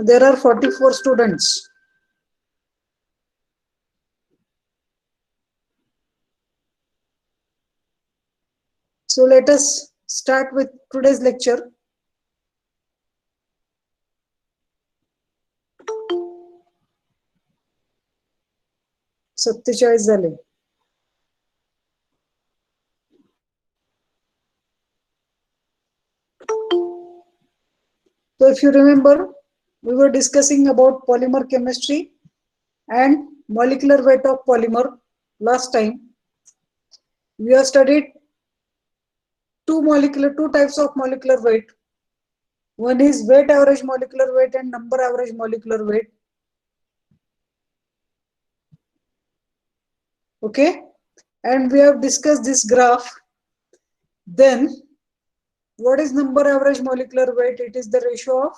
There are 44 students. So let us start with today's lecture. सत्तेचाळीस झाले. So if you remember, we were discussing about polymer chemistry and molecular weight of polymer last time. We have studied two types of molecular weight. One is weight average molecular weight and number average molecular weight. Okay, and we have discussed this graph. Then what is number average molecular weight? It is the ratio of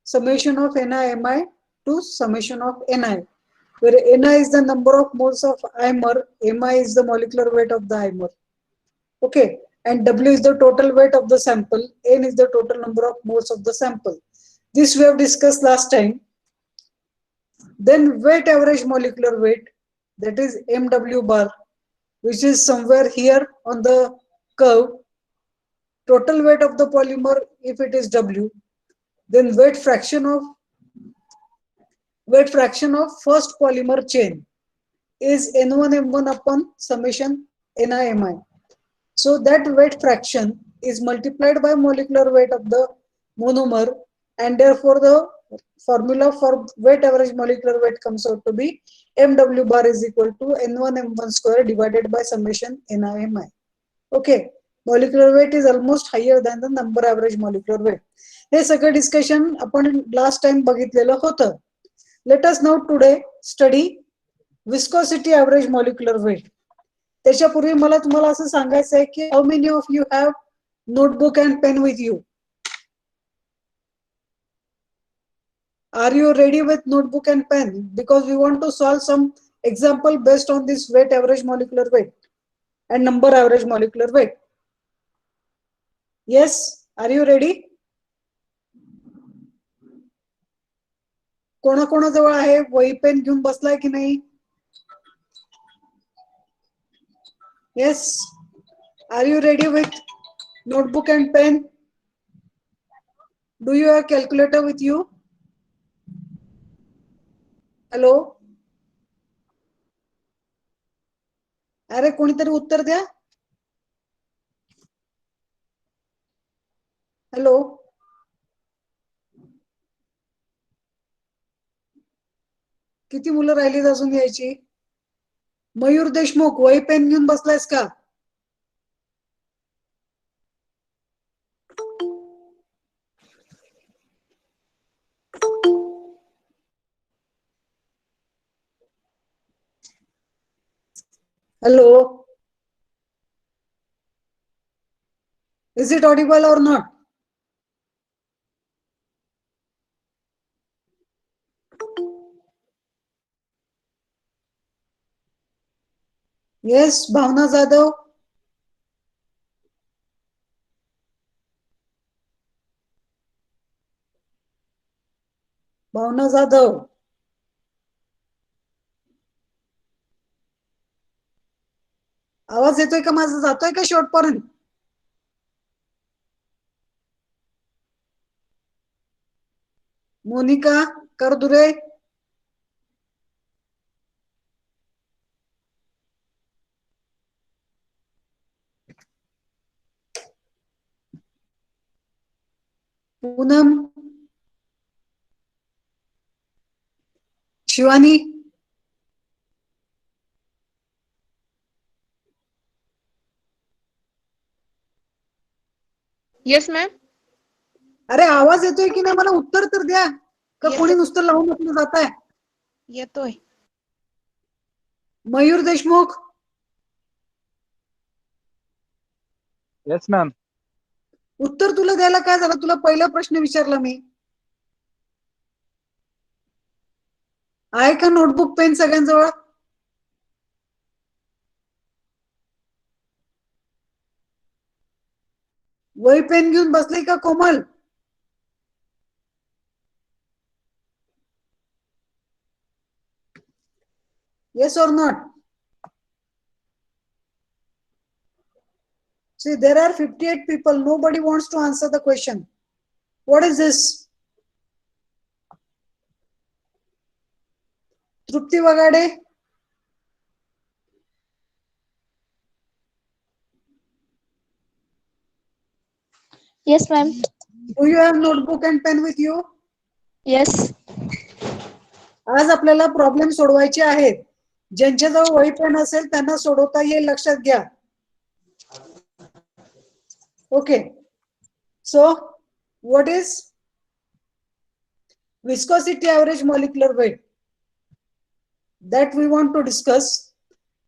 summation of NiMi to summation of Ni, where Ni is the number of moles of imer, Mi is the molecular weight of the imer. Okay, and W is the total weight of the sample, N is the total number of moles of the sample. This we have discussed last time. Then weight average molecular weight, that is MW bar, which is somewhere here on the curve. Total weight of the polymer if it is W, then weight fraction of first polymer chain is N1M1 upon summation NiMi. So that weight fraction is multiplied by molecular weight of the monomer, and therefore the formula for weight average molecular weight comes out to be MW bar is equal to N1M1 square divided by summation NiMi. Okay, molecular weight is almost higher than the number average molecular weight. हे सगळं discussion आपण last time बघितलेलं होतं. Let us now today study viscosity average molecular weight. त्याच्यापूर्वी मला तुम्हाला असं सांगायचं आहे की how many of you have notebook and pen with you? Are you ready with notebook and pen? Because we want to solve some example based on this weight average molecular weight and number average molecular weight. Yes, are you ready? कोणाकोणाजवळ आहे वही pen घेऊन बसलाय की नाही? Yes, are you ready with notebook and pen? Do you have calculator with you? Hello? अरे कोणीतरी उत्तर द्या. हॅलो, किती मुलं राहिलीत अजून यायची? मयूर देशमुख, वही पेन घेऊन बसलायस का? Hello, is it audible or not? Yes, Bhavna Jadhav. भावना जाधव. आवाज येतोय का माझा? जातोय का शेवटपर्यंत? मोनिका करदुरे. पूनम. शिवानी. Yes ma'am. अरे आवाज येतोय की नाही? मला उत्तर तर द्या. का कोणी नुसतं लावून आपलं जात आहे? येतोय. मयूर देशमुख. Yes ma'am. उत्तर तुला द्यायला काय झालं? तुला पहिला प्रश्न विचारला मी. आहे का नोटबुक पेन सगळ्यांजवळ? वही पेन घेऊन बसले का कोमल? Yes or not? See, there are 58 people. Nobody wants to answer the question. What is this? Trupti Vagade? Yes, ma'am. Do you have notebook and pen with you? Yes. आज आपल्याला problem सोडवायचे आहेत. ज्यांच्याजवळ वही pen असेल त्यांना सोडवता येईल, लक्षात घ्या. Okay. So what is viscosity average molecular weight? That we want to discuss.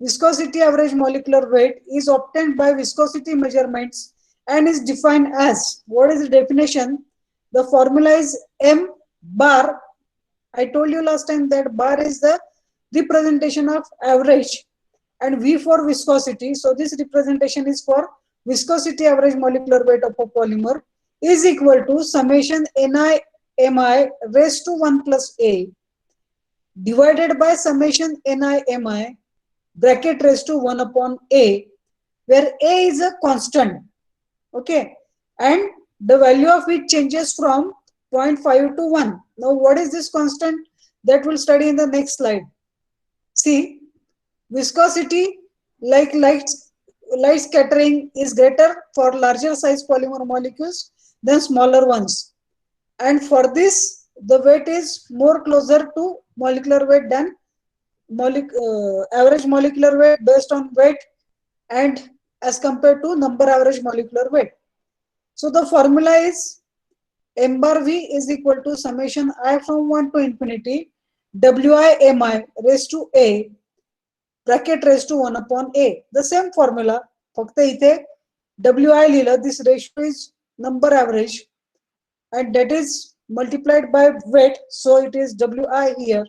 Viscosity average molecular weight is obtained by viscosity measurements and is defined as, what is the definition? The formula is m bar. I told you last time that bar is the representation of average and V for viscosity. So this representation is for viscosity average molecular weight of a polymer is equal to summation Ni mi raised to 1 plus a divided by summation Ni mi bracket raised to 1 upon a, where a is a constant. Okay, and the value of it changes from 0.5 to 1. Now what is this constant? That we'll study in the next slide. See, viscosity, like light scattering, is greater for larger size polymer molecules than smaller ones, and for this the weight is more closer to molecular weight than average molecular weight based on weight and as compared to number average molecular weight. So the formula is m bar v is equal to summation I from 1 to infinity wi mi raised to a bracket raised to 1 upon a. The same formula, फक्त इथे wi लिहिलं. This ratio is number average and that is multiplied by weight, so it is wi here,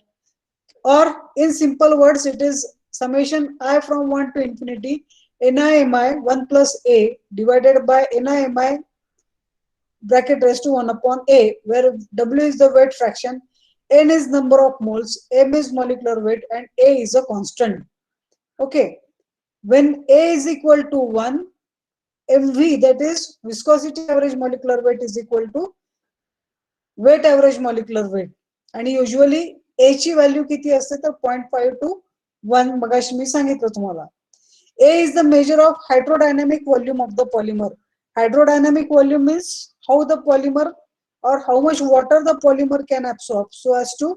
or in simple words it is summation I from 1 to infinity nimi 1 plus a divided by nimi bracket raised to 1 upon a, where w is the weight fraction, n is number of moles, m is molecular weight, and a is a constant. Okay, when a is equal to 1, mv, that is viscosity average molecular weight, is equal to weight average molecular weight. आणि usually a ची value किती असते तर 0.5 to 1. मगाशी मी सांगितलं तुम्हाला. A is the measure of hydrodynamic volume of the polymer. Hydrodynamic volume means how the polymer or how much water the polymer can absorb so as to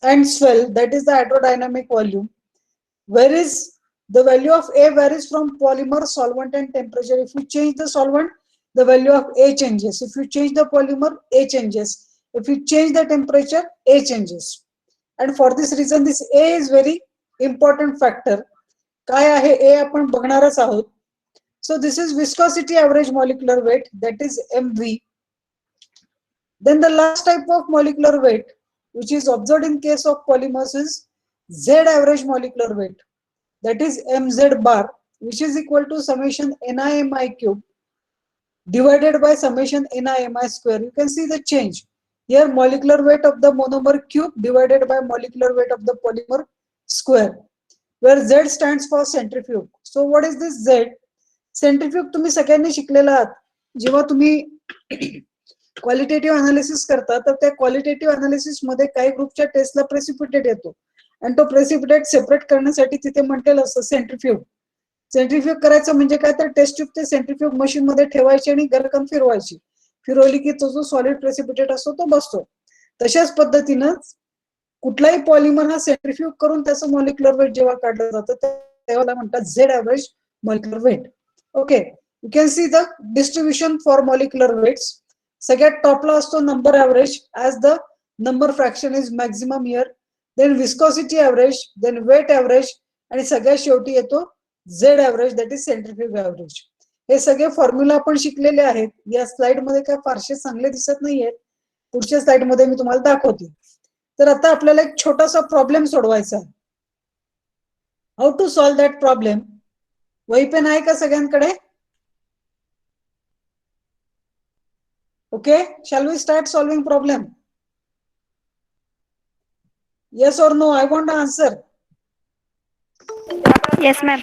and swell. That is the hydrodynamic volume. Whereas the value of A varies from polymer, solvent, and temperature. If you change the solvent, the value of A changes. If you change the polymer, A changes. If you change the temperature, A changes. And for this reason, this A is very important factor. काय आहे A आपण बघणारच आहोत. So this is viscosity average molecular weight, that is mv. Then the last type of molecular weight which is observed in case of polymers is Z average molecular weight, that is mz bar, which is equal to summation nimi cube divided by summation nimi square. You can see the change here, molecular weight of the monomer cube divided by molecular weight of the polymer square, where Z stands for centrifuge. So what is this Z? Centrifuge तुम्ही सगळ्यांनी शिकलेला आहात. जेव्हा तुम्ही qualitative analysis करता तर त्या qualitative analysis मध्ये काही ग्रुपच्या टेस्टला प्रेसिपिटेट येतो आणि तो प्रेसिपिटेट सेपरेट करण्यासाठी तिथे म्हटलेलं असतं सेंट्रिफ्यूग. सेंट्रिफ्यूग करायचं म्हणजे काय तर टेस्ट ट्यूब ते सेंट्रिफ्यूग मशीन मध्ये ठेवायची आणि गरकन फिरवायची. फिरवली की तो जो सॉलिड प्रेसिपिटेट असतो तो बसतो. तशाच पद्धतीनं कुठलाही पॉलिमर हा सेंट्रिफ्यूग करून त्याचं मॉलिक्युलर वेट जेव्हा काढलं जातं तेव्हा म्हणतात Z average molecular weight. Okay, you can see the distribution for molecular weights. सगळ्यात टॉपला असतो number average as the number fraction is maximum here, then viscosity average, then weight average आणि सगळ्यात शेवटी येतो Z average, that is centrifuge average. हे सगळे formula आपण शिकलेले आहेत. या स्लाइड मध्ये काय फारसे चांगले दिसत नाहीयेत, पुढच्या स्लाइड मध्ये मी तुम्हाला दाखवते. तर आता आपल्याला एक छोटासा प्रॉब्लेम सोडवायचा आहे. How to solve that problem. वही पेन आहे का सगळ्यांकडे? Okay, shall we start solving problem? Yes or no? I want to answer. Yes, ma'am.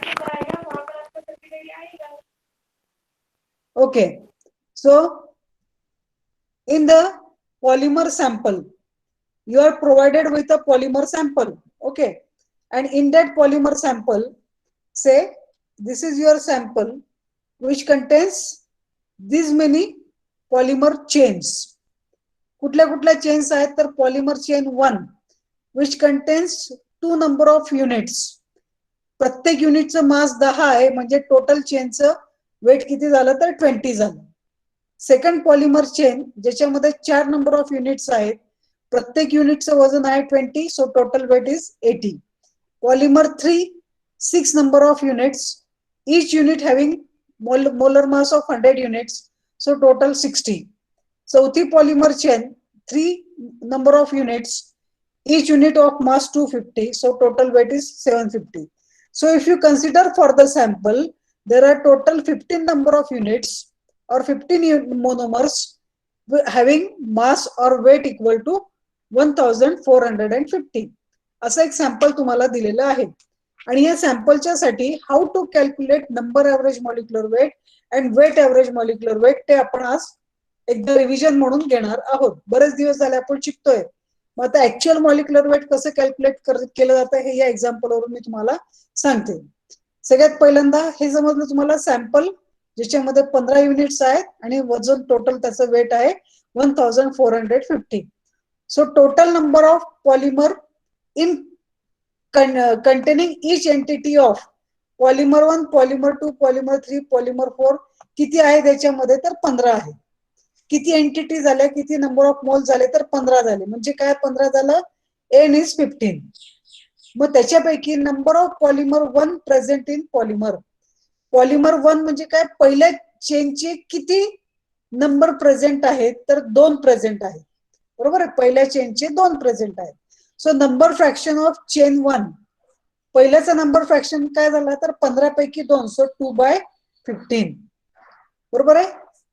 Okay. So in the polymer sample, you are provided with a polymer sample. Okay. And in that polymer sample, say this is your sample which contains these many polymer chains. कुठल्या कुठल्या chains आहेत तर polymer chain 1 which contains 2 number of units. प्रत्येक युनिटचं मास 10 आहे म्हणजे total चेनचं weight किती झालं तर 20 झालं. सेकंड पॉलिमर चेन ज्याच्यामध्ये 4 नंबर ऑफ युनिट्स आहेत, प्रत्येक युनिटचं वजन आहे 20, so total weight is 80. Polymer 3 6 number of units, each unit having molar mass of 100 units, so total 60. चौथी polymer chain 3 number of units, each unit of mass 250, so total weight is 750. So if you consider for the sample, there are total 15 number of units or 15 monomers having mass or weight equal to 1450. असं एक sample तुम्हाला दिलेलं आहे. आणि या सॅम्पलच्या साठी how to calculate number average molecular weight and weight average molecular weight ते आपण आज एकदा रिव्हिजन म्हणून घेणार आहोत. बरेच दिवस झाले आपण शिकतोय. मग आता ऍक्च्युअल मॉलिक्युलर वेट कसं कॅल्क्युलेट केलं जातं हे या एक्झाम्पल वरून मी तुम्हाला सांगते. सगळ्यात पहिल्यांदा हे समजलं तुम्हाला सॅम्पल ज्याच्यामध्ये 15 युनिट्स आहेत आणि वजन टोटल त्याचं वेट आहे 1450. So total number of polymer in containing each entity of polymer 1, polymer 2, polymer 3, polymer 4 किती आहे त्याच्यामध्ये तर 15 आहे. किती एंटिटी झाल्या, किती नंबर ऑफ मोल झाले तर 15 झाले. म्हणजे काय 15 झालं, n is 15. मग त्याच्यापैकी number of polymer 1 present in polymer. Polymer 1 म्हणजे काय, पहिल्या चेनचे किती नंबर प्रेझेंट आहेत तर 2 प्रेझेंट आहेत. बरोबर आहे, पहिल्या चेनचे 2 प्रेझेंट आहेत. So number fraction of chain 1, पहिल्याचा नंबर फ्रॅक्शन काय झाला तर 15 पैकी 2, सो 2/15. बरोबर आहे.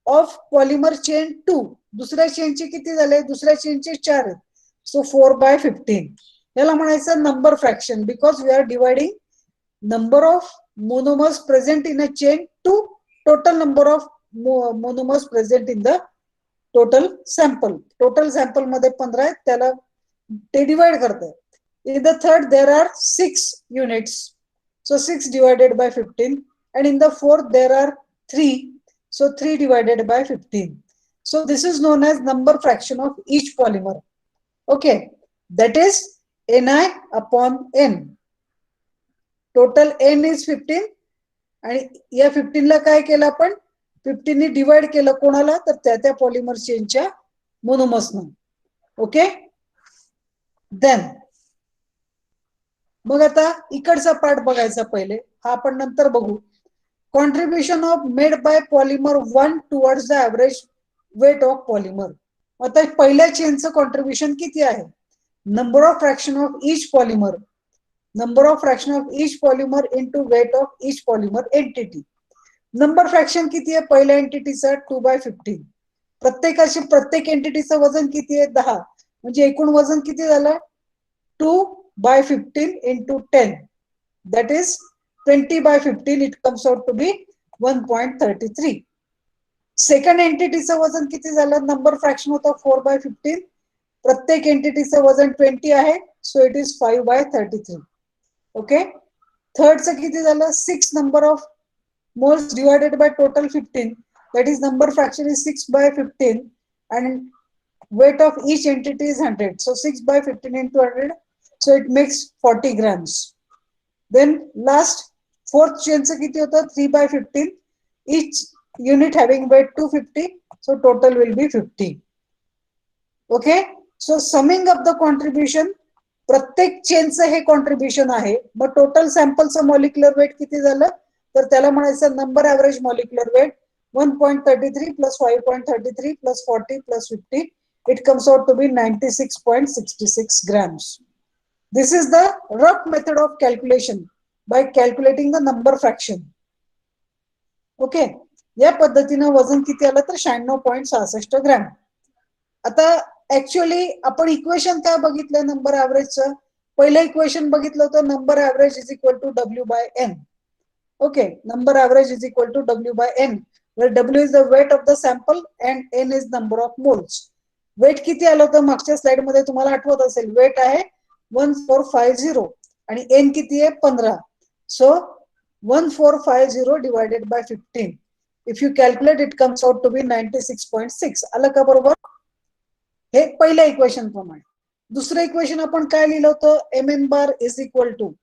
ऑफ पॉलिमर चेन 2, दुसऱ्या चेनचे किती झाले, दुसऱ्या चेनचे 4 आहेत, सो 4/15. याला म्हणायचं number fraction, because we are dividing number of monomers present in a chain to total number of monomers present in the total sample. Total sample मध्ये 15 आहेत, त्याला ते डिवाइड करतात. In the third there are 6 units, so 6 divided by 15, and in the fourth there are 3, so 3 divided by 15. So this is known as number fraction of each polymer. Okay, that is Ni upon n. Total n is 15 आणि या 15 ला काय केलं आपण, 15 ने divide केलं कोणाला तर त्या पॉलिमर चेनच्या मोनोमर्सनं. ओके, देन मग आता इकडचा पार्ट बघायचा पहिले, हा आपण नंतर बघू. Contribution of made by polymer 1 towards the average weight of polymer. आता पहिल्या चेनचं कॉन्ट्रीब्युशन किती आहे, number of fraction of each polymer, number of fraction of each polymer into weight of each polymer entity. Number fraction किती आहे पहिल्या एंटिटीचा 2/15. प्रत्येक एंटिटीचं वजन किती आहे 10, म्हणजे एकूण वजन किती झालं 2/15 into 10, that is 20/15. It comes out to be 1.33. Second एंटिटीचं वजन किती झालं, नंबर फ्रॅक्शन होतं 4/15, प्रत्येक एंटिटीचं वजन 20 आहे, सो इट इज 5/33. ओके, थर्डचं किती झालं, 6 number of moles divided by total 15, that is number fraction is 6/15 and weight of each entity is 100, so 6/15 into 100, so it makes 40 grams. Then last fourth chainचं किती होतं 3/15, each unit having weight 250, so total will be 50. Okay, so summing up the contribution, प्रत्येक चेनचं हे contribution आहे. मग total सॅम्पलचं molecular weight किती झालं तर त्याला म्हणायचं number average molecular weight 1.33 plus 5.33 plus 40 plus 50, it comes out to be 96.66 grams. This is the rough method of calculation by calculating the number fraction. Okay, या पद्धतीनं वजन किती आलं तर 96.66 ग्रॅम. आता ऍक्च्युअली आपण इक्वेशन काय बघितलं नंबर ऍव्हरेजचं, पहिलं इक्वेशन बघितलं होतं, number average is equal to W by N. Okay, number average is equal to W by N, where W is the weight of the sample and N is number of moles. Weight किती आलं होतं मागच्या slide मध्ये तुम्हाला आठवत असेल, weight आहे 1450 आणि N किती आहे 15. So 1450 divided by 15. If you calculate it comes out to be 96.6. आलं का बरोबर? हे पहिल्या इक्वेशन प्रमाणे. दुसरं इक्वेशन आपण काय लिहिलं होतं, M n bar is equal to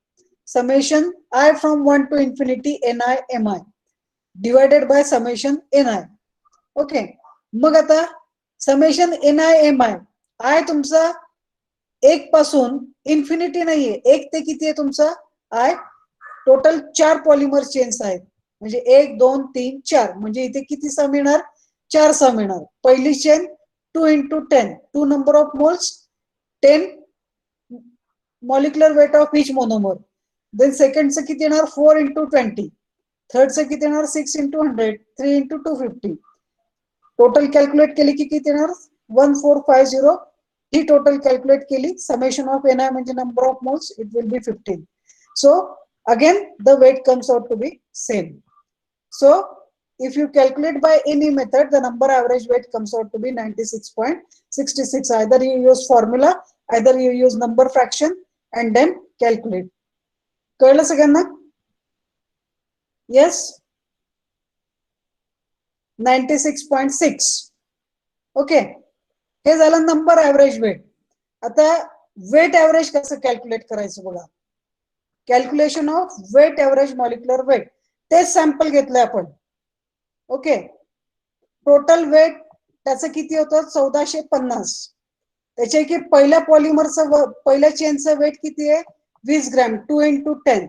summation I from 1 to infinity ni mi divided by summation ni. Okay, मग आता समेशन ni mi, आय तुमचा एक पासून इन्फिनिटी नाहीये, एक ते किती आहे तुमचा आय, टोटल 4 पॉलिमर चेन्स आहेत, म्हणजे 1 2 3 4, म्हणजे इथे किती सम येणार, 4 सम येणार. पहिली chain 2 into 10, 2 number of moles, 10 molecular weight of each monomer. Then सेकंडचं किती येणार 4 into 20, थर्डचं किती येणार 6 into 100, 3 into 250. टोटल कॅल्क्युलेट केली की किती येणार 1450. ही टोटल कॅल्क्युलेट केली, समेशन ऑफ एन आय म्हणजे number of moles, it will be 15. So again the weight comes out to be same. So if you calculate by any method, the number average weight comes out to be 96.66. Either you use formula, either you use number fraction and then calculate. कळलं सगळ्यांना? Yes, 96.6. Okay, हे झालं number average weight. आता weight average कसं calculate करायचं बघा. Calculation of weight average molecular weight, तेच sample घेतलंय आपण. ओके, टोटल वेट त्याचं किती होतं 1450. त्याच्या पहिल्या पॉलिमरचं पहिल्या चेनचं वेट किती आहे 20 ग्रॅम, 2 into 10.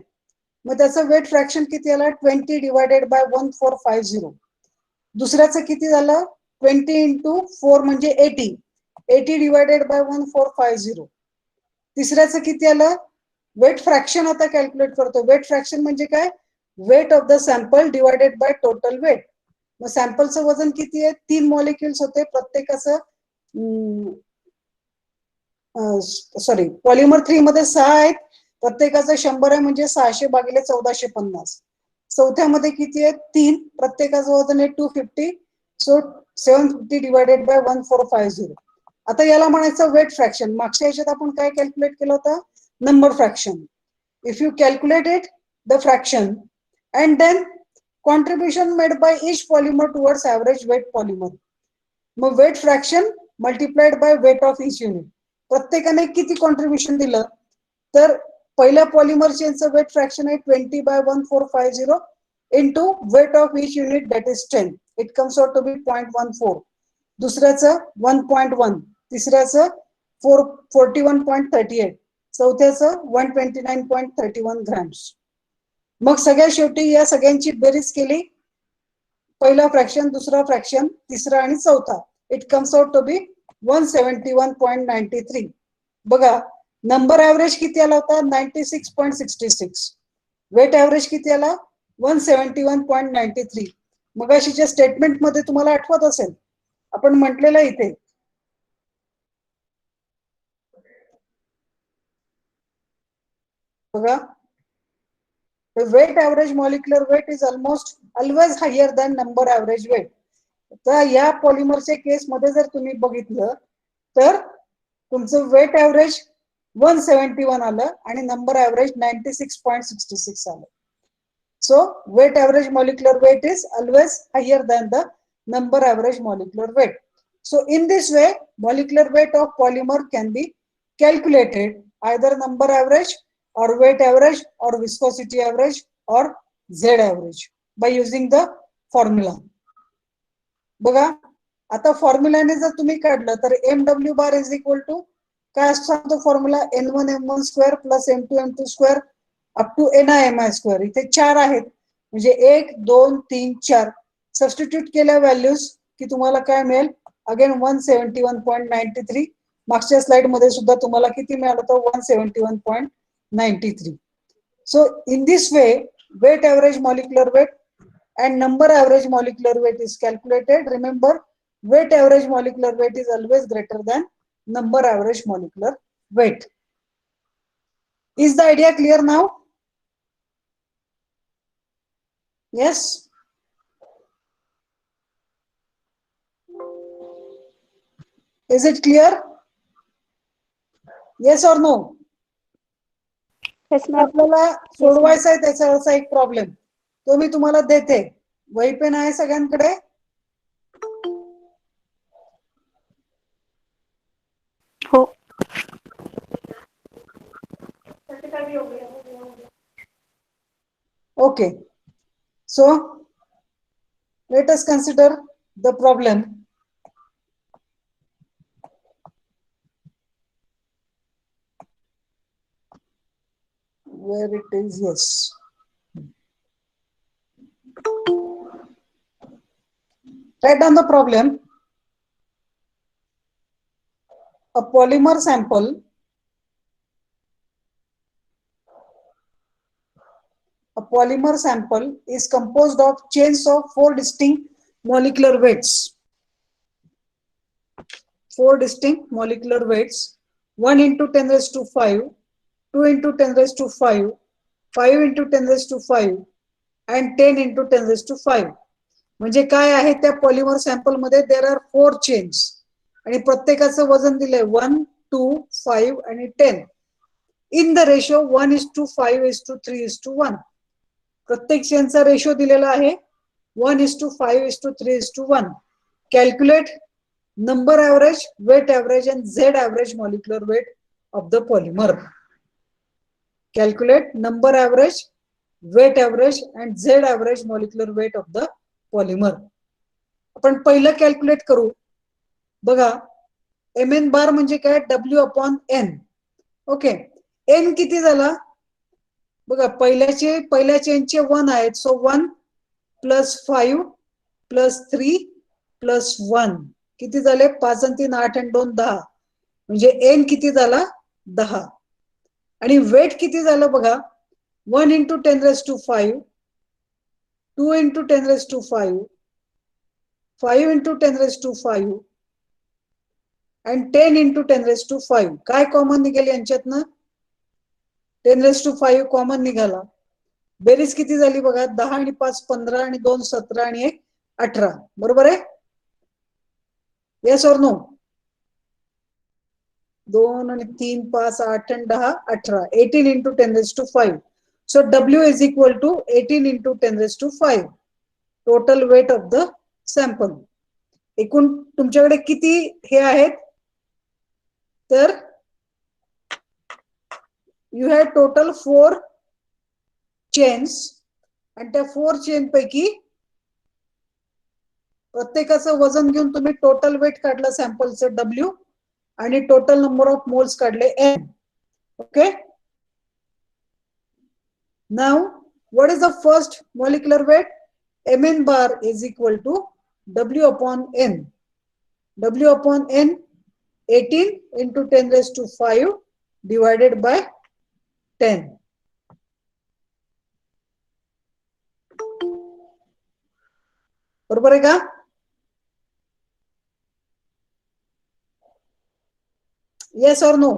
मग त्याचं वेट फ्रॅक्शन किती आलं 20 डिवायडेड बाय 1450. दुसऱ्याचं किती झालं 20 into 4 म्हणजे 80, 80 डिवायडेड बाय 1450. तिसऱ्याचं किती आलं, वेट फ्रॅक्शन आता कॅल्क्युलेट करतो. वेट फ्रॅक्शन म्हणजे काय, weight of the sample divided by total weight. मग सॅम्पलचं वजन किती आहे, 3 मॉलिक्युल्स होते, प्रत्येकाचं सॉरी पॉलिमर 3 मध्ये 6 आहेत, प्रत्येकाचं 100 आहे, म्हणजे 600 भागिले 1450. चौथ्यामध्ये किती आहे 3, प्रत्येकाचं वजन आहे 250. So 750 divided by 1450. आता याला म्हणायचं वेट फ्रॅक्शन. मागच्या याच्यात आपण काय कॅल्क्युलेट केलं होतं, number fraction. If you calculate it the fraction and then contribution made by each polymer towards average weight polymer. मग weight fraction multiplied by weight of each unit. प्रत्येकाने किती कॉन्ट्रीब्युशन दिलं, तर पहिल्या पॉलिमर चेनचं वेट फ्रॅक्शन आहे 20 by 1450 into weight of each unit, that is 10. It comes out to be 0.14. दुसऱ्याचं 1.1, तिसऱ्याचं 41.38, चौथ्याचं 129.31 grams. मग सगळ्या शेवटी या सगळ्यांची बेरीज केली, पहिला फ्रॅक्शन, दुसरा फ्रॅक्शन, तिसरा आणि चौथा, इट कम्स आउट टू बी 171.93. बघा नंबर ऍव्हरेज किती आला होता 96.66, वेट ऍव्हरेज किती आला 171.93. मग अशीच्या स्टेटमेंट मध्ये तुम्हाला आठवत असेल आपण म्हटलेलं इथे, बघा weight average molecular weight is almost always higher than number average weight. तर या पॉलिमरच्या केस मध्ये जर तुम्ही बघितलं तर तुमचं वेट ऍव्हरेज 171 आलं आणि नंबर ऍव्हरेज 96.66 आलं. So weight average molecular weight is always higher than the number average molecular weight. So in this way molecular weight of polymer can be calculated either number average or weight average or viscosity average or Z average by using the formula. बघा आता फॉर्म्युलाने जर तुम्ही काढलं तर MW bar is equal to काय असतो formula N1 M1 square plus M2 M2 square up to NI MI square. इथे 4 आहेत म्हणजे 1 2 3 4. सबस्टिट्यूट केल्या व्हॅल्यूज की तुम्हाला काय मिळेल, अगेन 171.93. मागच्या स्लाइड मध्ये सुद्धा तुम्हाला किती मिळालं होतं 171.93. So in this way weight average molecular weight and number average molecular weight is calculated. Remember, weight average molecular weight is always greater than number average molecular weight. Is the idea clear now? Yes? Is it clear? Yes or no? Yes, ma'am. आपल्याला Yes, ma'am. सोडवायचा आहे त्याचा एक problem, तो मी तुम्हाला देते. वही pen आहे सगळ्यांकडे? हो. Okay. So let us consider the problem. Where it is, yes. Write down the problem. A polymer sample is composed of chains of 4 distinct molecular weights. 4 distinct molecular weights, 1 into 10 raised to 5, 2 into 10 raised to 5, 5 into 10 raised to 5 and 10 into 10 raised to 5. म्हणजे काय आहे त्या polymer sample मध्ये there are 4 chains आणि प्रत्येकाचं वजन दिलंय 1, 2, 5 आणि 10 इन द रेशो 1:5:3:1. प्रत्येक चेनचा रेशो दिलेला आहे 1:5:3:1. Calculate number average, weight average and Z average molecular weight of the polymer. Calculate number average, weight average and Z average molecular weight of the polymer. आपण पहिलं कॅल्क्युलेट करू. बघा mn बार म्हणजे काय, W/N. Okay, n किती झाला बघा, पहिल्या चेनचे 1 आहेत, सो 1 + 5 + 3 + 1 किती झाले, 5 आणि 3 8 आणि 2 10, म्हणजे n किती झाला 10. आणि वेट किती झालं बघा, 1 × 10⁵, 2 × 10⁵, 5 × 10⁵ आणि 10 × 10⁵. काय कॉमन निघेल यांच्यातनं, 10⁵ कॉमन निघाला. बेरीज किती झाली बघा, 10 आणि 5 15 आणि 2 17 आणि 1 18. बरोबर आहे? Yes or no? 2 आणि 3 5 8 आणि 10 18, 18 × 10⁵. So W is equal to 18 × 10⁵. Total weight of the sample. एकूण तुमच्याकडे किती हे आहेत, तर यू हॅव टोटल 4 चेन्स आणि त्या 4 चेन पैकी प्रत्येकाचं वजन घेऊन तुम्ही टोटल वेट काढलं सॅम्पलचं W आणि टोटल नंबर ऑफ मोल्स काढले N. Okay, now what is the first molecular weight, Mn bar is equal to W/N. W/N 18 × 10⁵ divided by 10. बरोबर आहे का? येस और नो?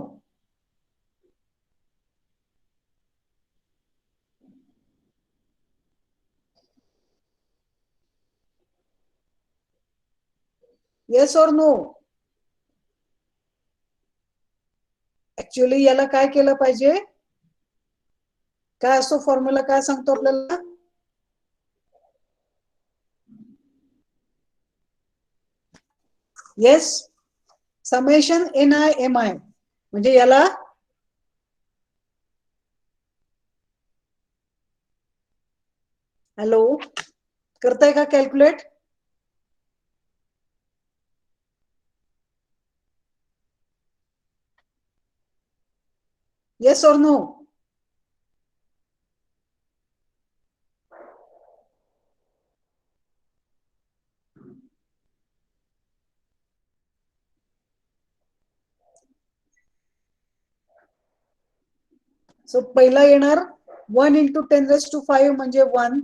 येस और नो? ऍक्च्युअली याला काय केलं पाहिजे, काय असतो फॉर्म्युला, काय सांगतो आपल्याला, येस, समेशन NI/MI. म्हणजे याला हॅलो करताय का कॅल्क्युलेट? येस और नो? सो पहिला येणार 1 × 10⁵ म्हणजे 1,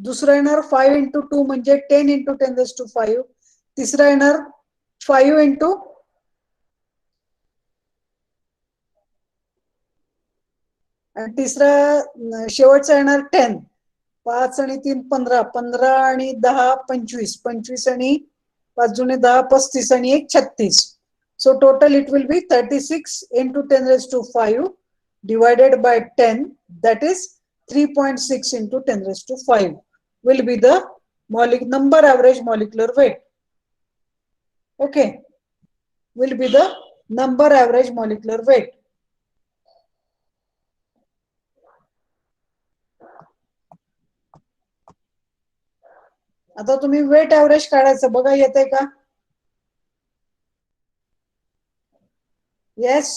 दुसरा येणार 5 × 2 म्हणजे 10 × 10⁵, तिसरा येणार 5 × आणि तिसरा शेवटचा येणार 10. 5 आणि 3 15, 15 आणि 10 25, 25 आणि 5 जुने 10 35 आणि 1 36. So total it will be 36 into 10 raised to 5 divided by 10, that is 3.6 into 10 raised to 5 will be the number average molecular weight. Okay, will be the number average molecular weight. आता तुम्ही वेट ॲव्हरेज काढायचं बघा, येते का? Yes.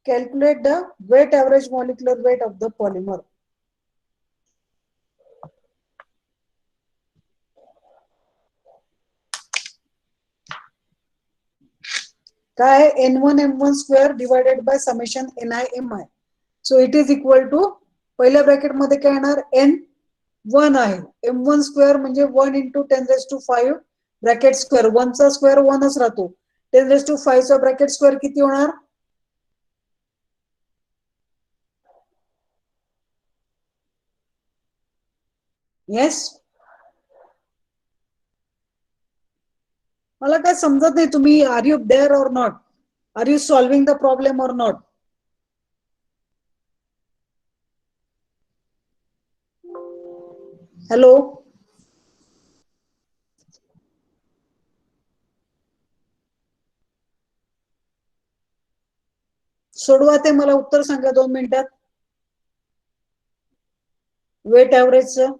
Calculate the weight average molecular weight of the polymer. काय n1 m1 square divided by summation ni mi. So it is equal to, पहिल्या bracket मध्ये काय येणार, n1 आहे, m1 स्क्वेअर म्हणजे 1 into 10 raised to 5 bracket square, 1 चा square 1च राहतो, 10 raised to 5 चा ब्रॅकेट स्क्वेअर किती होणार? येस. मला काय समजत नाही, तुम्ही are you there or not, are you solving the problem or not? Hello, सोडवा ते, मला उत्तर सांगा 2 मिनिटात. वेट ॲव्हरेजचं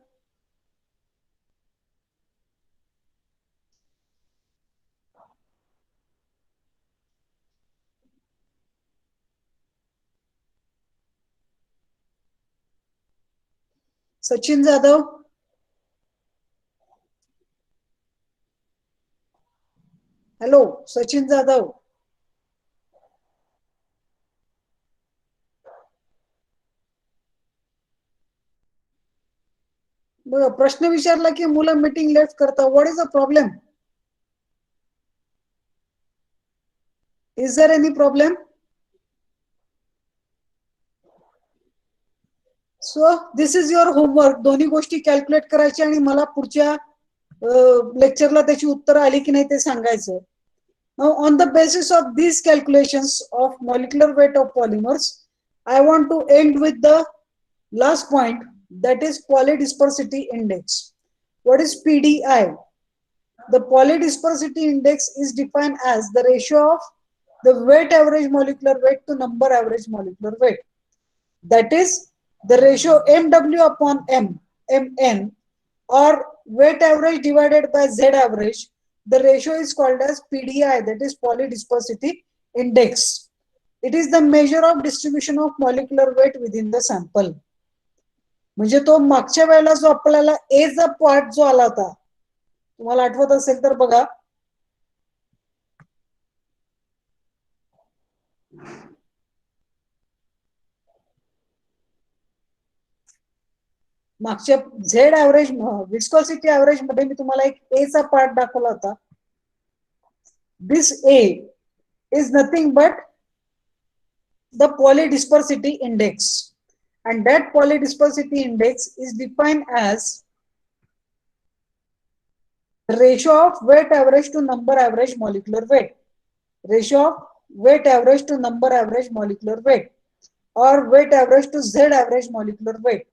सचिन जाधव, हॅलो सचिन जाधव. बघा, प्रश्न विचारला की मुलं मीटिंग लेट करतात. What is the problem? Is there any problem? So this is your homework. दोन्ही गोष्टी कॅल्क्युलेट करायच्या आणि मला पुढच्या लेक्चरला त्याची उत्तर आली की नाही ते सांगायचं. Now on the basis of these calculations of molecular weight of polymers, I want to end with the last point, that is polydispersity index. What is PDI? The polydispersity index is defined as the ratio of the weight average molecular weight to number average molecular weight. That is the ratio MW upon Mn, or weight average divided by Z average. The ratio is called as PDI, that is polydispersity index. It is the measure of distribution of molecular weight within the sample. म्हणजे तो मागच्या वेळेला जो आपल्याला ए चा part जो आला होता, तुम्हाला आठवत असेल तर बघा, मागच्या झेड ॲव्हरेज विस्कोसिटी ॲव्हरेज मध्ये मी तुम्हाला एक ए चा पार्ट दाखवला होता. This a is nothing but the polydispersity index, and that polydispersity index is defined as the ratio of weight average to number average molecular weight. Ratio of weight average to number average molecular weight, or weight average to Z average molecular weight.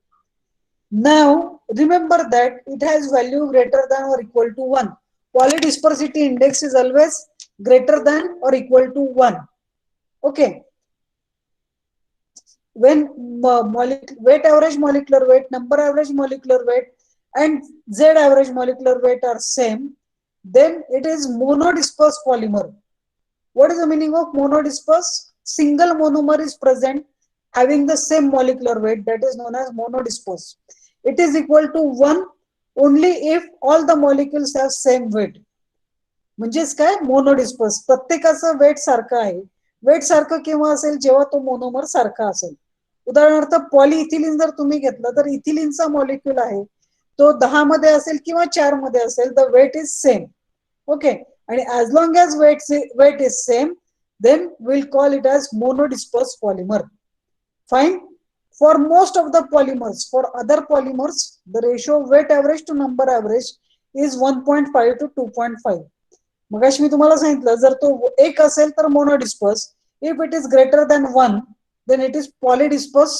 Now remember that it has value greater than or equal to 1. Polydispersity index is always greater than or equal to 1. Okay. When weight average molecular weight, number average molecular weight, and Z average molecular weight are same, then it is monodisperse polymer. What is the meaning of monodisperse? Single monomer is present having the same molecular weight, that is known as monodisperse. It is equal to 1 only if all the molecules have same weight. म्हणजेच काय, मोनोडिस्पर्स, प्रत्येकाचं weight सारखं आहे. Weight सारखं केव्हा असेल, जेव्हा तो मोनोमर सारखा असेल. उदाहरणार्थ पॉलिइथिलीन जर तुम्ही घेतलं तर इथिलीनचा मॉलिक्यूल आहे तो 10 मध्ये असेल किंवा 4 मध्ये असेल, the weight is same. Okay. आणि as long as weight is same, then we'll call it as monodisperse polymer. Fine. For most of the polymers, for other polymers, the ratio of weight average to number average is 1.5 to 2.5. मगाशी मी तुम्हाला सांगितलं जर तो एक असेल तर monodisperse, if it is greater than 1 then it is polydisperse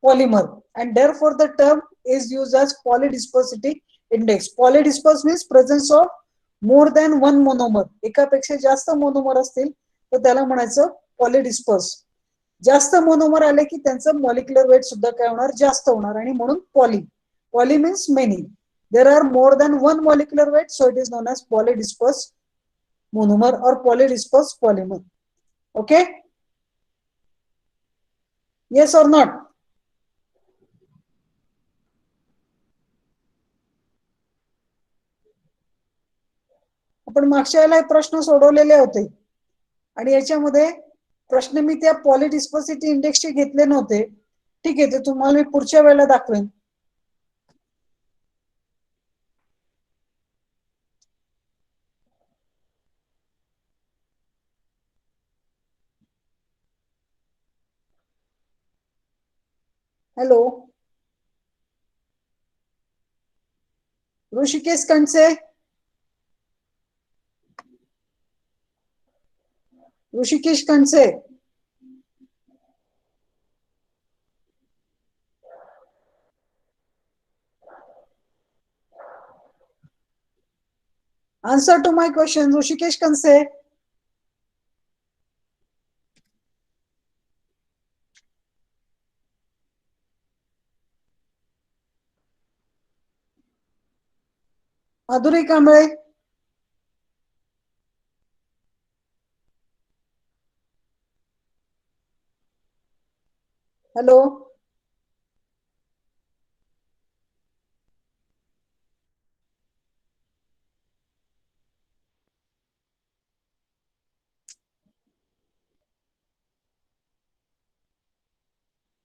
polymer, and therefore the term is used as polydispersity index. Polydisperse means presence of more than one monomer. एकापेक्षा जास्त मोनोमर असतील तर त्याला म्हणायचं पॉलिडिस्पर्स. जास्त मोनोमर आले की त्यांचं मॉलिक्युलर वेट सुद्धा काय होणार, जास्त होणार, आणि म्हणून poly. Poly means many. There are more than one molecular weight, so it is known as polydisperse monomer or polydisperse polymer. Okay, yes or not? आपण मागच्या वेळेला प्रश्न सोडवलेले होते आणि याच्यामध्ये प्रश्न मी त्या पॉलिडिस्पर्सिटी इंडेक्सचे घेतले नव्हते. ठीक आहे, ते तुम्हाला मी पुढच्या वेळेला दाखवेन. Hello Rishikesh Kanse, Rishikesh Kanse, answer to my question, Rishikesh Kanse. Madhuri Kamble, hello,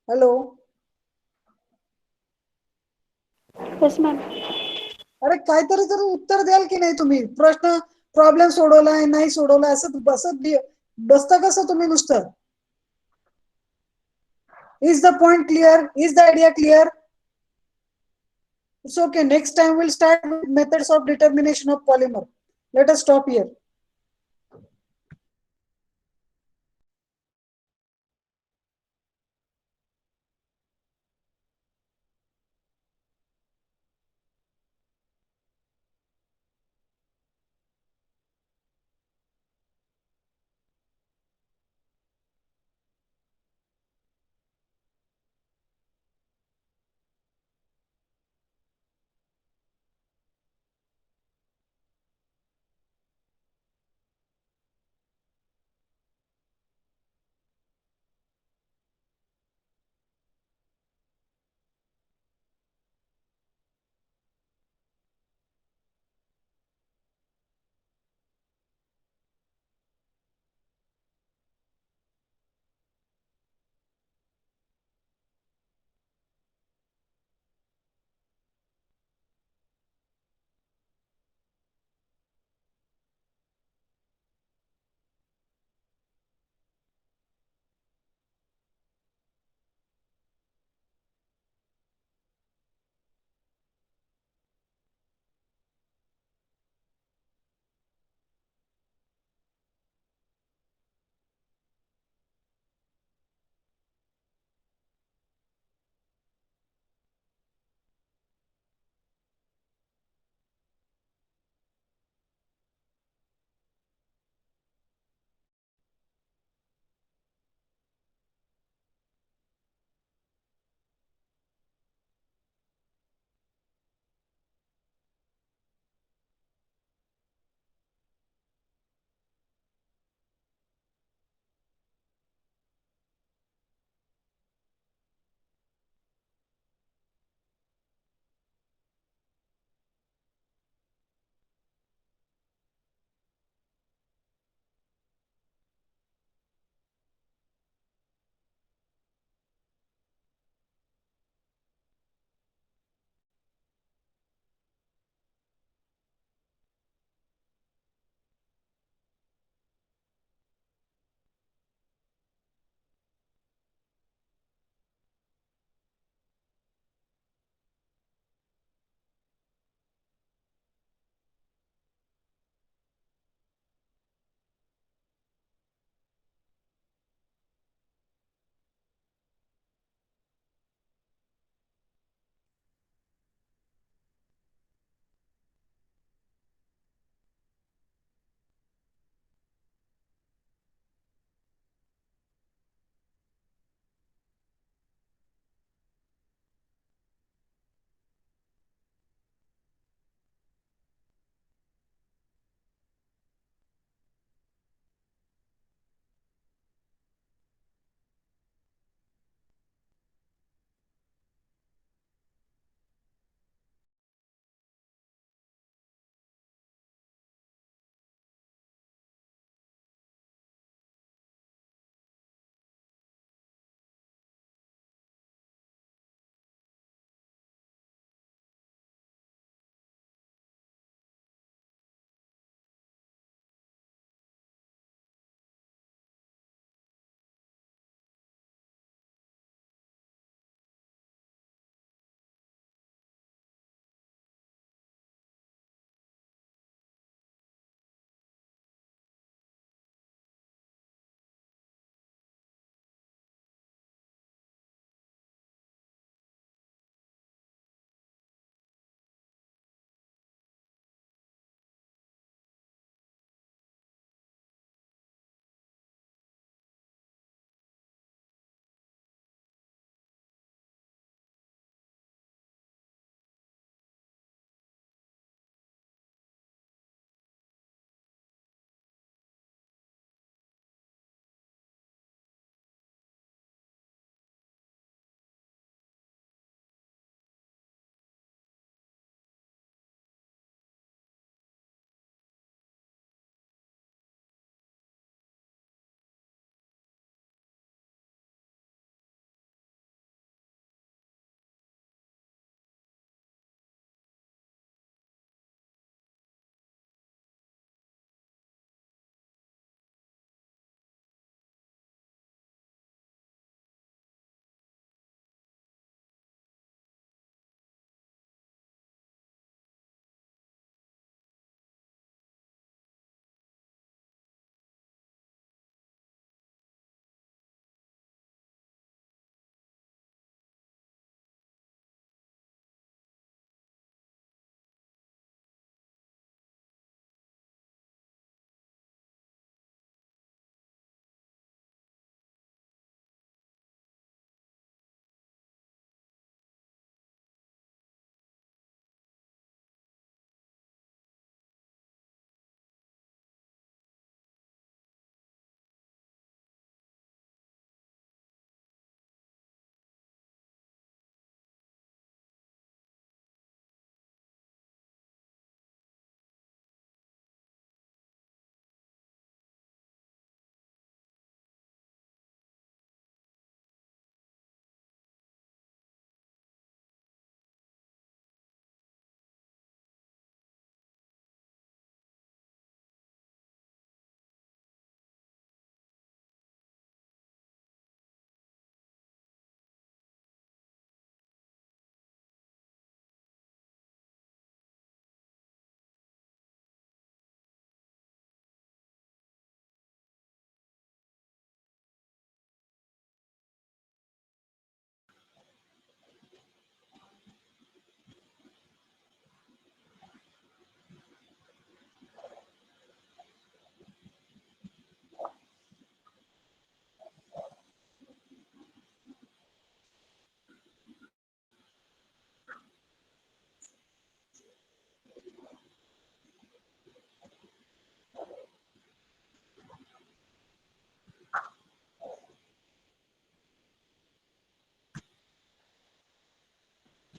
hello. Yes, ma'am. अरे काहीतरी तर उत्तर द्याल की नाही तुम्ही. प्रश्न प्रॉब्लेम सोडवलाय नाही सोडवलाय असं बसत बसता कसं तुम्ही नुसतं. Is the point clear, is the idea clear? It's okay. Next time we'll start with methods of determination of polymer. Let us stop here.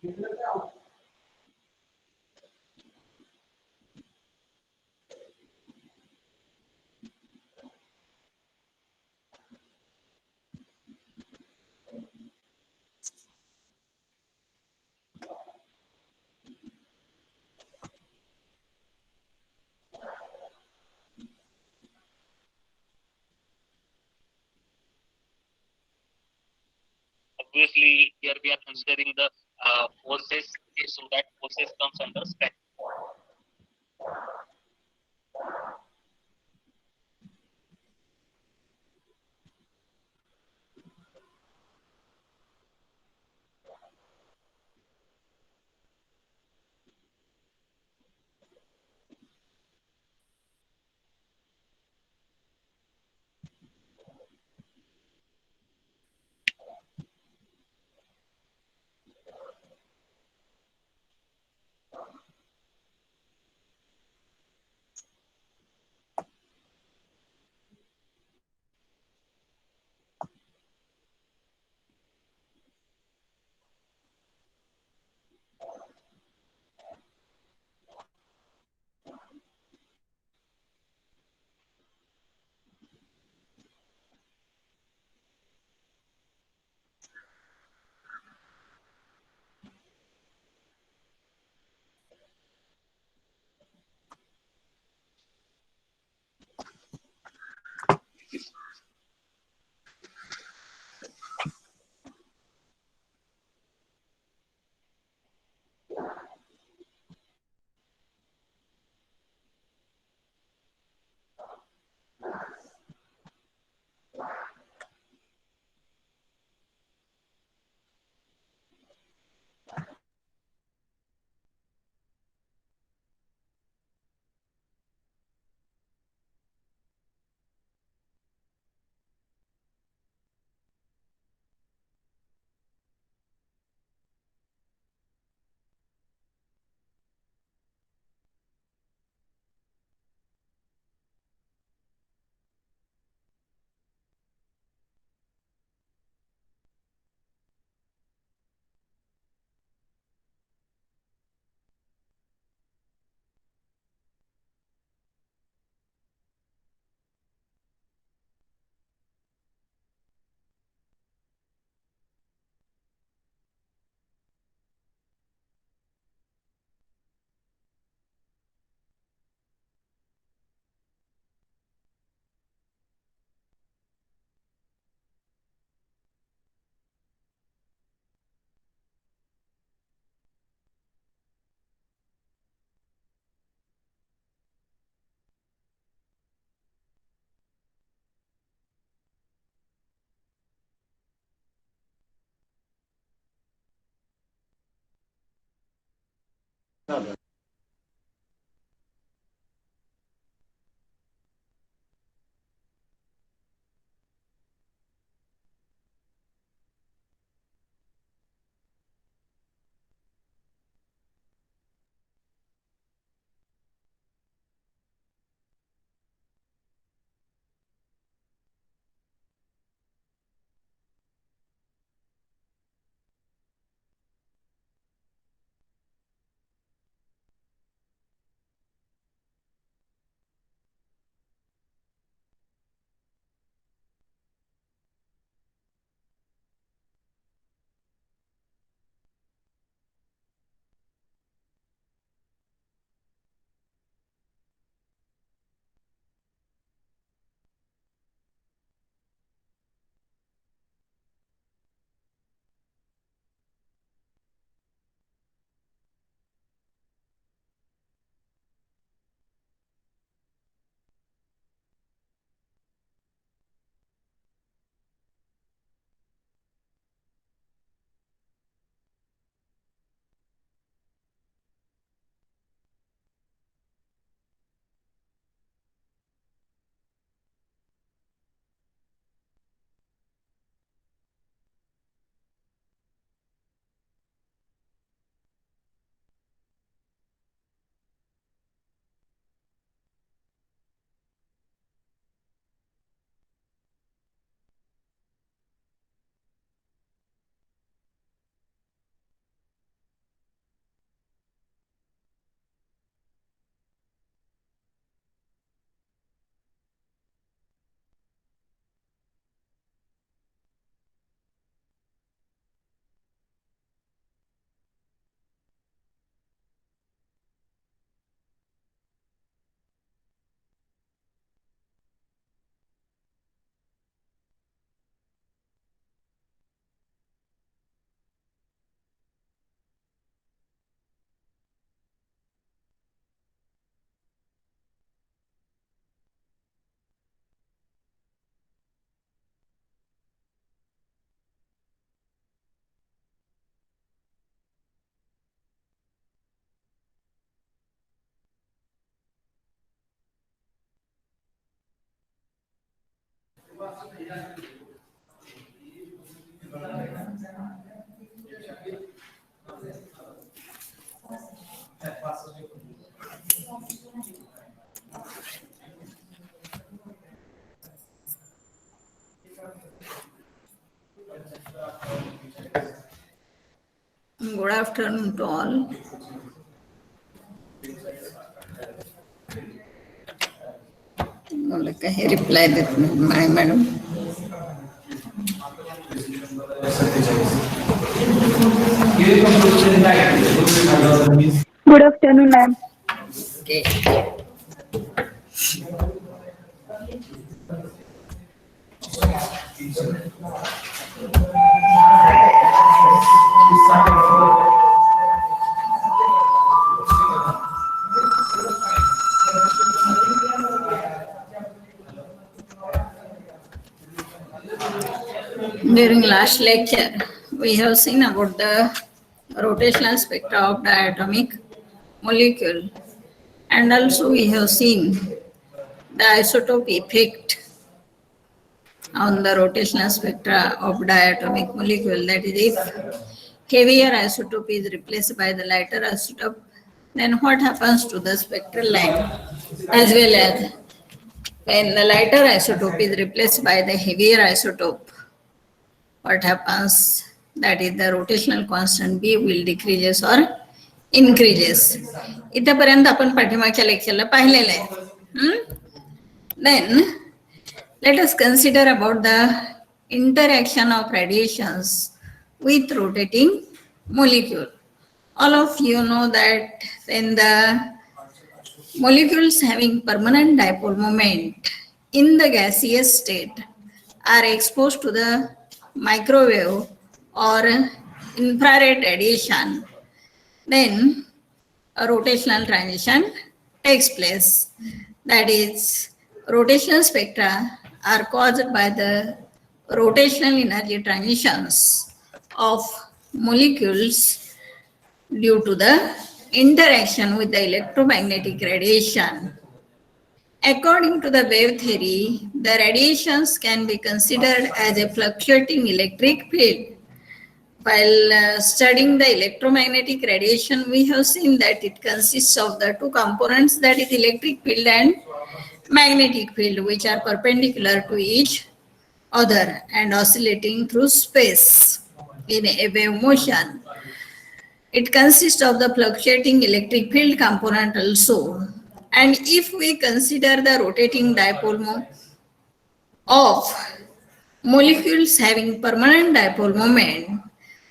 Obviously, here we are considering the forces, okay, so that forces comes under strength. afternoon to all. बोले कहीं reply देते माय madam. Good afternoon, ma'am. Okay. During last lecture, we have seen about the rotational spectra of diatomic molecule, and also we have seen the isotope effect on the rotational spectra of diatomic molecule. That is, if heavier isotope is replaced by the lighter isotope, then what happens to the spectral line, as well as when the lighter isotope is replaced by the heavier isotope, what happens, that is the rotational constant B will decreases or increases. इथपर्यंत आपण पाठीमागच्या लेक्चरला पाहिलेलं आहे. Then let us consider about the interaction of radiations with rotating molecule. All of you know that when the molecules having permanent dipole moment in the gaseous state are exposed to the microwave or infrared radiation, then a rotational transition takes place. That is, rotational spectra are caused by the rotational energy transitions of molecules due to the interaction with the electromagnetic radiation. According to the wave theory, the radiations can be considered as a fluctuating electric field. While studying the electromagnetic radiation, we have seen that it consists of the two components, that is electric field and magnetic field, which are perpendicular to each other and oscillating through space in a wave motion. It consists of the fluctuating electric field component also. And if we consider the rotating dipole of molecules having permanent dipole moment,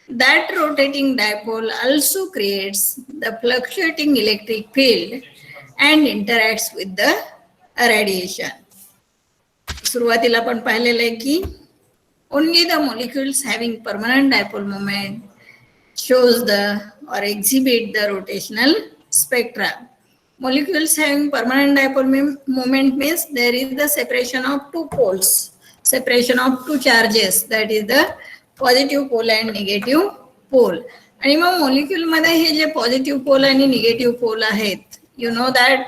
that rotating dipole also creates the fluctuating electric field and interacts with the radiation. सुरुवातीला आपण पाहिलेलं आहे की only the molecules having permanent dipole moment shows the or exhibit the rotational spectra. Molecules having permanent dipole moment means there is the separation of two poles, separation of two charges, that is the positive pole and negative pole. आणि मग molecule मध्ये हे जे positive pole आणि negative pole आहेत, you know that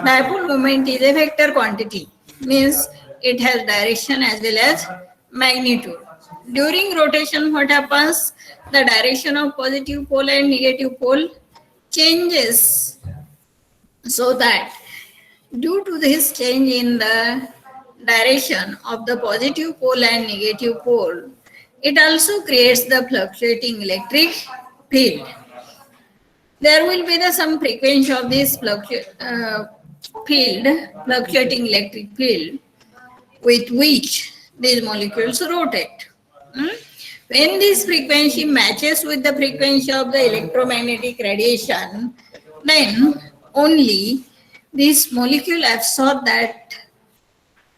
dipole moment is a vector quantity, means it has direction as well as magnitude. During rotation, what happens? The direction of positive pole and negative pole changes, so that due to this change in the direction of the positive pole and negative pole, it also creates the fluctuating electric field. There will be some frequency of this fluctuating electric field, with which these molecules rotate. When this frequency matches with the frequency of the electromagnetic radiation, then only this molecule absorb that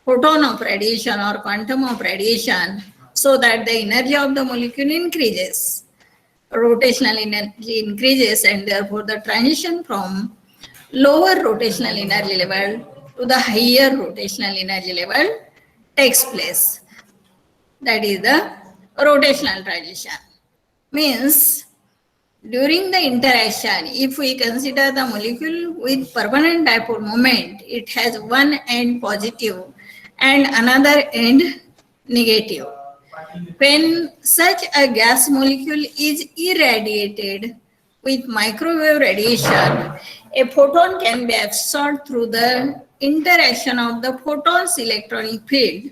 photon of radiation or quantum of radiation, so that the energy of the molecule increases. Rotational energy increases, and therefore the transition from lower rotational energy level to the higher rotational energy level takes place. That is the rotational transition. Means during the interaction, if we consider the molecule with permanent dipole moment, it has one end positive and another end negative. When such a gas molecule is irradiated with microwave radiation, a photon can be absorbed through the interaction of the photon's electronic field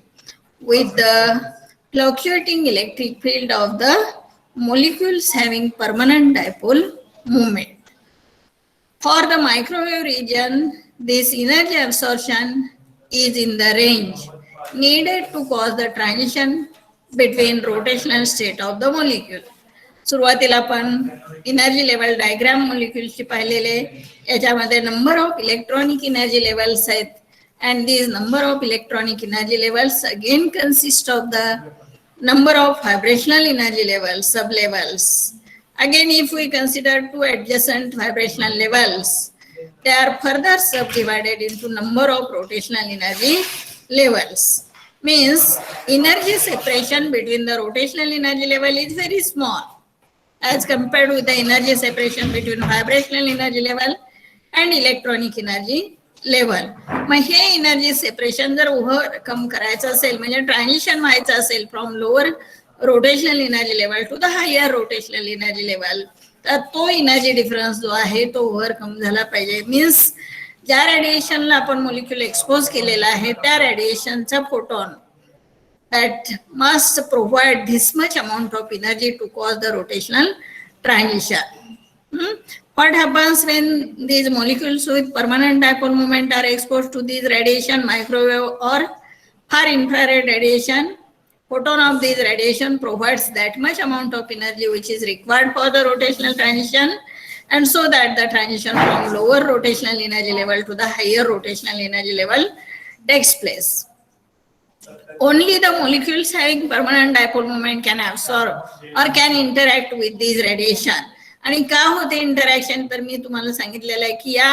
with the fluctuating electric field of the molecules having permanent dipole moment. For the microwave region, this energy absorption is in the range needed to cause the transition between rotational state of the molecule. सुरुवातीला आपण energy level diagram मॉलिक्युलची पाहिलेले, याच्यामध्ये number of electronic energy levels आहेत, and these number of electronic energy levels again consist of the number of vibrational energy levels, sublevels. Again, if we consider two adjacent vibrational levels, they are further subdivided into number of rotational energy levels. Means energy separation between the rotational energy level is very small as compared with the energy separation between vibrational energy level and electronic energy level. मग हे energy separation जर overcome करायचं असेल, म्हणजे transition व्हायचं असेल from lower rotational energy level to the higher rotational energy level, तर तो एनर्जी डिफरन्स जो आहे तो ओव्हरकम झाला पाहिजे. मीन्स ज्या रेडिएशनला आपण मॉलिक्युल एक्सपोज केलेला आहे त्या रेडिएशनचा photon that must provide this much amount of energy to cause the rotational transition. What happens when these molecules with permanent dipole moment are exposed to this radiation, microwave or far infrared radiation? Photon of this radiation provides that much amount of energy which is required for the rotational transition, and so that the transition from lower rotational energy level to the higher rotational energy level takes place. Only the molecules having permanent dipole moment can absorb or can interact with these radiation. आणि का होते interaction, तर मी तुम्हाला सांगितलेलं आहे की या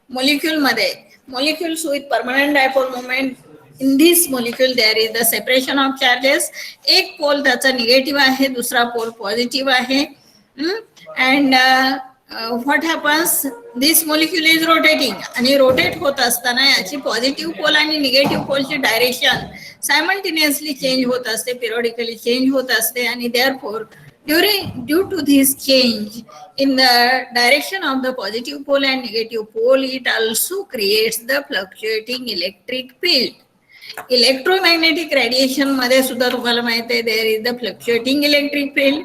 molecule मध्ये molecules with permanent dipole moment, in this molecule there is the separation of charges. एक पोल त्याचा निगेटिव्ह आहे, दुसरा पोल पॉझिटिव्ह आहे. And what happens, this molecule is rotating, आणि रोटेट होत असताना याची पॉझिटिव्ह पोल आणि निगेटिव्ह पोलची डायरेक्शन सायमल्टेनियसली चेंज होत असते, पिरियडिकली चेंज होत असते, आणि therefore due to this change in the direction of the positive pole and negative pole, it also creates the fluctuating electric field. Electromagnetic radiation मध्ये सुद्धा तुम्हाला माहिती आहे there is the fluctuating electric field.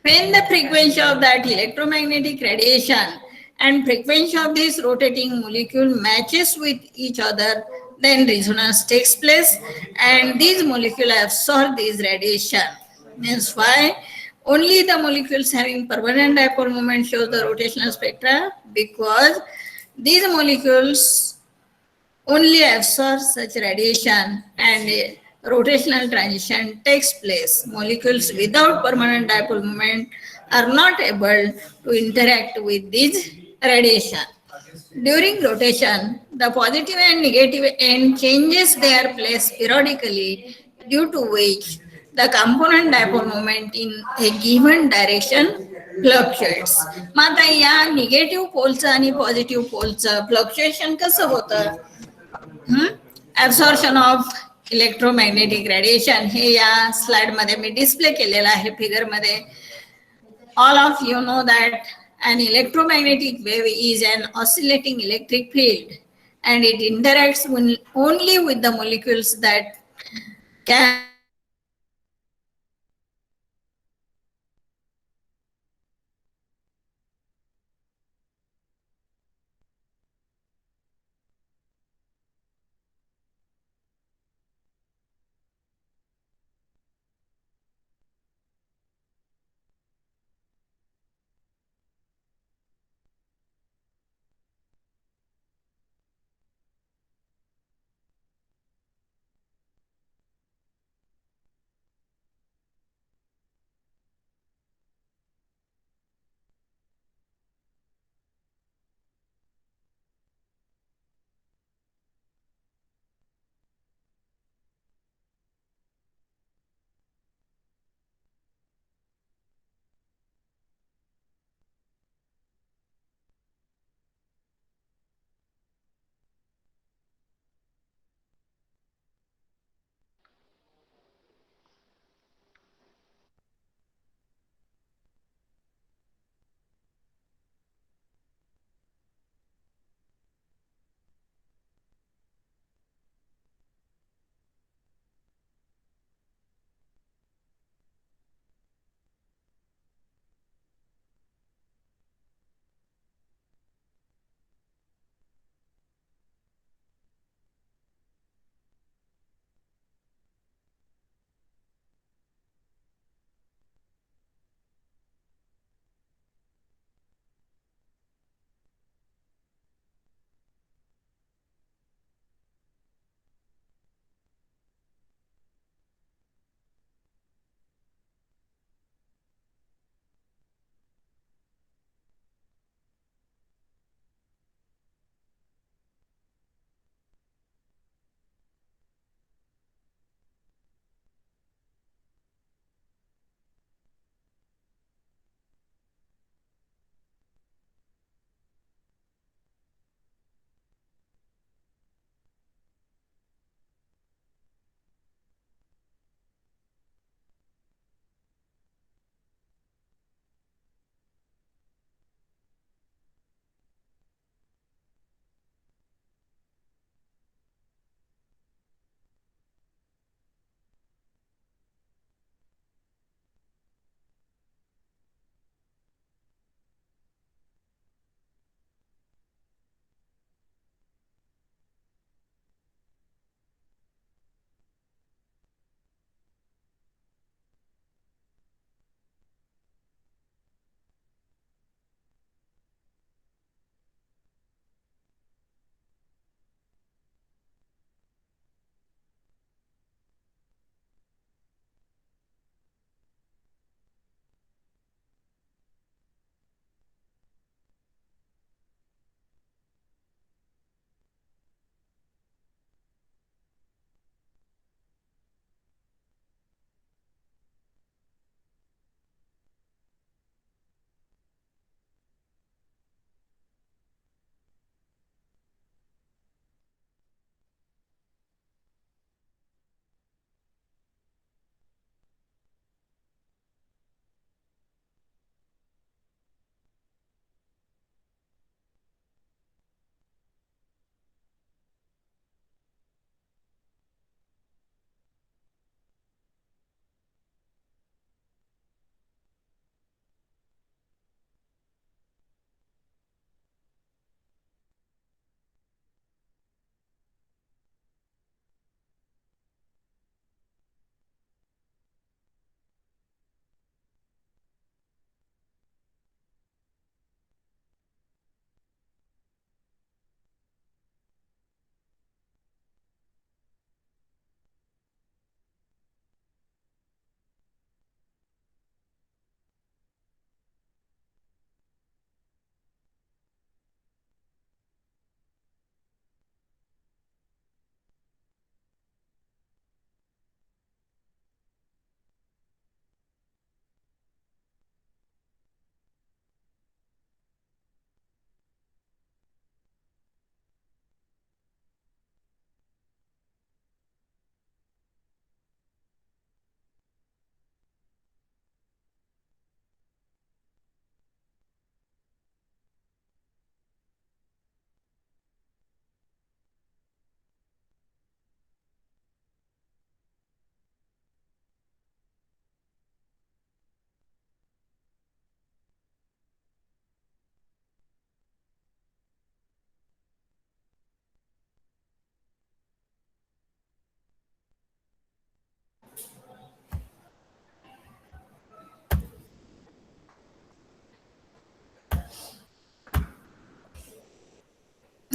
When the frequency of that electromagnetic radiation and frequency of this rotating molecule matches with each other, then resonance takes place and these molecules absorb this radiation. Means why? Only the molecules having permanent dipole moment shows the rotational spectra, because these molecules only absorb such radiation and a rotational transition takes place. Molecules without permanent dipole moment are not able to interact with this radiation. During rotation, the positive and negative end changes their place periodically, due to which the component dipole moment in a given direction fluctuates. मग आता या negative पोलचं आणि positive पोलचं fluctuation कसं होतं? Absorption of electromagnetic radiation हे या slide मध्ये मी display केलेलं आहे फिगर मध्ये. All of you know that an electromagnetic wave is an oscillating electric field and it interacts only with the molecules that can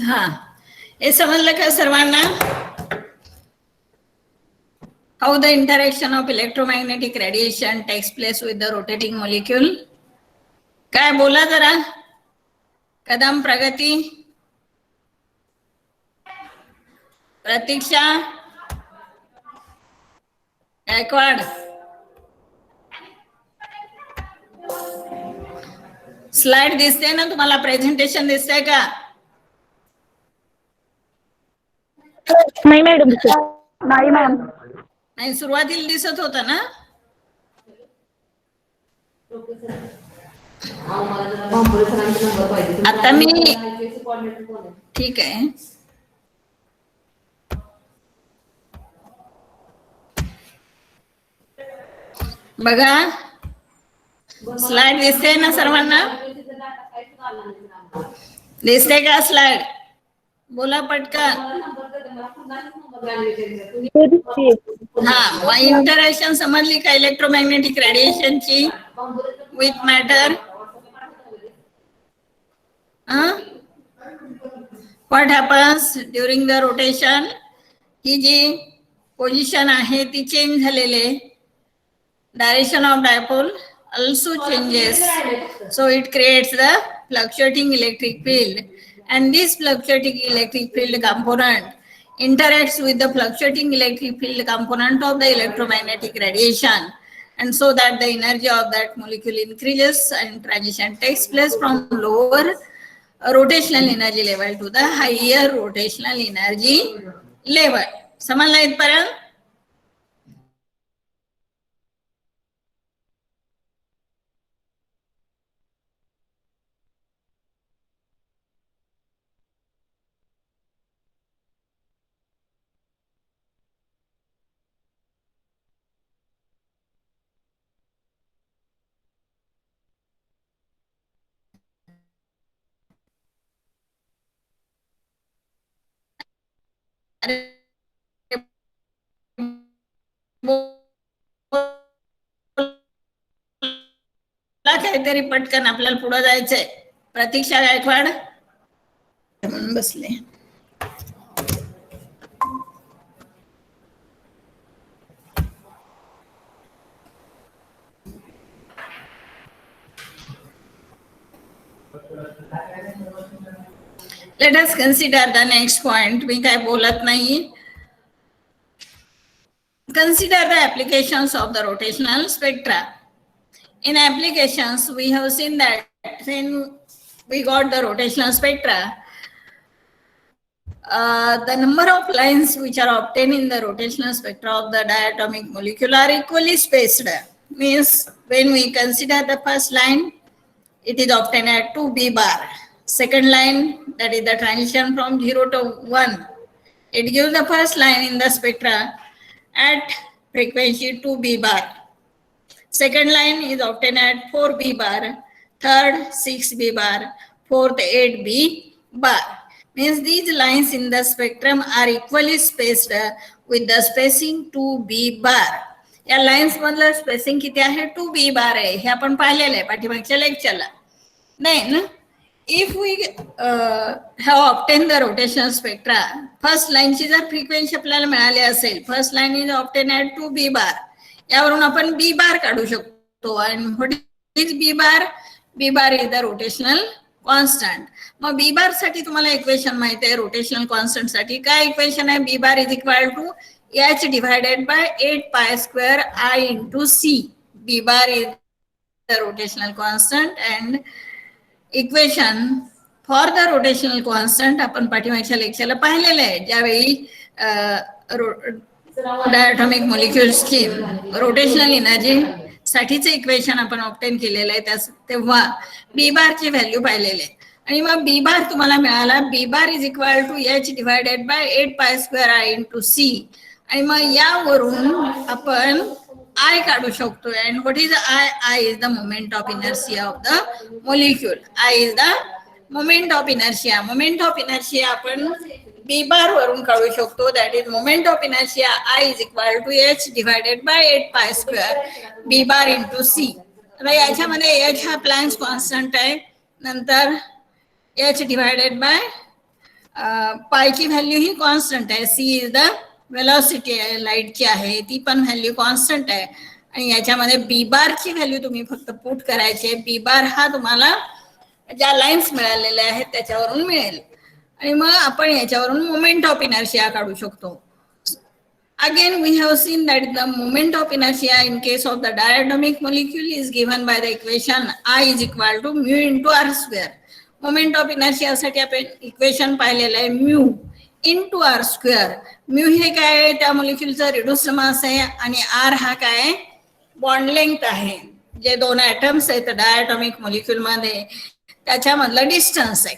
हा, हे समजलं का सर्वांना? How the interaction of electromagnetic radiation takes place with the rotating molecule? काय बोला जरा. कदम, प्रगती, प्रतीक्षा, Gaikwad. Slide दिसते ना तुम्हाला? प्रेझेंटेशन दिसतंय का? नाही मॅडम. नाही मॅम. नाही, सुरुवातीला दिसत होतं ना? आता मी ठीक आहे. बघा, स्लाइड दिसते ना सर्वांना? दिसते का स्लाइड? बोला पटकन. हा, इंटरॅक्शन समजली का इलेक्ट्रोमॅग्नेटिक रेडिएशनची with matter? What happens during the rotation? ही जी पोझिशन आहे ती चेंज झालेली आहे. Direction of dipole also changes, so it creates the fluctuating electric field, and this fluctuating electric field component interacts with the fluctuating electric field component of the electromagnetic radiation, and so that the energy of that molecule increases and transition takes place from lower rotational energy level to the higher rotational energy level. समजला इथपर्यंत? काहीतरी पटकन, आपल्याला पुढे जायचंय. प्रतीक्षा गायकवाड म्हणून बसले. Let us consider the next point. मी काय बोलत नाही. Consider the applications of the rotational spectra. In applications, we have seen that when we got the rotational spectra, the number of lines which are obtained in the rotational spectra of the diatomic molecule are equally spaced. Means when we consider the first line, it is obtained at 2b bar. Second line, that is the transition from 0 to 1, it gives the first line in the spectra at frequency 2b bar. Second line is obtained at 4b bar, third 6b bar, fourth 8b bar. Means these lines in the spectrum are equally spaced with the spacing 2b bar. या lines मधलं spacing किती आहे? 2b bar आहे. हे आपण पाहिलेलं आहे पाठीमागच्या लेक्चरला. Then if we have obtained the rotational spectra, first line ची जर फ्रिक्वेन्सी आपल्याला मिळाली असेल, first line is obtained at 2b bar, यावरून आपण b बार काढू शकतो. आणि what is b bar? b bar is the rotational constant. मग b बार साठी तुम्हाला इक्वेशन माहिती आहे. रोटेशनल कॉन्स्टंट साठी काय इक्वेशन आहे? b bar is equal to h divided by 8 pi square I into c. b bar is the rotational constant and equation for the rotational constant आपण पाठीमागच्या लेक्चरला पाहिलेलं आहे. ज्यावेळी डायटॉमिक मॉलिक्युल्सची रोटेशनल एनर्जी साठीचे इक्वेशन आपण ऑब्टेन केलेलं आहे, तेव्हा बी बारची व्हॅल्यू पाहिलेली आहे. आणि मग बी बार तुम्हाला मिळाला, B bar is equal to h divided by 8 pi square I into c. आणि मग यावरून आपण I काढू शकतो. And what is I? I is the moment of inertia of the molecule. I is the moment of inertia. Moment of inertia आपण B bar वरून काढू शकतो. That is moment of inertia I is equal to h divided by 8 pi square B bar into c. आता याच्यामध्ये h हा Planck's constant आहे. नंतर h divided by पायची व्हॅल्यू ही कॉन्स्टंट आहे. सी इज द वेलॉसिटी आहे लाईटची आहे, ती पण व्हॅल्यू कॉन्स्टंट आहे. आणि याच्यामध्ये बी बारची व्हॅल्यू तुम्ही फक्त पुट करायची. बी बार हा तुम्हाला ज्या लाईन्स मिळालेल्या आहेत त्याच्यावरून मिळेल. आणि मग आपण याच्यावरून मोमेंट ऑफ इनर्शिया काढू शकतो. Again, we have seen that the moment of inertia in case of the diatomic molecule is given by the equation I is equal to mu into r square. Moment of inertia साठी आपण equation पाहिलेलं आहे mu into r square. mu हे काय आहे, त्या मोलिक्युलचा reduced मास आहे, आणि r हा काय बॉन्ड लेंथ आहे. जे दोन ऍटम्स आहेत डायटॉमिक मोलिक्युल मध्ये त्याच्यामधलं डिस्टन्स आहे.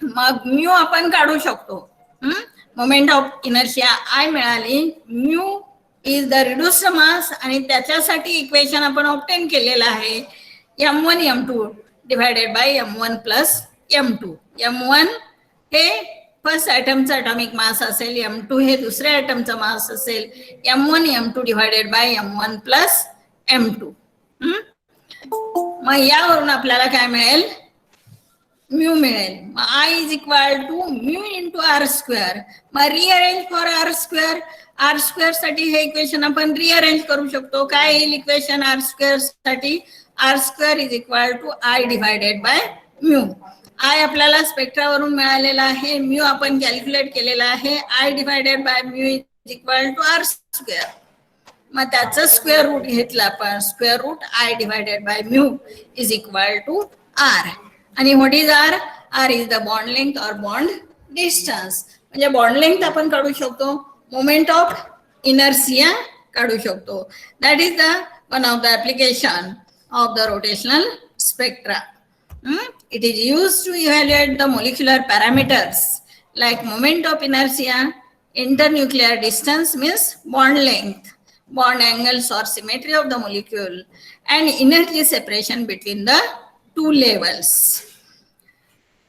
मग म्यू आपण काढू शकतो. मोमेंट ऑफ इनर्शिया आय मिळाली. म्यू इज द रिड्यूस्ड मास, आणि त्याच्यासाठी इक्वेशन आपण ऑब्टेन केलेलं आहे m1 m2 divided by m1 plus m2. m1 हे फर्स्ट ॲटमचा ॲटॉमिक मास असेल, m2 हे दुसऱ्या ॲटमचा मास असेल. m1 m2 divided by m1 plus m2. मग यावरून आपल्याला काय मिळेल, म्यू मिळेल. I is equal to mu into R square. मग rearrange for R square. R square साठी हे इक्वेशन आपण रिअरेंज करू शकतो. काय येईल इक्वेशन आर स्क्वेअर साठी, R square is equal to I divided by mu. I आपल्याला स्पेक्ट्रावरून मिळालेला आहे, म्यू आपण कॅल्क्युलेट केलेला आहे. I divided by mu is equal to R square. मग त्याचं स्क्वेअर रूट घेतलं आपण. Square root I divided by mu is equal to R. आणि what is R, R is the bond length or bond distance. म्हणजे bond length आपण काढू शकतो, moment of inertia काढू शकतो. That is the one of the application of the rotational spectra. It is used to evaluate the molecular parameters like moment of inertia, internuclear distance means bond length, bond angles or symmetry of the molecule, and energy separation between the two levels.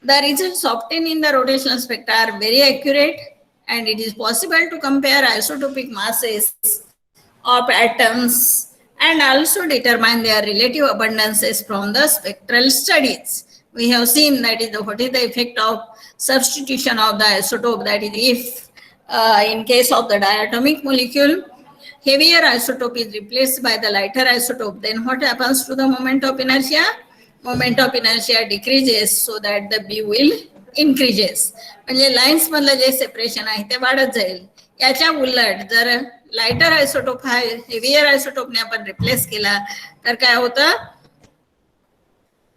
The results obtained in the rotational spectra are very accurate, and it is possible to compare isotopic masses of atoms and also determine their relative abundances from the spectral studies. We have seen that is what is the effect of substitution of the isotope. That is, if in case of the diatomic molecule, heavier isotope is replaced by the lighter isotope, then what happens to the moment of inertia? Moment of inertia decreases so that the B will increases. म्हणजे lines मधलं जे separation आहे ते वाढत जाईल. याच्या उलट जर लाइटर आयसोटोप हा हेवियर आयसोटोपने आपण रिप्लेस केला तर काय होतं,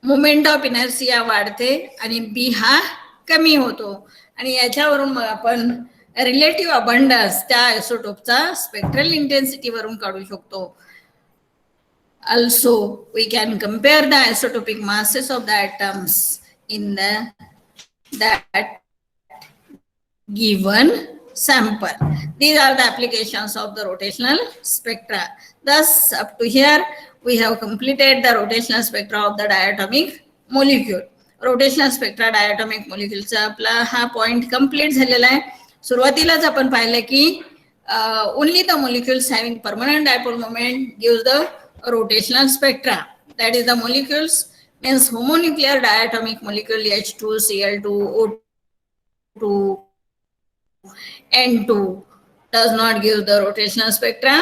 मोमेंट ऑफ इनर्शिया वाढते आणि बी हा कमी होतो. आणि याच्यावरून मग आपण रिलेटिव्ह अबंडन्स त्या आयसोटोपचा स्पेक्ट्रल इंटेन्सिटी वरून काढू शकतो. Also, we can compare the isotopic masses of the atoms in that given sample. These are the applications of the rotational spectra. Thus, up to here, we have completed the rotational spectra of the diatomic molecule. Rotational spectra diatomic molecule चा आपला हा point complete झालेला आहे. सुरुवातीलाच आपण पाहिलं की only the molecules having permanent dipole moment gives the rotational spectra. That is, the molecules means homonuclear diatomic molecule H2, Cl2, O2, N2 does not give the rotational spectra.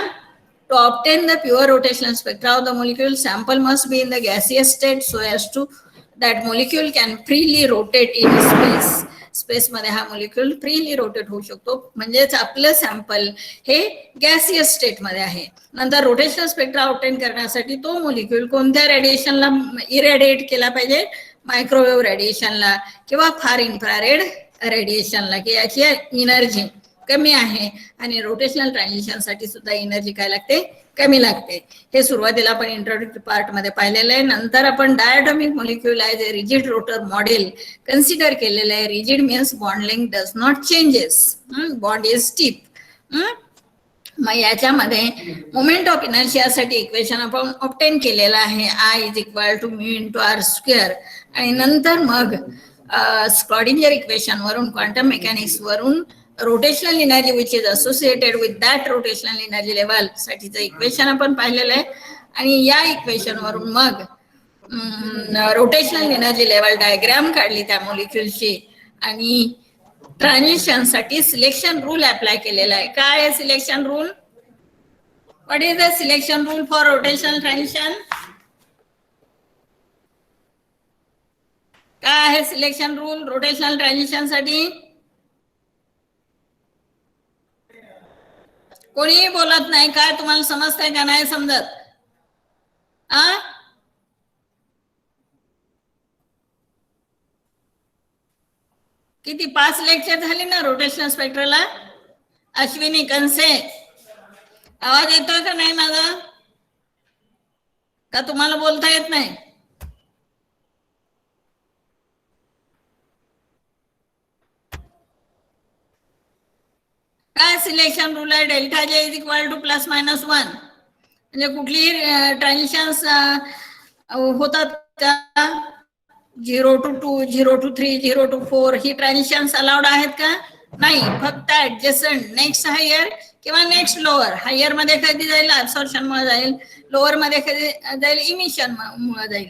To obtain the pure rotational spectra of the molecule, sample must be in the gaseous state so as to that molecule can freely rotate in space. Space मध्ये हा molecule freely rotate होऊ शकतो. म्हणजेच आपलं sample हे gaseous state मध्ये आहे. नंतर रोटेशनल स्पेक्ट्रा ऑब्टेन करण्यासाठी तो मोलिक्युल कोणत्या रेडिएशनला इरेडिएट केला पाहिजे, मायक्रोवेव्ह रेडिएशनला किंवा फार इन्फ्रारेड रेडिएशनला, की याची एनर्जी कमी आहे आणि रोटेशनल ट्रान्झिशन साठी सुद्धा एनर्जी काय लागते, कमी लागते. हे सुरुवातीला आपण इंट्रोडक्टरी पार्ट मध्ये पाहिलेलं आहे. नंतर आपण diatomic molecule as a rigid rotor model consider केलेलं आहे. Rigid means bond length does not changes, bond is steep. मग याच्यामध्ये मोमेंट ऑफ इनर्शियासाठी इक्वेशन आपण ऑब्टेन केलेलं आहे, I is equal to mu into R square. आणि नंतर मग स्क्रॉडिंजर इक्वेशन वरून, क्वांटम मेकॅनिक्स वरून rotational energy which is associated with that rotational energy level साठीचं इक्वेशन आपण पाहिलेलं आहे. आणि या इक्वेशन वरून मग रोटेशनल एनर्जी लेवल डायग्राम काढली त्या मॉलिक्युलची आणि ट्रान्झिशन साठी सिलेक्शन रूल अप्लाय केलेला आहे. काय आहे selection rule? What is the selection rule for rotational transition? काय आहे सिलेक्शन रूल रोटेशनल ट्रान्झिशन साठी? कोणीही बोलत नाही. काय तुम्हाला समजतंय का नाही समजत? किती 5 लेक्चर झाली ना रोटेशनल स्पेक्ट्रला? अश्विनी कंसे, आवाज येतोय का नाही माझा? का तुम्हाला बोलता येत नाही? काय सिलेक्शन रूल आहे? Delta J is equal two plus minus 1. म्हणजे कुठलीही ट्रान्झिशन्स होतात का? 0 to 2, 0 to 3, 0 to 4 he transitions allowed आहेत का? नाही. फक्त ऍडजसंट नेक्स्ट हायर किंवा नेक्स्ट लोअर. हायर मध्ये कधी जाईल? ऍब्सॉर्प्शन मुळे जाईल. लोअर मध्ये कधी जाईल? इमिशन मुळे जाईल.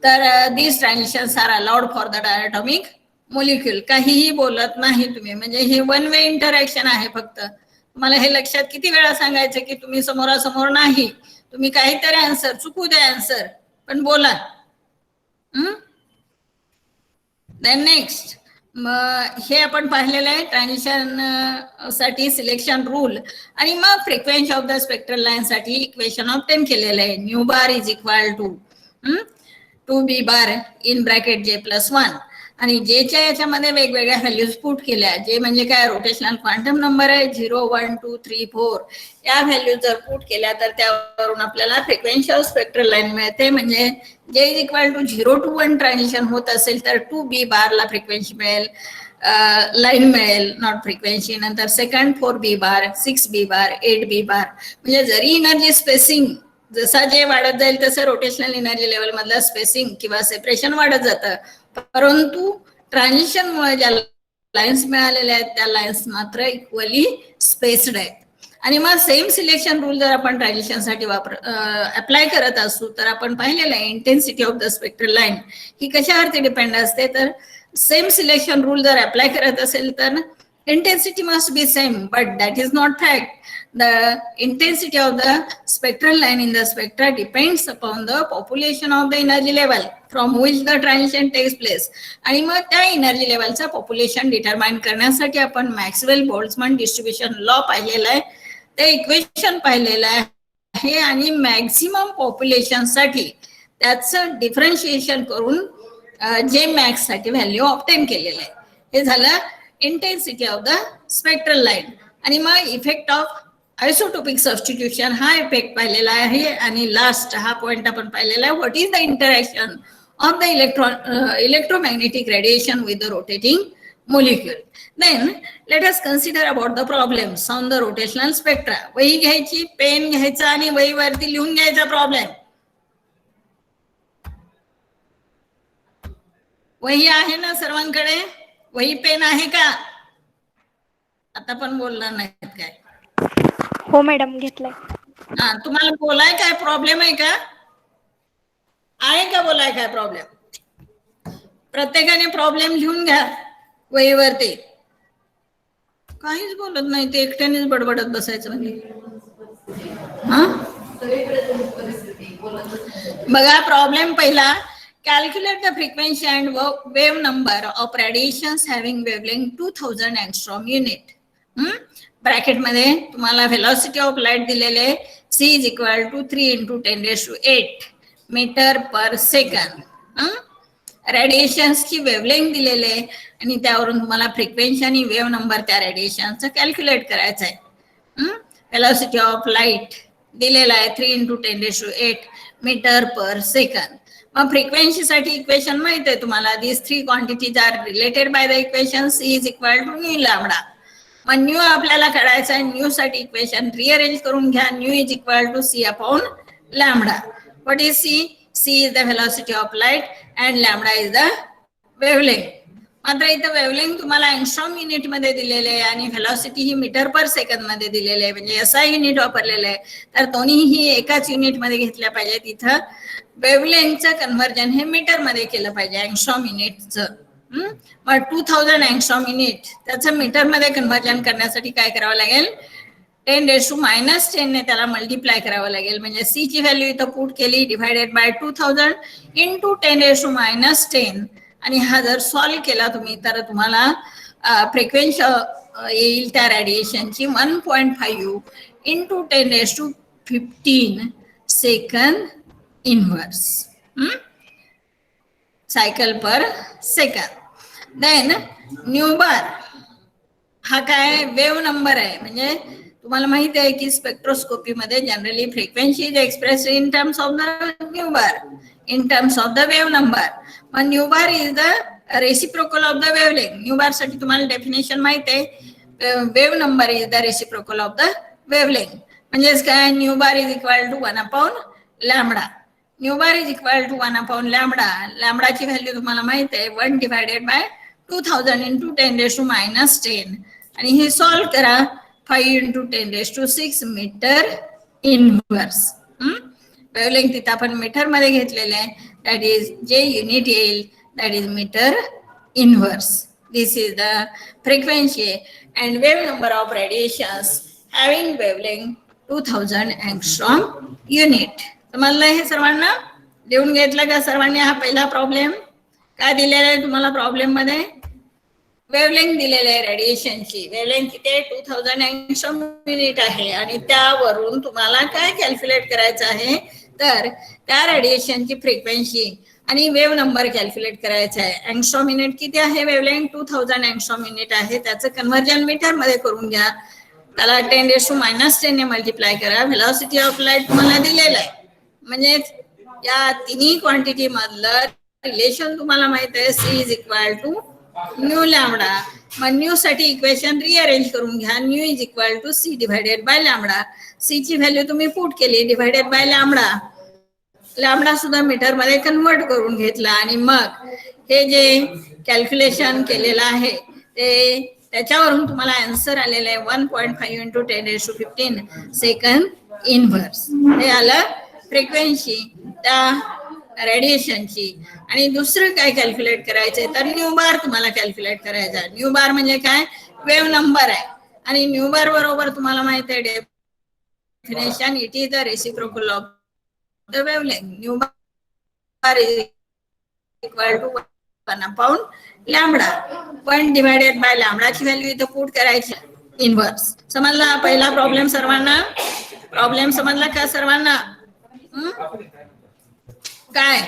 तर this transitions are allowed for the diatomic molecule. काहीही बोलत नाही तुम्ही. म्हणजे हे वन वे इंटरॅक्शन आहे फक्त. तुम्हाला हे लक्षात किती वेळा सांगायचं की तुम्ही समोरासमोर नाही. तुम्ही काहीतरी आन्सर चुकू द्या, आन्सर पण बोला. देन नेक्स्ट हे आपण पाहिलेलं आहे ट्रान्झिशन साठी सिलेक्शन रूल. आणि मग frequency of the spectral line साठी इक्वेशन ऑब्टेन केलेलं आहे. Nu bar is equal to 2b bar in bracket j plus 1. आणि जेच्या याच्यामध्ये वेगवेगळ्या व्हॅल्यूज पुट केल्या. जे म्हणजे काय? रोटेशनल क्वांटम नंबर आहे. 0, 1, 2, 3, 4 या व्हॅल्यूज जर पुट केल्या तर त्यावरून आपल्याला फ्रिक्वेन्सी ऑफ स्पेक्ट्रल लाईन मिळते. म्हणजे J is equal to 0 to 1 transition होत असेल तर 2b बारला फ्रिक्वेन्सी मिळेल, लाईन मिळेल, नॉट फ्रिक्वेन्सी. नंतर second 4b bar, 6b bar, 8b bar. म्हणजे जरी एनर्जी स्पेसिंग जसा जे वाढत जाईल तसं रोटेशनल एनर्जी लेवल मधलं स्पेसिंग किंवा सेपरेशन वाढत जातं. परंतु ट्रान्झिशन मुळे ज्या लाईन्स मिळालेल्या आहेत त्या लाईन्स मात्र इक्वली स्पेस्ड आहेत. आणि मग सेम सिलेक्शन रूल जर आपण ट्रान्झिशन साठी अप्लाय करत असू तर आपण पाहिलेलं आहे intensity of the spectral line ही कशावरती डिपेंड असते. तर सेम सिलेक्शन रूल जर अप्लाय करत असेल तर intensity must be same, but that is not fact. The intensity of the spectral line in the spectra depends upon the population of the energy level from which the transition takes place. आणि मग त्या energy लेवलचा population determine करण्यासाठी आपण Maxwell Boltzmann distribution law पाहिलेला आहे, ते equation पाहिलेलं आहे. आणि मॅक्सिमम पॉप्युलेशन साठी त्याचं डिफरन्शिएशन करून जे मॅक्स साठी व्हॅल्यू ऑब्टेन केलेलं आहे. हे झालं intensity of the spectral line. आणि मग इफेक्ट ऑफ आयसोटोपिक सबस्टिट्यूशन हा इफेक्ट पाहिलेला आहे. आणि लास्ट हा पॉइंट आपण पाहिलेला आहे, what is the interaction of the electromagnetic radiation with the rotating molecule. Then let us consider about the problems on the rotational spectra. वही घ्यायची, पेन घ्यायचा आणि वहीवरती लिहून घ्यायचा प्रॉब्लेम. वही आहे ना सर्वांकडे? वही पेन आहे का? आता पण बोलणार नाहीत काय? हो मॅडम, घेतलाय. तुम्हाला बोलाय काय प्रॉब्लेम आहे का? आहे का बोलाय काय प्रॉब्लेम? प्रत्येकाने प्रॉब्लेम लिहून घ्या वहीवरती. काहीच बोलत नाही ते, एकट्यानेच बडबडत बसायचं. म्हणजे बघा प्रॉब्लेम पहिला, calculate the frequency and wave number of radiations having wavelength 2000 angstrom unit. Bracket मध्ये तुम्हाला व्हेलॉसिटी ऑफ लाईट दिलेले c is equal to 3 × 10⁸ metre per second. Radiations ची वेवलेंथ दिलेले आहे आणि त्यावरून तुम्हाला फ्रिक्वेन्सी आणि वेव्ह नंबर त्या रेडिएशनचा कॅल्क्युलेट करायचा आहे. व्हेलॉसिटी ऑफ लाईट दिलेला आहे 3 × 10⁸ मीटर पर सेकंड. मग फ्रिक्वेन्सी साठी इक्वेशन माहित आहे तुम्हाला. This 3 quantities are related by the equation c is equal to nu lambda. मग न्यू आपल्याला काढायचा आहे. न्यू साठी इक्वेशन रिअरेंज करून घ्या. Nu is equal to c upon lambda. What is c? c is the velocity of light and lambda is the wavelength. मात्र इथं wavelength तुम्हाला अँगस्ट्रॉम युनिट मध्ये दिलेले आहे आणि व्हेलॉसिटी ही मीटर पर सेकंद मध्ये दिलेले आहे. म्हणजे असा युनिट वापरलेला आहे. तर दोन्हीही एकाच युनिट मध्ये घेतल्या पाहिजेत. इथं वेवलेंथचं कन्व्हर्जन हे मीटर मध्ये केलं पाहिजे अँगस्ट्रॉम युनिटचं. मग 2000 अँगस्ट्रॉम युनिट त्याचं मीटरमध्ये कन्व्हर्जन करण्यासाठी काय करावं लागेल, 10⁻⁻10 ने त्याला मल्टिप्लाय करावं लागेल. म्हणजे सी ची व्हॅल्यू इथं पुट केली, डिवायडेड बाय 2000 इंटू 10⁻10. आणि हा जर सॉल्व्ह केला तुम्ही तर तुम्हाला फ्रिक्वेन्सी येईल त्या रेडिएशनची 1.5 इंटू 10⁻15 सेकंद inverse cycle per second. Then nu bar हा काय वेव्ह नंबर आहे. म्हणजे तुम्हाला माहिती आहे की स्पेक्ट्रोस्कोपी मध्ये generally frequency is express in terms of the nu bar, in terms of the wave number. मग nu bar is the reciprocal of the wavelength. Nu bar साठी तुम्हाला डेफिनेशन माहित आहे, wave number is the reciprocal of the wavelength. म्हणजेच काय, nu bar is equal to 1/λ. Nu bar is equal to 1/λ. लॅम्बडाची value तुम्हाला माहित आहे 1 डिवायडेड बाय 2000 इंटू 10⁻10. आणि हे सॉल्व्ह करा, 5 इंटू 10⁻6 मीटर इनवर्स. वेव्हलेंथ तिथं आपण मीटर मध्ये घेतलेले आहे, दॅट इज जे युनिट येईल that is metre inverse. This is the frequency and wave number of radiations having wavelength 2000 angstrom unit. तुम्हाला हे सर्वांना लिहून घेतलं का सर्वांनी? हा पहिला प्रॉब्लेम काय दिलेला आहे तुम्हाला प्रॉब्लेम मध्ये, वेव्हलेंथ दिलेले आहे रेडिएशनची. वेव्हलेंथ किती आहे, 2000 अँगस्ट्रॉम युनिट आहे. आणि त्यावरून तुम्हाला काय कॅल्क्युलेट करायचं आहे, तर त्या रेडिएशनची फ्रिक्वेन्सी आणि वेव्ह नंबर कॅल्क्युलेट करायचा आहे. अँगस्ट्रॉम युनिट किती आहे, वेव्हलेंथ 2000 अँगस्ट्रॉम युनिट आहे. त्याचं कन्व्हर्जन मीटर मध्ये करून घ्या, त्याला 10⁻10 ने मल्टिप्लाय करा. व्हेलॉसिटी ऑफ लाईट तुम्हाला दिलेला आहे. म्हणजे या तिन्ही क्वांटिटी मधलं रिलेशन तुम्हाला माहित आहे, C is equal to nu lambda. मग न्यू साठी इक्वेशन रिअरेंज करून घ्या, nu is equal to c divided by lambda. C ची व्हॅल्यू तुम्ही पुट केली, डिवायडेड बाय लॅम्बडा. लॅम्बडा सुद्धा मीटर मध्ये कन्वर्ट करून घेतला. आणि मग हे जे कॅल्क्युलेशन केलेलं आहे ते त्याच्यावरून तुम्हाला आन्सर आलेलं आहे 1.5 इंटू 10⁻15 सेकंद इनव्हर्स. हे आलं फ्रिक्वेन्सी त्या रेडिएशनची. आणि दुसरं काय कॅल्क्युलेट करायचंय, तर न्यू बार तुम्हाला कॅल्क्युलेट करायचा. न्यू बार म्हणजे काय, वेव्ह नंबर आहे. आणि न्यू बार बरोबर तुम्हाला माहिती आहे definition, it is the reciprocal of the wavelength. Nu bar is equal to 1/λ. 1 divided by लॅम्बडाची व्हॅल्यू इथं पुट करायची इनवर्स. समजला पहिला प्रॉब्लेम सर्वांना? प्रॉब्लेम समजला का सर्वांना? काय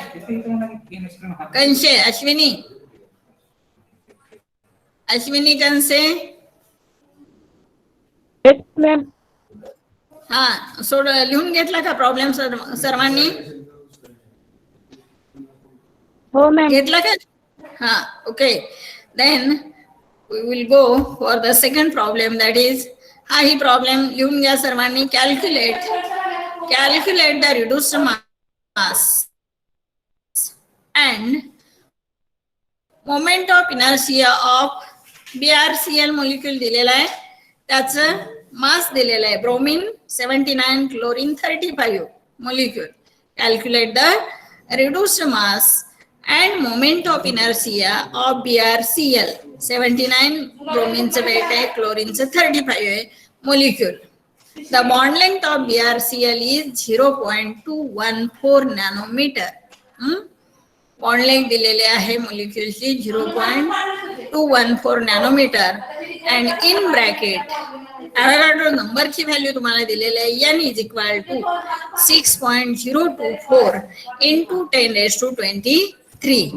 कंसे, अश्विनी कंसे, हा सोड लिहून घेतला का प्रॉब्लेम सर्वांनी? हो मॅम. घेतला का? हा okay. Then we will go for the second problem, that is, हा ही प्रॉब्लेम लिहून घ्या सर्वांनी. Calculate the reduced mass and moment of inertia of BrCl molecule दिलेला आहे. त्याचं मास दिलेलं आहे bromine 79, chlorine 35 molecule. Calculate the reduced mass and moment of inertia of BrCl. 79 ब्रोमीनचं वेट आहे, क्लोरीनचं 35 आहे molecule. The bond length of BrCl is 0.214 nanometer. Bond length दिलेले आहे मॉलिक्यूलची 0.214 nanometre. And in bracket Avogadro नंबरची व्हॅल्यू तुम्हाला दिलेली आहे, n is equal to 6.024 into 10⁻23. ही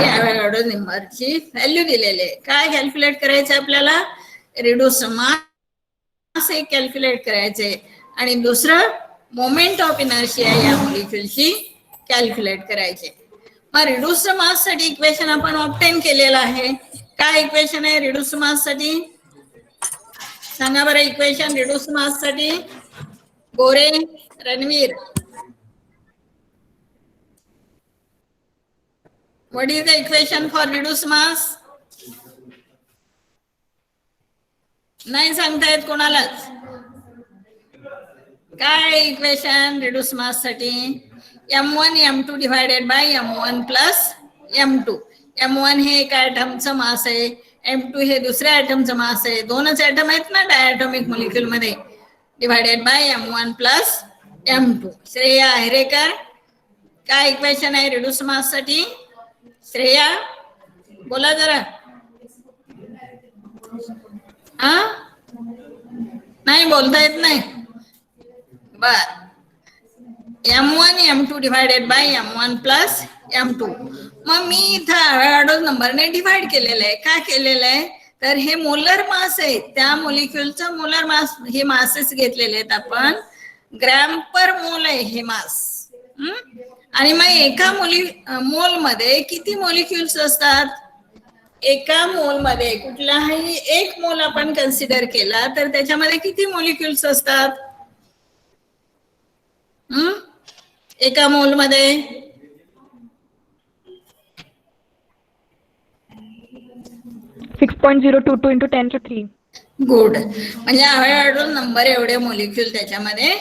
ॲव्होगाड्रो नंबरची व्हॅल्यू दिलेली आहे. काय कॅल्क्युलेट करायचं आपल्याला, रिड्यूस्ड मास एक कॅल्क्युलेट करायचे आणि दुसरं मोमेंट ऑफ इनर्शिया या मॉलिक्यूलची कॅल्क्युलेट करायचे. मग रिड्यूस्ड मास साठी इक्वेशन आपण ऑब्टेन केलेलं आहे. काय इक्वेशन आहे रिड्यूस्ड मास साठी, सांगा बरं इक्वेशन रिड्यूस्ड मास साठी. Gore, Ranveer, what is the equation for reduced mass? नाही सांगता येत कोणालाच. काय इक्वेशन रिड्यूस्ड मास साठी? M1 M2 divided by M1 plus M2. M1 हे एका ॲटमचं मास आहे, M2 हे दुसऱ्या ॲटमचं मास आहे. दोनच ॲटम आहेत ना डायटॉमिक मॉलिक्युल मध्ये. Divided by M1 plus M2. Shreya Aherekar, काय इक्वेशन आहे रिड्यूस मास साठी? श्रेया बोला जरा. हा, नाही बोलता येत नाही. बर, M1 M2 divided by M1 plus M2. मग मी इथं अवॉगाड्रो नंबरने डिवाइड केलेलं आहे. का केलेलं आहे? तर हे मोलर मास आहे, त्या मॉलिक्युलचं मोलर मास, हे मासेस घेतलेले आहेत आपण. ग्रॅम पर मोल आहे हे मास. आणि मग एका मोल मध्ये किती मॉलिक्युल्स असतात? एका मोल मध्ये कुठलाही एक मोल आपण कन्सिडर केला तर त्याच्यामध्ये किती मॉलिक्युल्स असतात? एका मोल मध्ये 6.022 into 10 to 3. गुड. म्हणजे अवॉगाड्रो नंबर एवढे मॉलिक्युल त्याच्यामध्ये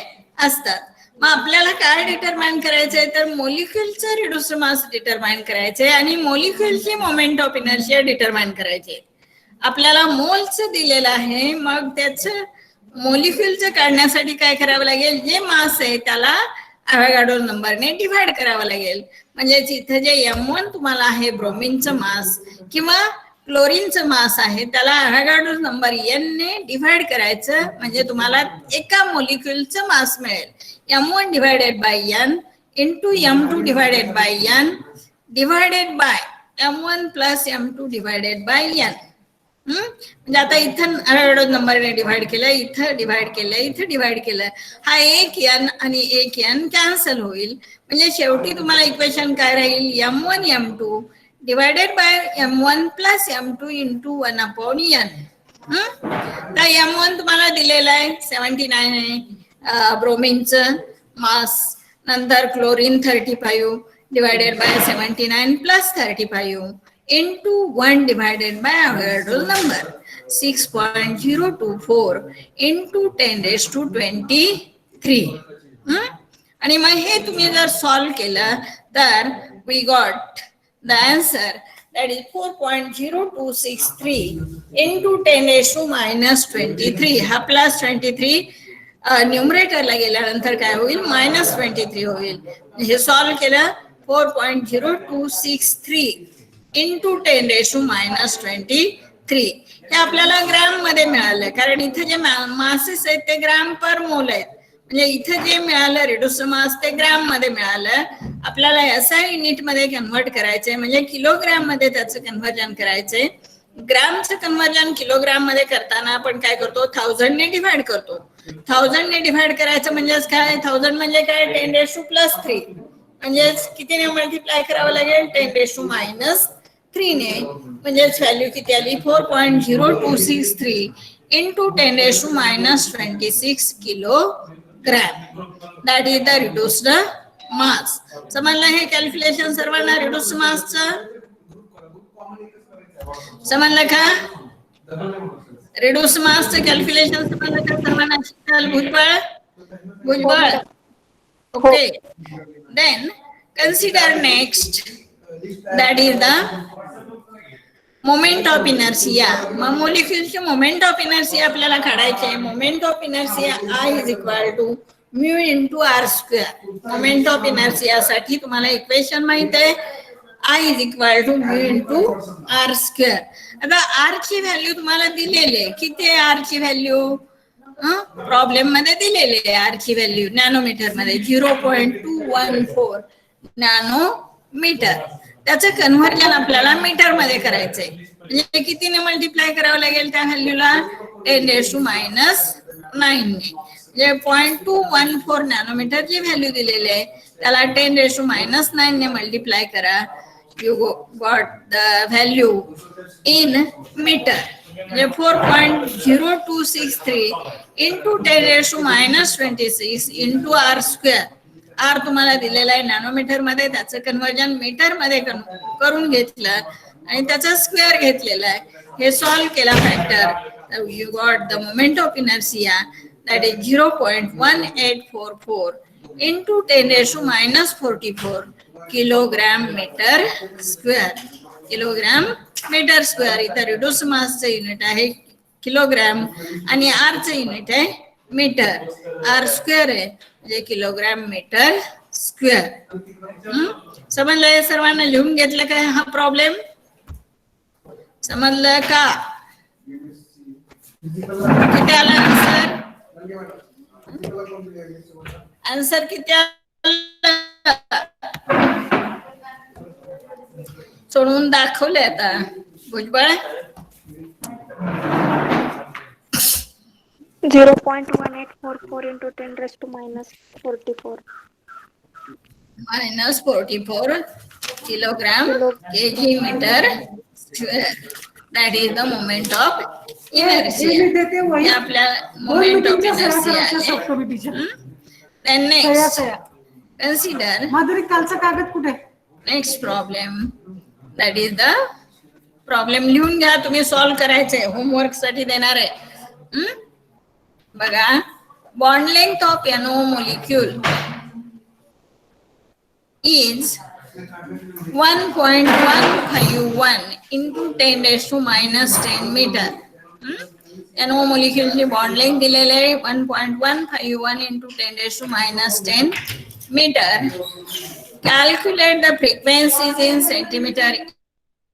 असतात. मग आपल्याला काय डिटरमाइन करायचंय? तर मॉलिक्युलचं रिड्यूस्ड मास डिटरमाइन करायचंय आणि मॉलिक्युलची मोमेंट ऑफ इनर्शिया डिटरमाइन करायचे. आपल्याला मोलचं दिलेलं आहे, मग त्याचं मॉलिक्युलचं काढण्यासाठी काय करावं लागेल? जे मास आहे त्याला अवॉगाड्रो नंबरने डिवाइड करावं लागेल. म्हणजे इथं जे M1 तुम्हाला आहे ब्रोमिनचं मास किंवा क्लोरीनचं मास आहे त्याला अवॉगाड्रो नंबर n ने डिवाइड करायचं, म्हणजे तुम्हाला एका मॉलिक्युलचं मास मिळेल. M1 divided by n into M2 divided bye n divided by M1 plus M2 divided bye n. म्हणजे आता इथं अवॉगाड्रो नंबरने डिवाइड केलं, इथं डिवाइड केलं, इथं डिवाइड केलं. हा एक n आणि एक n कॅन्सल होईल. म्हणजे शेवटी तुम्हाला इक्वेशन काय राहील? M1 M2 divided by M1 plus M2 into 1/n. तर M1 तुम्हाला दिलेलं आहे 79 आहे ब्रोमिनचं मास. नंतर chlorine 35 divided by 79 plus 35 into 1 divided by Avogadro number 6.024 into 10⁻23. आणि मग हे तुम्ही जर सॉल्व केलं तर we got the answer, that is 4.0263 into 10⁻23. हा प्लस 23 न्यूमरेटरला गेल्यानंतर काय होईल? -23 होईल. हे सॉल्व केलं 4.0263 इंटू 10⁻23. हे आपल्याला ग्रॅम मध्ये मिळालं, कारण इथे जे मासेस आहेत ते ग्रॅम पर मोल आहेत. म्हणजे इथे जे मिळालं रिड्यूस्ड मास ते ग्रॅम मध्ये मिळालं. आपल्याला SI युनिट मध्ये कन्वर्ट करायचंय, म्हणजे किलोग्रॅम मध्ये त्याचं कन्व्हर्जन करायचंय. ग्रॅमचं कन्व्हर्जन किलोग्रॅम मध्ये करताना आपण काय करतो? 1000 ने डिवाइड करतो. 1000 ने डिवाइड करायचं म्हणजेच काय? 1000 म्हणजे काय? 10⁻+3. म्हणजेच कितीने मल्टिप्लाय करावं लागेल? 10⁻³ ने. म्हणजेच व्हॅल्यू किती आली? 4.0263 into 10⁻26 kilogram. That is the reduced mass. समजलं हे कॅल्क्युलेशन सर्वांना रिड्यूस्ड मासचं? समजलं का? रिड्यूस्ड मासचं कॅल्क्युलेशन समजलं का सर्वांना? Bhujbal Bhujbal okay. Then consider next, that is the moment of inertia. मग मॉलिक्युलचे मोमेंट ऑफ इनर्शिया आपल्याला काढायचे. Moment of inertia I is equal to mu into r². Moment of inertia साठी तुम्हाला इक्वेशन माहित आहे, I is equal to mu into r². आता r ची व्हॅल्यू तुम्हाला दिलेली आहे. किती आहे r ची व्हॅल्यू? प्रॉब्लेम मध्ये दिलेली आहे r ची व्हॅल्यू नॅनोमीटर मध्ये 0.214 नॅनोमीटर. त्याचं कन्व्हर्जन आपल्याला मीटर मध्ये करायचंय. म्हणजे कितीने मल्टिप्लाय करावं लागेल त्या व्हॅल्यूला? 10⁻⁹ ने. म्हणजे 0.214 नॅनोमीटर जी व्हॅल्यू दिलेली आहे त्याला 10⁻⁹ ने मल्टिप्लाय करा. You got the value in metre. म्हणजे 4.0263 इंटू 10⁻26 इंटू r². r तुम्हाला दिलेला आहे नॅनोमीटर मध्ये, त्याचं कन्वर्जन मीटर मध्ये करून घेतलं आणि त्याचा स्क्वेअर घेतलेला आहे. हे सॉल्व केला factor, you got the moment of inertia, that is 0.1844 into 10⁻⁴ kilogram metre square. Kilogram metre square. इथं रिड्यूस मासचं युनिट आहे किलोग्राम आणि आरचं युनिट आहे मीटर. आर स्क्वेअर आहे म्हणजे किलोग्राम मीटर स्क्वेअर. समजलंय सर्वांना? लिहून घेतलं काय हा प्रॉब्लेम? समजलं का? किती आला आन्सर? आन्सर किती आला? सोडवून दाखवले आता Bhujbal. 0.1844 into 10 raised to minus 44. -44 kilogram kg meter square. That is the moment of inertia. हे आपल्या moment of inertia आले. Then next, consider माधुरी कालचा कागद कुठे? next problem. That is the problem. लिहून घ्या, तुम्ही सॉल्व्ह करायचंय, होमवर्क साठी देणार आहे. बघा, bond length of NO molecule is 1.151 into 10 raised to minus 10 meter. NO molecule ची बॉन्ड लेंथ दिलेले आहे 1.151 into 10 raised to minus 10 meter. Calculate the frequencies in centimeter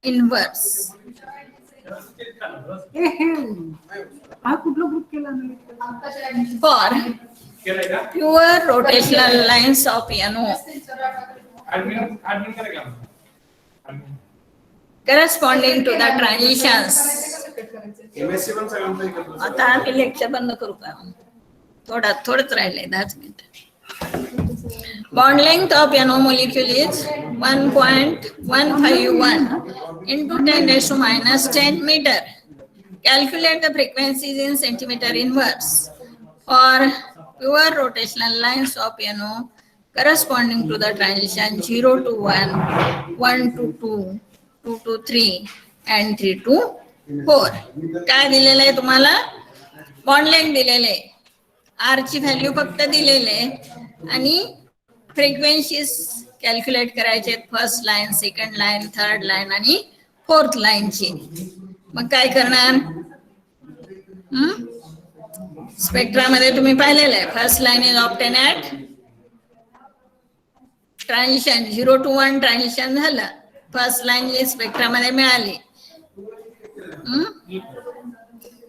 inverse. हा कुठला ग्रुप केला नाही? For pure rotational lines of NO corresponding to the transitions. आता आम्ही lecture बंद करू का? थोडंच राहिलंय, 10 minute. Bond length of NO molecule is 1.151 into 10 raised to minus 10 meter. Calculate the frequencies in centimeter inverse for pure rotational lines of NO corresponding to the transition 0 to 1, 1 to 2, 2 to 3 and 3 to 4. काय दिलेलं आहे तुम्हाला? Bond length दिलेले आहे, R ची value फक्त दिलेले आणि फ्रिक्वेन्सीज कॅल्क्युलेट करायचे. First line, second line, third line आणि फोर्थ लाईनची. मग काय करणार? स्पेक्ट्रामध्ये तुम्ही पाहिलेलं आहे, first line is obtain at transition 0 to 1 transition झालं. फर्स्ट लाईन जी स्पेक्ट्रामध्ये मिळाली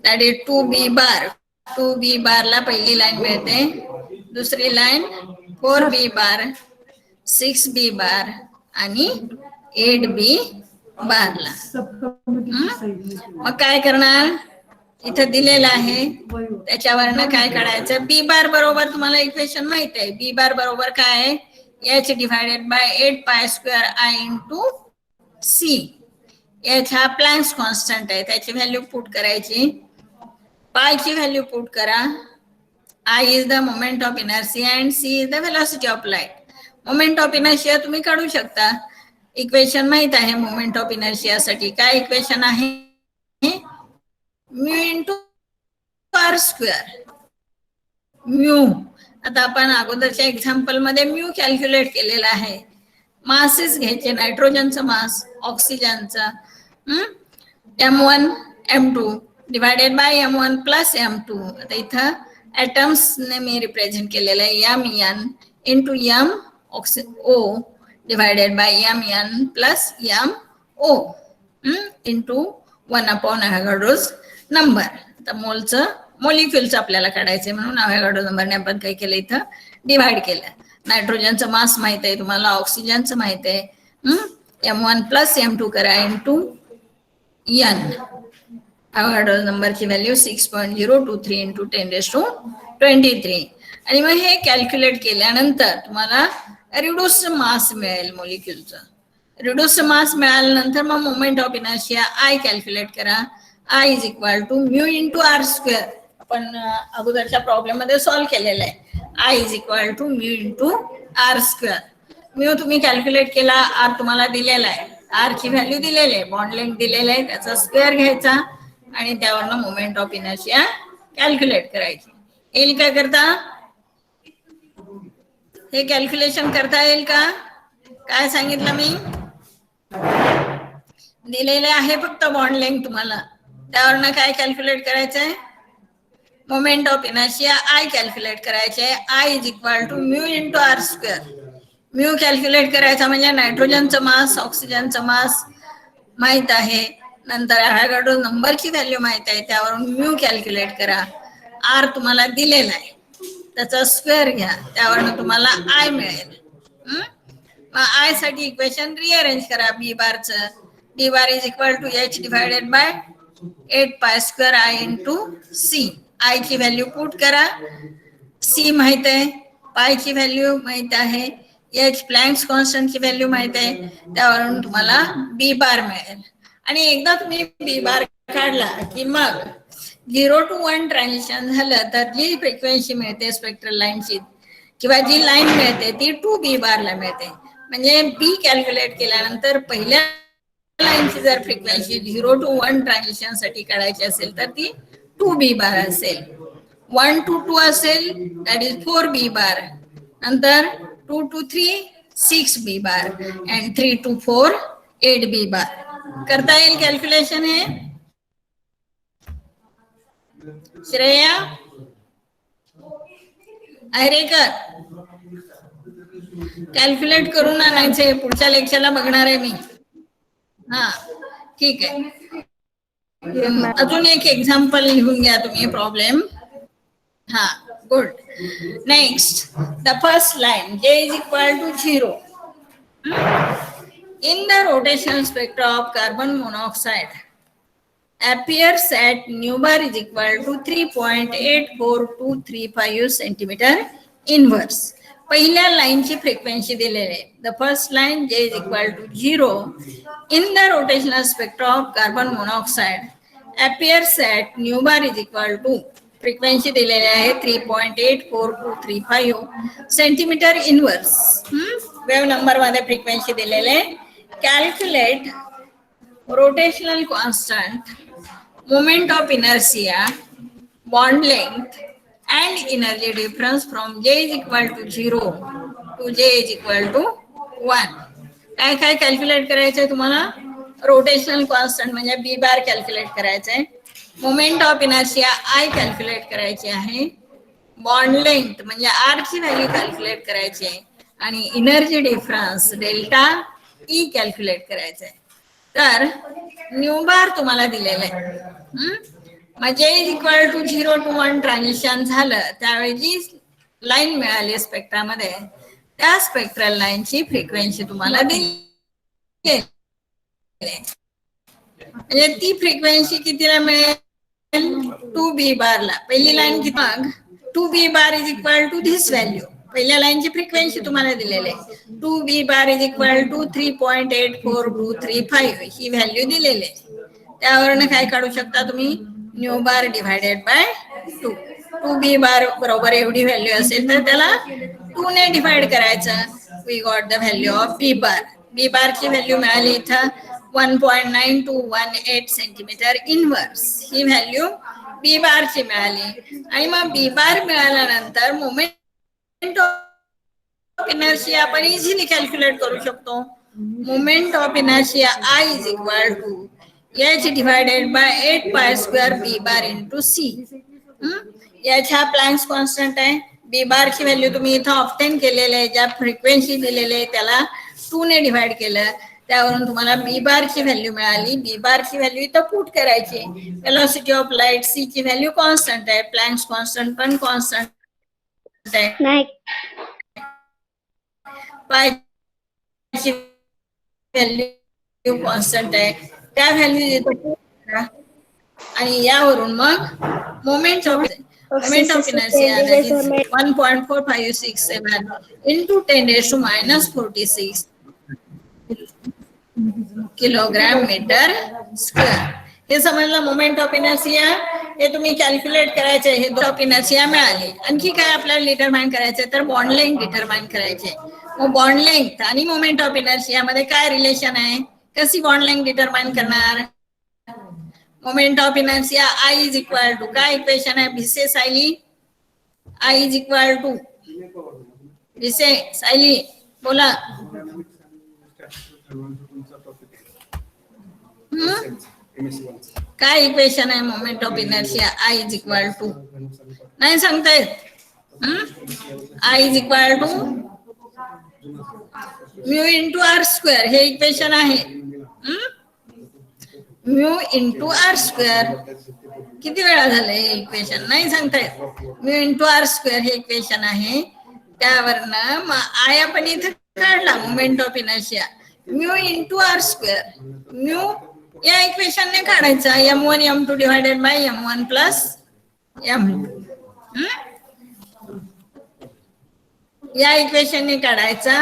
that is 2B bar. 2B बारला पहिली लाईन मिळते, दुसरी लाईन 4B बार, 6B बार आणि 8B बारला. मग काय करणार? इथं दिलेलं आहे त्याच्यावरनं काय काढायचं? बी बार बरोबर तुम्हाला इक्वेशन माहित आहे. बी बार बरोबर काय आहे? H divided by 8 pi square I into c. H हा प्लँक्स कॉन्स्टंट आहे, त्याची व्हॅल्यू पुट करायची. पायची व्हॅल्यू पुट करा. I is the moment of inertia and C is the velocity of light. Moment of inertia तुम्ही काढू शकता. Equation माहित आहे मोमेंट ऑफ इनर्शिया साठी. काय इक्वेशन आहे? Mu into R square. Mu आता आपण अगोदरच्या एक्झाम्पल मध्ये म्यू कॅल्क्युलेट केलेला आहे. मासेस घ्यायचे, नायट्रोजनचं मास, ऑक्सिजनचं M1 M2 divided by M1 plus M2. आता इथं ऍटम्स ने मी रिप्रेझेंट केलेलं आहे M into M O divided by M plus MO into 1/Avogadro's number. आता मोलचं मोलिक्युलचं आपल्याला काढायचंय म्हणून अवॅगाड्रो नंबरने आपण काय केलं? इथं डिवाइड केलं. नायट्रोजनचं मास माहित आहे तुम्हाला, ऑक्सिजनचं माहित आहे. M1 प्लस M2 करा इंटू N. अवॅगाड्रो नंबरची व्हॅल्यू 6.023 इंटू 10⁻23. आणि मग हे कॅल्क्युलेट केल्यानंतर तुम्हाला रिड्यूस मास मिळेल मोलिक्युलचं. रिड्यूस मास मिळाल्यानंतर मग moment of inertia I calculate करा. I is equal to mu into R square. आपण अगोदरच्या प्रॉब्लेम मध्ये सॉल्व्ह केलेलं आहे. I is equal to mu into R square. Mu तुम्ही कॅल्क्युलेट केला, आर तुम्हाला दिलेला आहे, आर ची व्हॅल्यू दिलेली आहे, बॉन्ड लेंथ दिलेला आहे, त्याचा स्क्वेअर घ्यायचा आणि त्यावरनं मोमेंट ऑफ इनर्शिया कॅल्क्युलेट करायची. येईल का करता? हे कॅल्क्युलेशन करता येईल का? काय सांगितलं मी? दिलेले आहे फक्त बॉन्ड लेंथ तुम्हाला. त्यावरनं काय कॅल्क्युलेट करायचंय? Moment of inertia I calculate करायचे. I is equal to mu into R square. Mu calculate करायचा म्हणजे नायट्रोजनचं मास, ऑक्सिजनचं मास माहित आहे, नंतर ॲव्होगाड्रो नंबरची व्हॅल्यू माहित आहे, त्यावरून म्यू कॅल्क्युलेट करा. आर तुम्हाला दिलेला आहे, त्याचा स्क्वेअर घ्या, त्यावरून तुम्हाला आय मिळेल. मग आय साठी इक्वेशन रिअरेंज करा. बी बारचं, B bar is equal to h divided by 8 pi square I into C. I ची व्हॅल्यू पुट करा, सी माहित आहे, पाय ची व्हॅल्यू माहित आहे, एच प्लँक्स कॉन्स्टंटची व्हॅल्यू माहित आहे, त्यावरून तुम्हाला बी बार मिळेल. आणि एकदा तुम्ही बी बार काढला की मग 0 to 1 ट्रान्झिशन झालं तर जी फ्रिक्वेन्सी मिळते स्पेक्ट्रल लाईनची किंवा जी लाईन मिळते ती 2B बारला मिळते. म्हणजे बी कॅल्क्युलेट केल्यानंतर पहिल्या लाईनची जर फ्रिक्वेन्सी 0 to 1 ट्रान्झिशन साठी काढायची असेल तर ती 2B बार असेल. 1 to 2 असेल दॅट इज 4B बार. नंतर 2 to 3 6B bar and 3 to 4 8B बार. करता येईल कॅल्क्युलेशन हे? श्रेया आयरेकर कॅल्क्युलेट करून आणायचे, पुढच्या लेक्चरला बघणार आहे मी. हा ठीक आहे. अजून एक एक्झाम्पल लिहून घ्या तुम्ही प्रॉब्लेम. हा good. Next the first line J is equal to 0 in the rotational spectra of carbon monoxide appears at nu bar is equal to 3.84235 centimeter inverse. पहिल्या लाईनची फ्रिक्वेन्सी दिलेली आहे. The first line J is equal to 0 in the rotational spectra of carbon monoxide appears at nu bar is equal to frequency दिलेली आहे 3.84235 centimetre inverse. Wave number मध्ये frequency दिलेले. Calculate rotational constant, moment of inertia, bond length and energy difference from J is equal to 0 to J is equal to 1. काय काय calculate करायचंय तुम्हाला? Rotational constant म्हणजे B bar calculate करायचंय, moment of inertia I calculate करायची आहे, bond length म्हणजे R ची व्हॅल्यू कॅल्क्युलेट करायची आहे आणि energy difference delta E calculate करायचं आहे. तर न्यू बार तुम्हाला दिलेलं आहे. म्हणजे इक्वल टू 0 to 1 ट्रान्झिशन झालं त्यावेळी जी लाईन मिळाली स्पेक्ट्रामध्ये त्या स्पेक्ट्रल लाईनची फ्रिक्वेन्सी तुम्हाला दिली. म्हणजे ती फ्रिक्वेन्सी कितीला मिळेल? 2B बारला. पहिली लाईन किती? मग 2B bar is equal to this value. पहिल्या लाईनची फ्रिक्वेन्सी तुम्हाला दिलेली आहे 2B bar is equal to 3.84235 ही व्हॅल्यू दिलेली आहे. त्यावरून काय काढू शकता तुम्ही? Nu bar divided by 2. 2B bar बरोबर एवढी व्हॅल्यू असेल तर त्याला 2 ने डिवाइड करायचं. We got the value of B bar. B bar ची व्हॅल्यू मिळाली इथं 1.9218 सेंटीमीटर इनवर्स. ही व्हॅल्यू बी बार ची मिळाली. आणि मग बी बार मिळाल्यानंतर मोमेंट ऑफ इनर्शिया आपण इझिली कॅल्क्युलेट करू शकतो. Moment of inertia I is equal to h divided by 8 pi square B bar into c. याच्या प्लँक्स कॉन्स्टंट आहे. बी बार ची व्हॅल्यू तुम्ही इथं ऑप्टेन केलेले आहे, ज्या फ्रिक्वेन्सी दिलेले आहे त्याला 2 ने डिवाइड केलं त्यावरून तुम्हाला बी बार ची व्हॅल्यू मिळाली. बी बार ची व्हॅल्यू इथं पुट करायची. वेलोसिटी ऑफ लाईट सी ची व्हॅल्यू कॉन्स्टंट आहे, प्लँक्स कॉन्स्टंट पण कॉन्स्टंट आहे, नाही पाय ची व्हॅल्यू कॉन्स्टंट आहे, त्या व्हॅल्यू इथं पुट करा आणि यावरून मग moment of inertia that is 1.4567 into 10 raised to minus 46 kilogram metre square. हे समजलं. मोमेंट ऑफ इनर्शिया हे तुम्ही कॅल्क्युलेट करायचे. हे ऑफ इनर्शिया मिळाली. आणखी काय आपल्याला डिटरमाइन करायचे तर बॉन्ड लेंथ डिटरमाइन करायचे. मग बॉन्ड लेंथ आणि मोमेंट ऑफ इनर्शिया मध्ये काय रिलेशन आहे? कशी बॉन्ड लेंथ डिटरमाइन करणार? Moment of inertia I is equal to काय इक्वेशन आहे Bhise Sayali? I is equal to Bhise Sayali बोला. काय इक्वेशन आहे moment of inertia I is equal to नाही सांगता येत I is equal to mu into R square हे इक्वेशन आहे म्यू इंटू आर स्क्वेअर किती वेळा झालं हे इक्वेशन नाही सांगता येत म्यू इंटू आर स्क्वेअर हे इक्वेशन आहे त्यावरनं आय आपण इथे काढला moment of inertia mu into R square mu या इक्वेशनने काढायचा m1 m2 divided by m1 plus m2 या इक्वेशनने काढायचा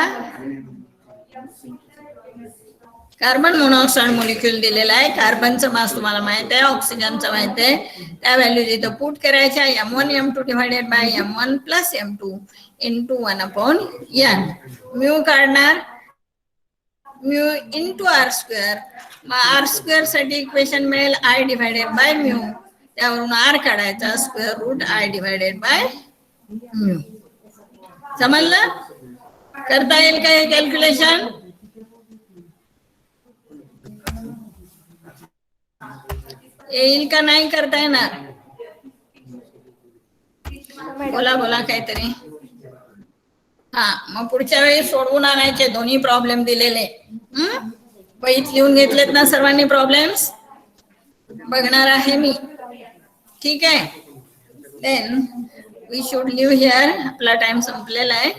कार्बन मोनॉक्साईड मॉलिक्यूल दिलेला आहे कार्बनचं मास तुम्हाला माहित आहे ऑक्सिजनचं माहित आहे त्या व्हॅल्यूज इथं पुट करायच्या m1 m2 divided by m1 plus m2 into 1/n mu काढणार म्यू इंटू आर स्क्वेअर मग आर स्क्वेअर साठी इक्वेशन मिळेल आय डिवायडेड बाय म्यू त्यावरून आर काढायचा square root I divided by mu समजलं करता येईल का हे कॅल्क्युलेशन येईल का नाही करता येणार बोला बोला काहीतरी हा मग पुढच्या वेळी सोडवून आणायचे दोन्ही प्रॉब्लेम दिलेले वहीत लिहून घेतलेत ना सर्वांनी प्रॉब्लेम्स बघणार आहे मी ठीक आहे then we should leave here आपला टाइम संपलेला आहे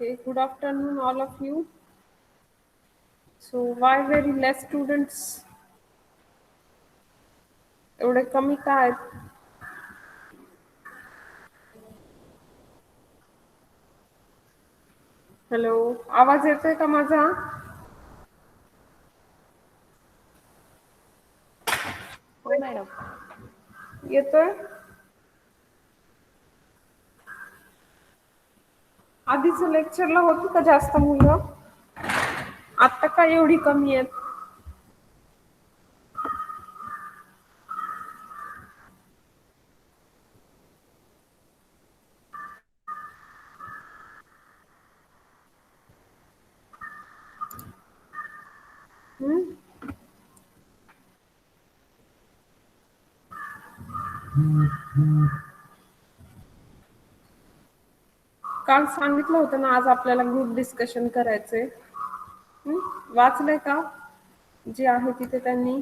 Okay, good afternoon, all of you. So, why very less students? एवढे कमी का आहेत? हॅलो, आवाज येतोय का माझा? हो मॅडम. येतोय? आधीच लेक्चरला होती का जास्त मुलं? आता का एवढी कमी आहेत? काल सांगितलं होतं ना आज आपल्याला ग्रुप डिस्कशन करायचंय. वाचलंय का? जे आहे तिथे त्यांनी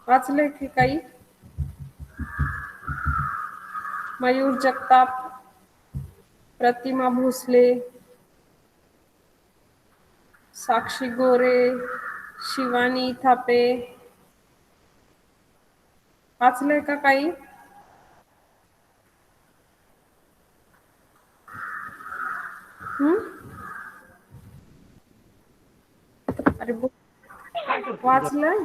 वाचलंय की काही? मयूर जगताप, प्रतिमा भोसले, साक्षी गोरे, शिवानी थापे, वाचलंय का काही? अरे वाचलंय?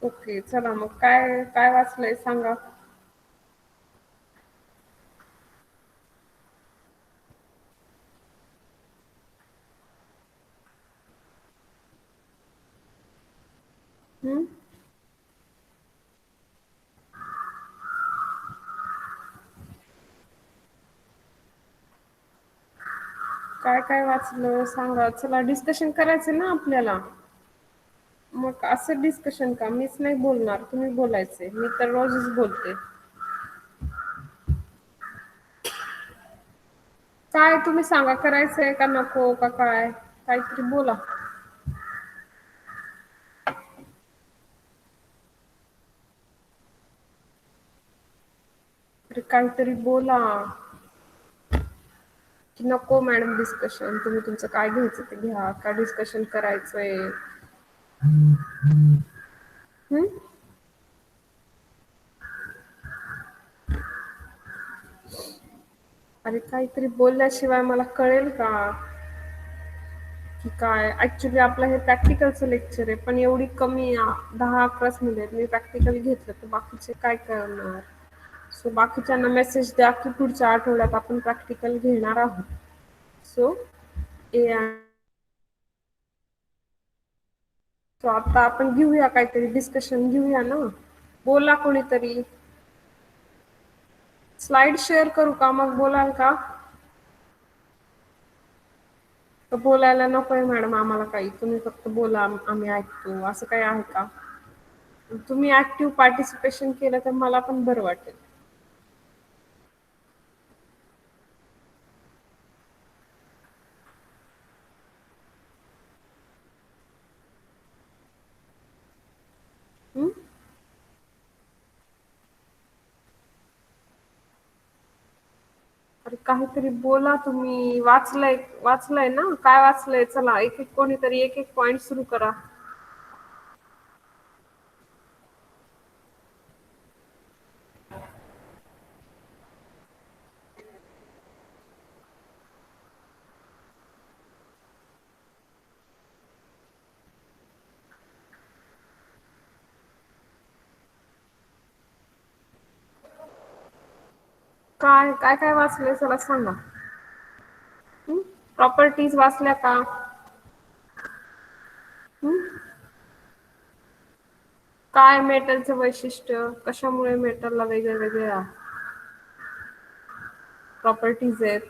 ओके, चला मग काय काय वाचलंय सांगा. काय काय वाचलं सांगा. चला डिस्कशन करायचं ना आपल्याला. मग असं डिस्कशन का? मीच नाही बोलणार, तुम्ही बोलायचे. मी तर रोजच बोलते. काय तुम्ही सांगा, करायचंय का नको का काय? काहीतरी बोला. अरे काहीतरी बोला. की नको मॅडम डिस्कशन, तुम्ही तुमचं काय घ्यायचं ते घ्या. काय डिस्कशन करायचंय? अरे काहीतरी बोलल्याशिवाय मला कळेल का की काय? ऍक्च्युली आपलं हे प्रॅक्टिकलचं लेक्चर आहे, पण एवढी कमी 10-11च मुले आहेत. मी प्रॅक्टिकल घेतलं तर बाकीचे काय करणार? सो बाकीच्यांना मेसेज द्या की पुढच्या आठवड्यात आपण प्रॅक्टिकल घेणार आहोत. सो सो आता आपण घेऊया, काहीतरी डिस्कशन घेऊया ना. बोला कोणीतरी. स्लाइड शेअर करू का? मग बोलाल का? तर बोलायला नकोय मॅडम आम्हाला काही, तुम्ही फक्त बोला, आम्ही ऐकतो, असं काही आहे का? तुम्ही ऍक्टिव्ह पार्टिसिपेशन केलं तर मला पण बरं वाटेल. अरे काहीतरी बोला तुम्ही. वाचलंय ना? काय वाचलंय? चला एक एक कोणीतरी एक एक पॉइंट सुरू करा. काय काय काय वाचलंय चला सांगा. प्रॉपर्टीज वाचल्या का? काय मेटलचं वैशिष्ट्य? कशामुळे मेटलला वेगळ्या वेगळ्या प्रॉपर्टीज आहेत?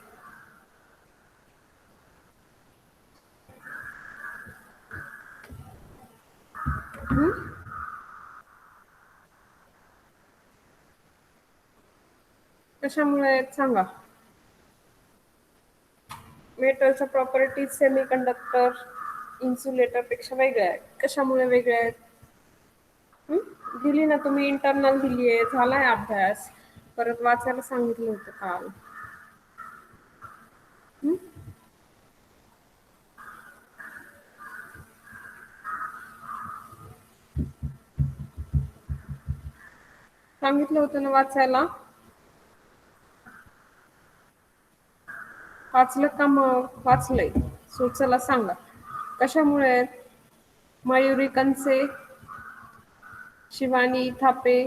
कशामुळे आहेत सांगा. मेटलच्या प्रॉपर्टीज सेमीकंडक्टर, इन्सुलेटर पेक्षा वेगळ्या आहेत. कशामुळे वेगळ्या आहेत? दिली ना तुम्ही, इंटरनल दिली आहे, झालाय अभ्यास. परत वाचायला सांगितलं होतं काल. सांगितलं होतं ना वाचायला. वाचलं का मग? वाचलंय. सो चला सांगा कशामुळे. मयुरी कनसे, शिवानी थापे,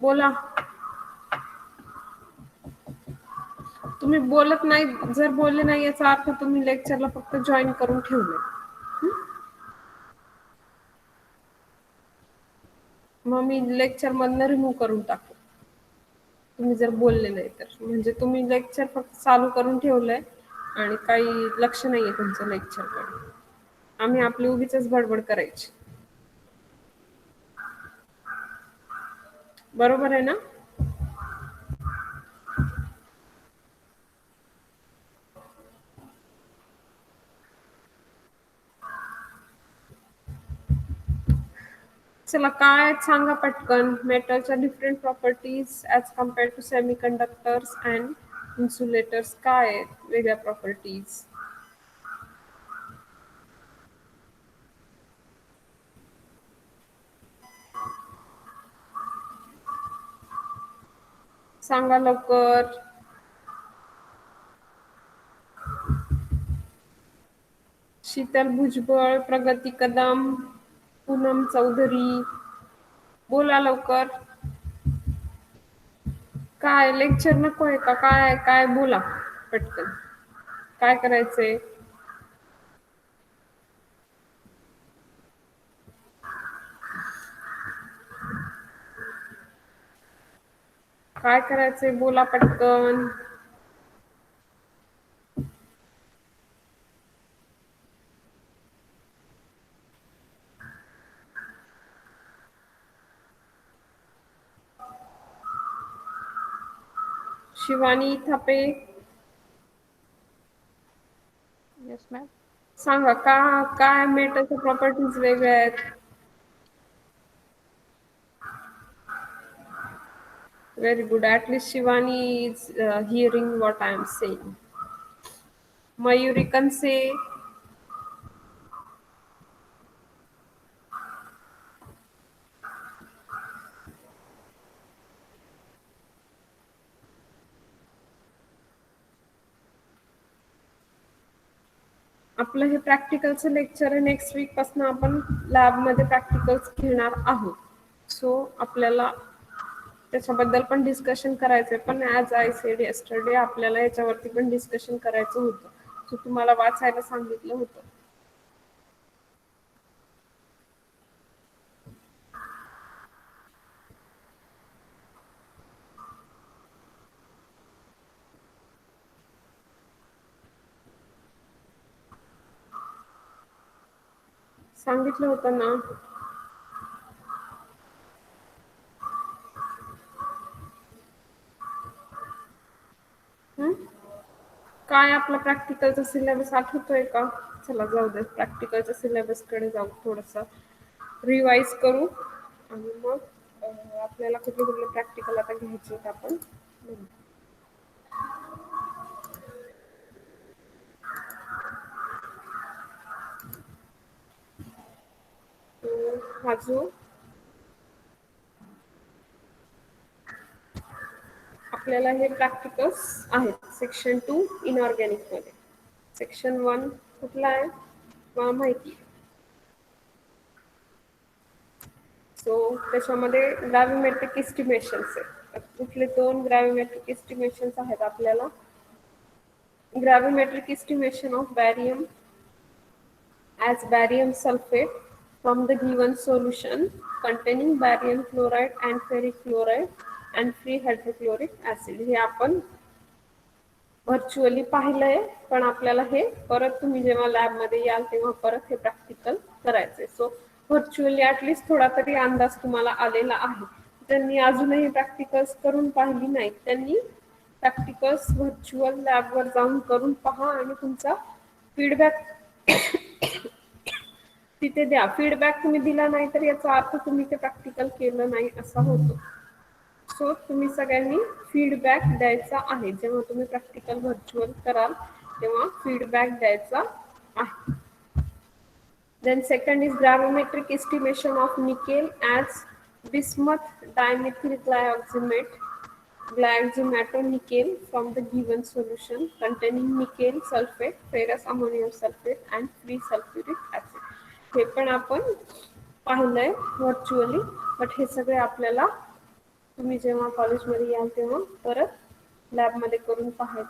बोला. तुम्ही बोलत नाही. जर बोलले नाही याचा अर्थ तुम्ही लेक्चरला फक्त जॉईन करून ठेवले. मग मी लेक्चर मधनं रिमूव्ह करून टाकू तुम्ही जर बोलले नाही तर. म्हणजे तुम्ही लेक्चर फक्त चालू करून ठेवलंय आणि काही लक्ष नाहीये तुमचं लेक्चरकडे. आम्ही आपली उगीच बडबड करायची. बरोबर आहे ना? चला काय सांगा पटकन. मेटलच्या different properties as compared to semiconductors and insulators काय आहेत वेगळ्या प्रॉपर्टीज. सांगा लवकर. शीतल भुजबळ, प्रगती कदम, पूनम चौधरी, बोला लवकर. काय लेक्चर नकोय का काय? काय बोला पटकन. काय करायचंय? काय करायचंय बोला पटकन. Shivani Thape, yes ma'am. सांगा का काय मेटलच्या प्रॉपर्टीज वेगळ्या आहेत. Very good. At least Shivani is hearing what I am saying. Mayuri Kanse, आपलं हे प्रॅक्टिकलचं लेक्चर आहे. नेक्स्ट वीक पासून आपण लॅबमध्ये प्रॅक्टिकल्स घेणार आहोत. सो आपल्याला त्याच्याबद्दल पण डिस्कशन करायचंय. पण ॲज आय सेड येस्टरडे आपल्याला याच्यावरती पण डिस्कशन करायचं होतं. सो तुम्हाला वाचायला सांगितलं होतं. सांगितलं होतं ना. काय आपला प्रॅक्टिकलचा सिलेबस आठवतोय का? चला जाऊ दे. प्रॅक्टिकलच्या सिलेबसकडे जाऊ. थोडंसं रिवाइज करू आणि मग आपल्याला कुठले कुठले प्रॅक्टिकल आता घ्यायचे आपण. अजून आपल्याला हे प्रॅक्टिकल्स आहेत. सेक्शन 2 इनऑर्गॅनिक मध्ये. सेक्शन 1 कुठला आहे मला माहिती. सो त्याच्यामध्ये ग्रॅव्हिमेट्रिक इस्टिमेशन्स आहेत. कुठले 2 ग्रॅव्हिमेट्रिक इस्टिमेशन्स आहेत आपल्याला. Gravimetric estimation of barium as barium sulfate from the given solution containing barium chloride and ferric chloride and free hydrochloric acid. हे आपण व्हर्च्युअली पाहिलंय. पण आपल्याला हे परत तुम्ही जेव्हा लॅबमध्ये याल तेव्हा परत हे प्रॅक्टिकल करायचंय. सो व्हर्च्युअली ॲटलिस्ट थोडा तरी अंदाज तुम्हाला आलेला आहे. त्यांनी अजूनही प्रॅक्टिकल्स करून पाहिली नाहीत त्यांनी प्रॅक्टिकल्स व्हर्च्युअल लॅबवर जाऊन करून पहा आणि तुमचा फीडबॅक तिथे द्या. फीडबॅक तुम्ही दिला नाही तर याचा अर्थ तुम्ही ते प्रॅक्टिकल केलं नाही असा होतो. सो तुम्ही सगळ्यांनी फीडबॅक द्यायचा आहे. जेव्हा तुम्ही प्रॅक्टिकल व्हर्च्युअल कराल तेव्हा फीडबॅक द्यायचा आहे. Then second is gravimetric estimation of nickel as bismuth dimethyl nickel from the given solution containing nickel sulfate, ferrous ammonium sulfate and free sulfuric acid. हे पण आपण पाहिलंय व्हर्च्युअली, बट हे सगळे आपल्याला तुम्ही जेव्हा कॉलेजमध्ये याल तेव्हा परत लॅबमध्ये करून पाहायचं.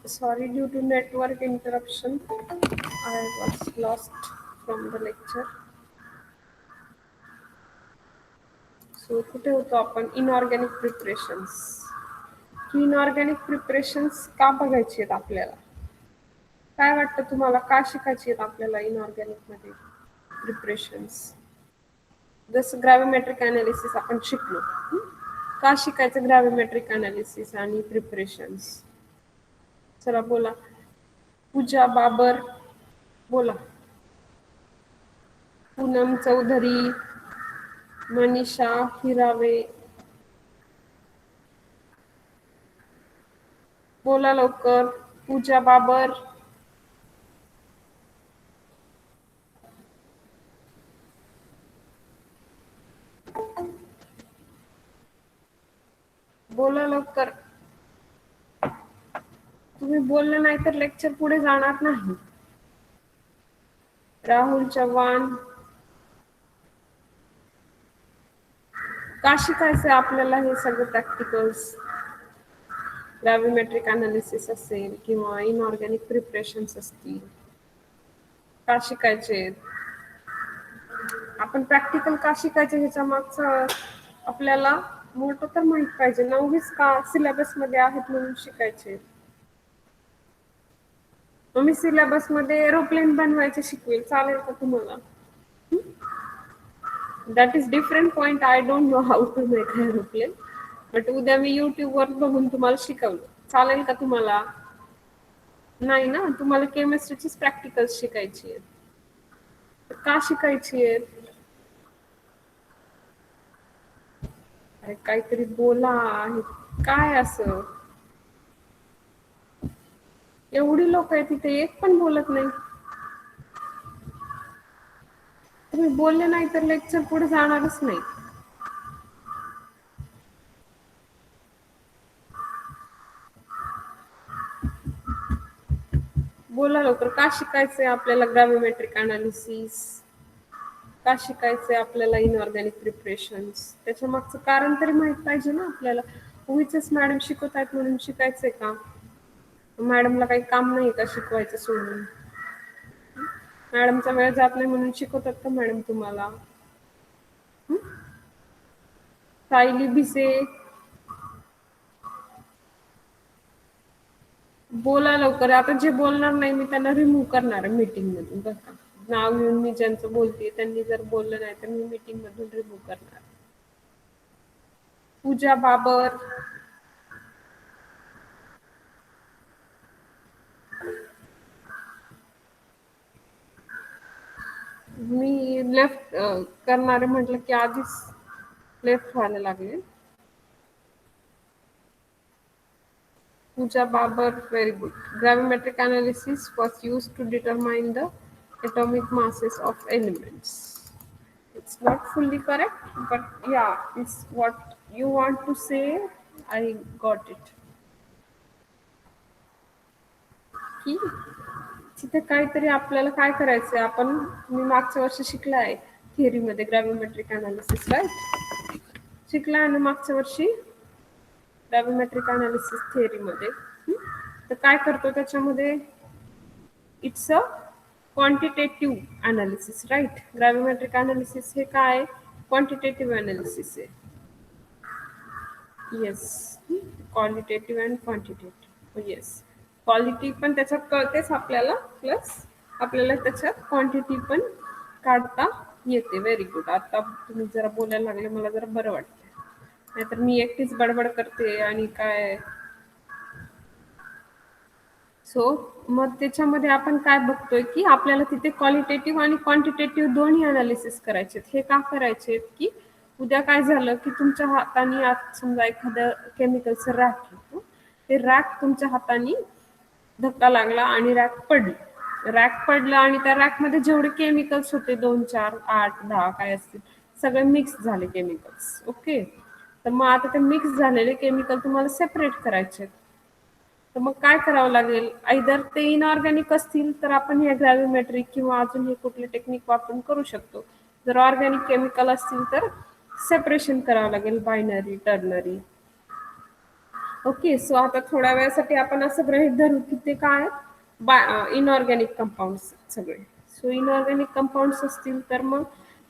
Sorry, due to network interruption, I was lost from the lecture. So कुठे होतो आपण? Inorganic preparations. की इनऑर्गॅनिक प्रिपरेशन्स का बघायची आहेत आपल्याला? काय वाटतं तुम्हाला, का शिकायची आहेत आपल्याला इनऑर्गॅनिक मध्ये प्रिपरेशन्स? जसं ग्रॅव्हिमेट्रिक अनालिसिस आपण शिकलो. का शिकायचं ग्रॅव्हिमेट्रिक अनालिसिस आणि प्रिपरेशन्स? चला बोला. पूजा बाबर बोला. पूनम चौधरी, मनीषा हिरावे, बोला लवकर. पूजा बाबर, बोला लवकर. तुम्ही बोललं नाही तर लेक्चर पुढे जाणार नाही. राहुल चव्हाण, का शिकायचं आपल्याला हे सगळं प्रॅक्टिकल्स? ग्रॅव्हिमेट्रिक अनालिसिस असेल किंवा इनऑर्गॅनिक प्रिपरेशन्स असतील, का शिकायचे? आपण प्रॅक्टिकल का शिकायचे ह्याच्या मागचं आपल्याला मोठं तर माहित पाहिजे ना. उगीच का सिलेबस मध्ये आहेत म्हणून शिकायचे? मग मी सिलेबस मध्ये एरोप्लेन बनवायचे शिकवेल, चालेल का तुम्हाला? That is different point. I don't know how to make aeroplane, but उद्या मी युट्यूब वर बघून तुम्हाला शिकवलं, चालेल का तुम्हाला? नाही ना, तुम्हाला केमिस्ट्रीचीच प्रॅक्टिकल्स शिकायची आहेत. का शिकायची आहेत? अरे काहीतरी बोला. काय असं? एवढी लोक आहेत तिथे, एक पण बोलत नाही. तुम्ही बोलले नाही तर लेक्चर पुढे जाणारच नाही. बोला लवकर. का शिकायचंय आपल्याला ग्रॅव्हिमेट्रिक अनालिसिस? का शिकायचंय आपल्याला इनऑर्गॅनिक प्रिपरेशन्स? त्याच्या मागचं कारण तरी माहित पाहिजे ना आपल्याला. उगीचच मॅडम शिकवत आहेत म्हणून शिकायचंय का? मॅडमला काही काम नाही का शिकवायचं सोडून? मॅडमचा वेळ जात नाही म्हणून शिकवतात का मॅडम तुम्हाला? सायली भिसे, बोला लवकर. आता जे बोलणार नाही मी त्यांना रिमूव्ह करणार आहे मीटिंग मधून. बघा, नाव घेऊन मी ज्यांचं बोलते त्यांनी जर बोललं नाही तर मी मीटिंग मधून रिमूव्ह करणार. पूजा बाबर, मी लेफ्ट करणारे म्हटलं की आधीच लेफ्ट व्हायला लागले. Puja Babar, very good. Gravimetric analysis was used to determine the atomic masses of elements. It's not fully correct, but yeah, it's what you want to say. I got it. की तिथे काहीतरी आपल्याला काय करायचंय? आपण मी मागच्या वर्षी शिकला आहे थिअरीमध्ये ग्रॅव्हिमेट्रिक अनालिसिस, राईट? शिकला आहे ना मागच्या वर्षी ग्रॅव्हिमेट्रिक अनालिसिस थिअरीमध्ये. तर काय करतो त्याच्यामध्ये? It's a quantitative analysis, right? Gravimetric analysis हे काय? क्वांटिटेटिव्ह अनालिसिस आहे. Yes, qualitative and quantitative. Yes, quality पण त्याच्यात कळतेच आपल्याला, प्लस आपल्याला त्याच्यात क्वांटिटी पण काढता येते. Very good. आता तुम्ही जरा बोलायला लागले, मला जरा बरं वाटतं. नाहीतर मी एकटीच बडबड करते आणि काय. सो मग त्याच्यामध्ये आपण काय बघतोय की आपल्याला तिथे क्वालिटेटिव्ह आणि क्वांटिटेटिव्ह दोन्ही अनालिसिस करायचे. हे का करायचे की उद्या काय झालं की तुमच्या हाताने आज समजा एखादं केमिकलचं रॅक घेतो, ते रॅक तुमच्या हाताने धक्का लागला आणि रॅक पडली. रॅक पडलं आणि त्या रॅकमध्ये जेवढे केमिकल्स होते 2, 4, 8, 10 काय असतील सगळे मिक्स झाले केमिकल्स. ओके, तर मग आता ते मिक्स झालेले केमिकल तुम्हाला सेपरेट करायचे. तर मग काय करावं लागेल? आयदर ते इनऑर्गॅनिक असतील तर आपण हे ग्रॅव्हिमेट्रिक किंवा अजून हे कुठले टेक्निक वापरून करू शकतो. जर ऑर्गॅनिक केमिकल असतील तर सेपरेशन करावं लागेल, बायनरी, टर्नरी. ओके. सो आता थोड्या वेळासाठी आपण असं गृहीत धरू की ते काय इनऑर्गॅनिक कंपाऊंड्स सगळे. सो इनऑर्गॅनिक कंपाऊंड्स असतील तर मग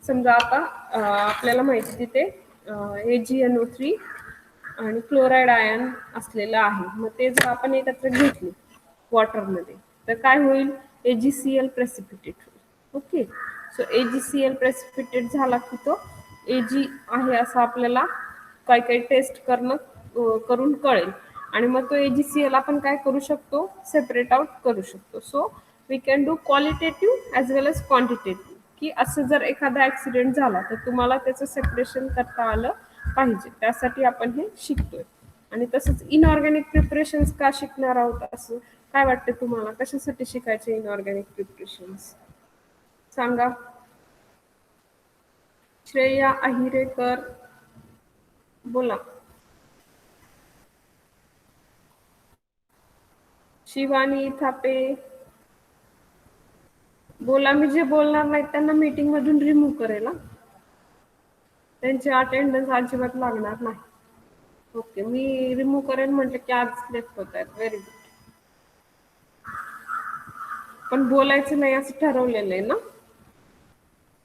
समजा आता आपल्याला माहिती तिथे AgNO3 आणि क्लोराईड आयन असलेलं आहे. मग ते जर आपण एकत्र घेतले वॉटरमध्ये तर काय होईल, AgCl प्रेसिपिटेट होईल. ओके. सो AgCl प्रेसिपिटेट झाला की तो Ag आहे असं आपल्याला काही टेस्ट करून कळेल आणि मग तो AgCl आपण काय करू शकतो, सेपरेट आउट करू शकतो. So we can do qualitative as well as quantitative, की असं जर एखादा ॲक्सिडेंट झाला तर तुम्हाला त्याचं सेपरेशन करता आलं पाहिजे, त्यासाठी आपण हे शिकतोय. आणि तसंच इनऑर्गॅनिक प्रिपरेशन्स का शिकणार आहोत असं काय वाटतं तुम्हाला, कशासाठी शिकायचे इनऑर्गॅनिक प्रिपरेशन्स सांगा. श्रेया अहिरेकर बोला. शिवानी थापे बोला. मी जे बोलणार नाहीत त्यांना मीटिंग मधून रिमूव्ह करेल. त्यांची अटेंडन्स अजिबात लागणार नाही. ओके. मी रिमूव्ह करेन म्हटलं की आज लेफ्ट होत आहेत. Very good. पण बोलायचं नाही असं ठरवलेलं आहे ना.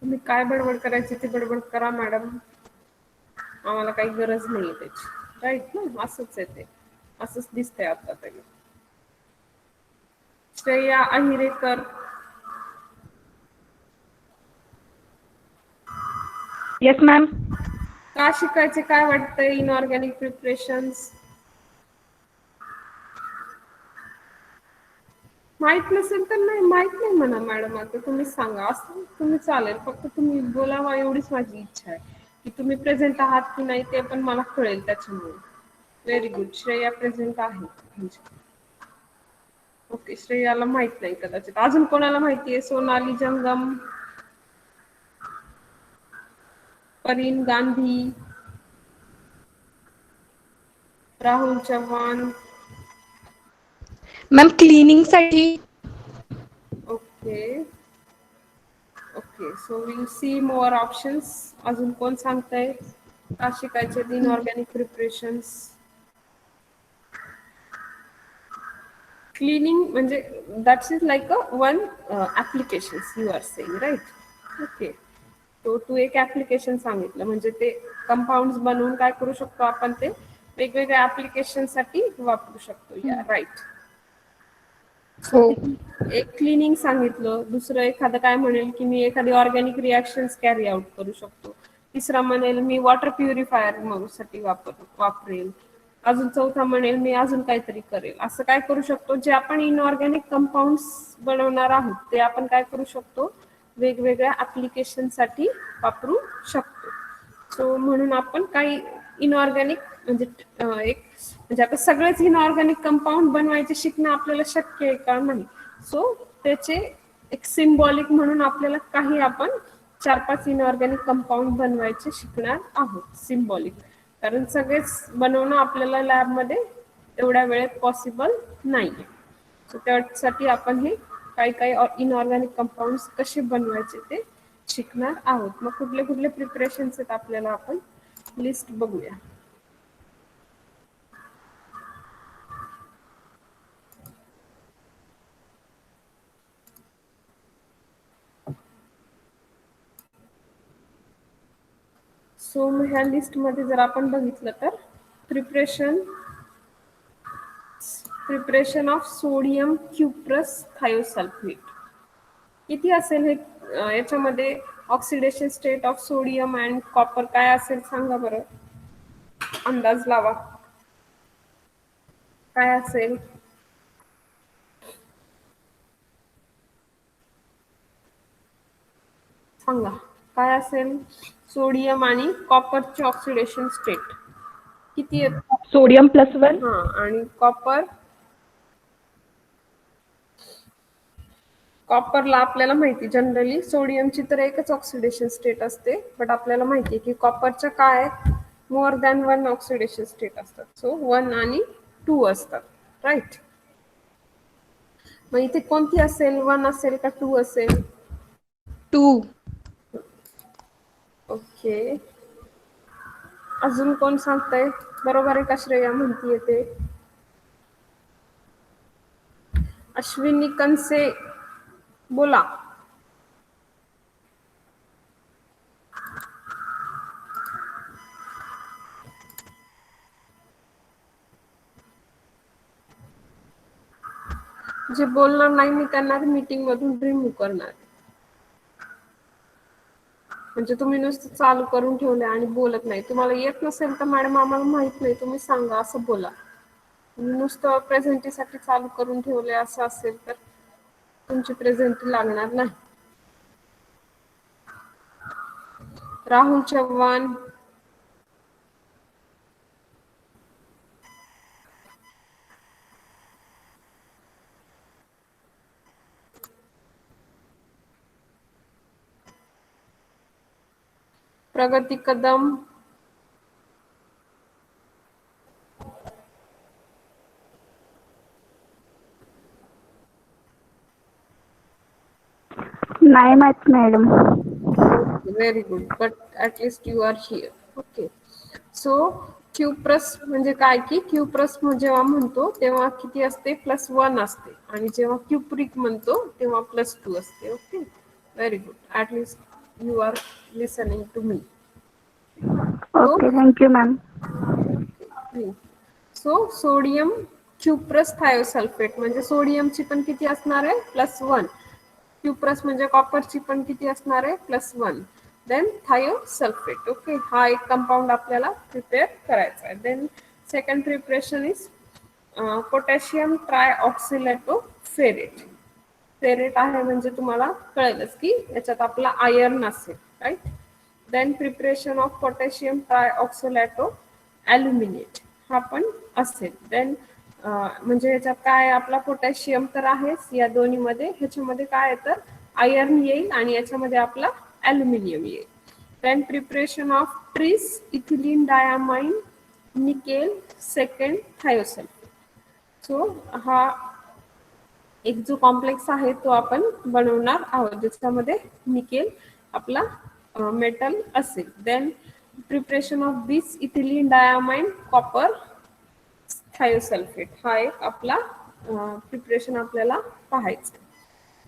तुम्ही काय बडबड करायची ती बडबड करा मॅडम, आम्हाला काही गरज नाहीये त्याची. राईट ना, असंच आहे ते, असंच दिसतंय आता तरी. Shreya Ahirekar yes ma'am. का शिकायचे काय वाटतंय इनऑर्गॅनिक प्रिपरेशन्स. माहित नसेल तर नाही माहित नाही म्हणा मॅडम, आता तुम्ही सांगा. असं तुम्ही चालेल, फक्त तुम्ही बोलावा एवढीच माझी इच्छा आहे. की तुम्ही प्रेझेंट आहात की नाही ते पण मला कळेल त्याच्यामुळे. Very good. श्रेया प्रेझेंट आहे म्हणजे ओके. श्रेयाला माहित नाही कदाचित. अजून कोणाला माहिती आहे. सोनाली जंगम, परीन गांधी, राहुल चव्हाण. मॅम क्लिनिंगसाठी. Okay okay. So will see more options. अजून कोण सांगताय का शिकायचे इनऑर्गॅनिक प्रिपरेशन्स. क्लिनिंग म्हणजे that's is like a one application you are saying, right. Okay. तो तू एक ऍप्लिकेशन सांगितलं म्हणजे ते कंपाऊंड्स बनवून काय करू शकतो आपण, ते वेगवेगळ्या ऍप्लिकेशन साठी वापरू शकतो. या राईट. सो एक क्लिनिंग सांगितलं. दुसरं एखादं काय म्हणेल की मी एखादी ऑर्गॅनिक रिॲक्शन्स कॅरी आउट करू शकतो. तिसरा म्हणेल मी वॉटर प्युरिफायर साठी वापरेल. अजून चौथा म्हणेल मी अजून काहीतरी करेल. असं काय करू शकतो, जे आपण इनऑर्गॅनिक कंपाऊंड्स बनवणार आहोत ते आपण काय करू शकतो, वेगवेगळ्या ऍप्लिकेशन साठी वापरू शकतो. सो म्हणून आपण काही इनऑर्गॅनिक म्हणजे एक म्हणजे आता सगळेच इनऑर्गॅनिक कंपाऊंड बनवायचे शिकणं आपल्याला शक्य आहे का, नाही. सो त्याचे एक सिम्बॉलिक म्हणून आपल्याला काही आपण 4-5 इनऑर्गॅनिक कंपाऊंड बनवायचे शिकणार आहोत. सिम्बॉलिक, कारण सगळेच बनवणं आपल्याला लॅबमध्ये एवढ्या वेळेत पॉसिबल नाहीये. सो त्यासाठी आपण हे काही इनऑर्गॅनिक कंपाऊंड्स कसे बनवायचे ते शिकणार आहोत. मग कुठले कुठले प्रिपरेशन्स आहेत आपल्याला, आपण लिस्ट बघूया. सो मग ह्या लिस्टमध्ये जर आपण बघितलं तर preparation of sodium cuprous thiosulphate किती असेल हे, याच्यामध्ये oxidation state of sodium and copper काय असेल सांगा बरं, अंदाज लावा काय असेल. सांगा काय असेल. सोडियम आणि कॉपरचे ऑक्सिडेशन स्टेट किती आहेत. सोडियम +1. हा, आणि कॉपरला आपल्याला माहिती जनरली सोडियमची तर एकच ऑक्सिडेशन स्टेट असते, बट आपल्याला माहिती आहे की कॉपरच्या काय मोर दॅन 1 ऑक्सिडेशन स्टेट असतात. सो 1 आणि 2 असतात, राईट. मग इथे कोणती असेल, 1 असेल का 2 असेल. 2. ओके. अजून कोण सांगतंय? बरोबर आहे का श्रेया म्हणतीये ते? अश्विनी कनसे बोला. जे बोलणार नाही मी त्यांना मीटिंग मधून रिमूव्ह करणार. म्हणजे तुम्ही नुसतं चालू करून ठेवले आणि बोलत नाही. तुम्हाला येत नसेल तर मॅडम आम्हाला माहित नाही, तुम्ही सांगा असं बोला. नुसतं प्रेझेंटीसाठी चालू करून ठेवले असं असेल तर तुमची प्रेझेंटी लागणार नाही. राहुल चव्हाण, प्रगती कदम, नाही माहित madam. Very good, but at least you are here. Okay. So cuprous म्हणजे काय की क्यूप्रस जेव्हा म्हणतो तेव्हा किती असते? +1 असते. आणि जेव्हा क्युप्रिक म्हणतो तेव्हा +2 असते. Okay, very good. At least you are listening to me. Okay, thank you ma'am. So sodium cuprous thiosulphate म्हणजे सोडियमची पण किती असणार आहे? +1. क्युप्रस म्हणजे कॉपरची पण किती असणार आहे? +1. Then thiosulphate. ओके, हा एक कंपाऊंड आपल्याला प्रिपेअर करायचा आहे. Then second preparation is potassium trioxalato ferrate. Ferrate आहे म्हणजे तुम्हाला कळेलच की याच्यात आपला आयर्न असेल, right. Then preparation of potassium trioxalato aluminate हा पण असेल. देन म्हणजे ह्याच्यात काय आपला पोटॅशियम तर आहेच या दोन्हीमध्ये, ह्याच्यामध्ये काय आहे तर आयर्न येईल आणि याच्यामध्ये आपला ॲल्युमिनियम येईल. Then preparation of tris ethylene diamine nickel second thiosulphate. So हा एक जो कॉम्प्लेक्स आहे तो आपण बनवणार आहोत ज्याच्यामध्ये निकेल आपला मेटल असेल. देन प्रिपरेशन ऑफ बिस इथिलीन डायामाइन कॉपर थायोसल्फेट हा एक आपला प्रिपरेशन आपल्याला पाहायचं.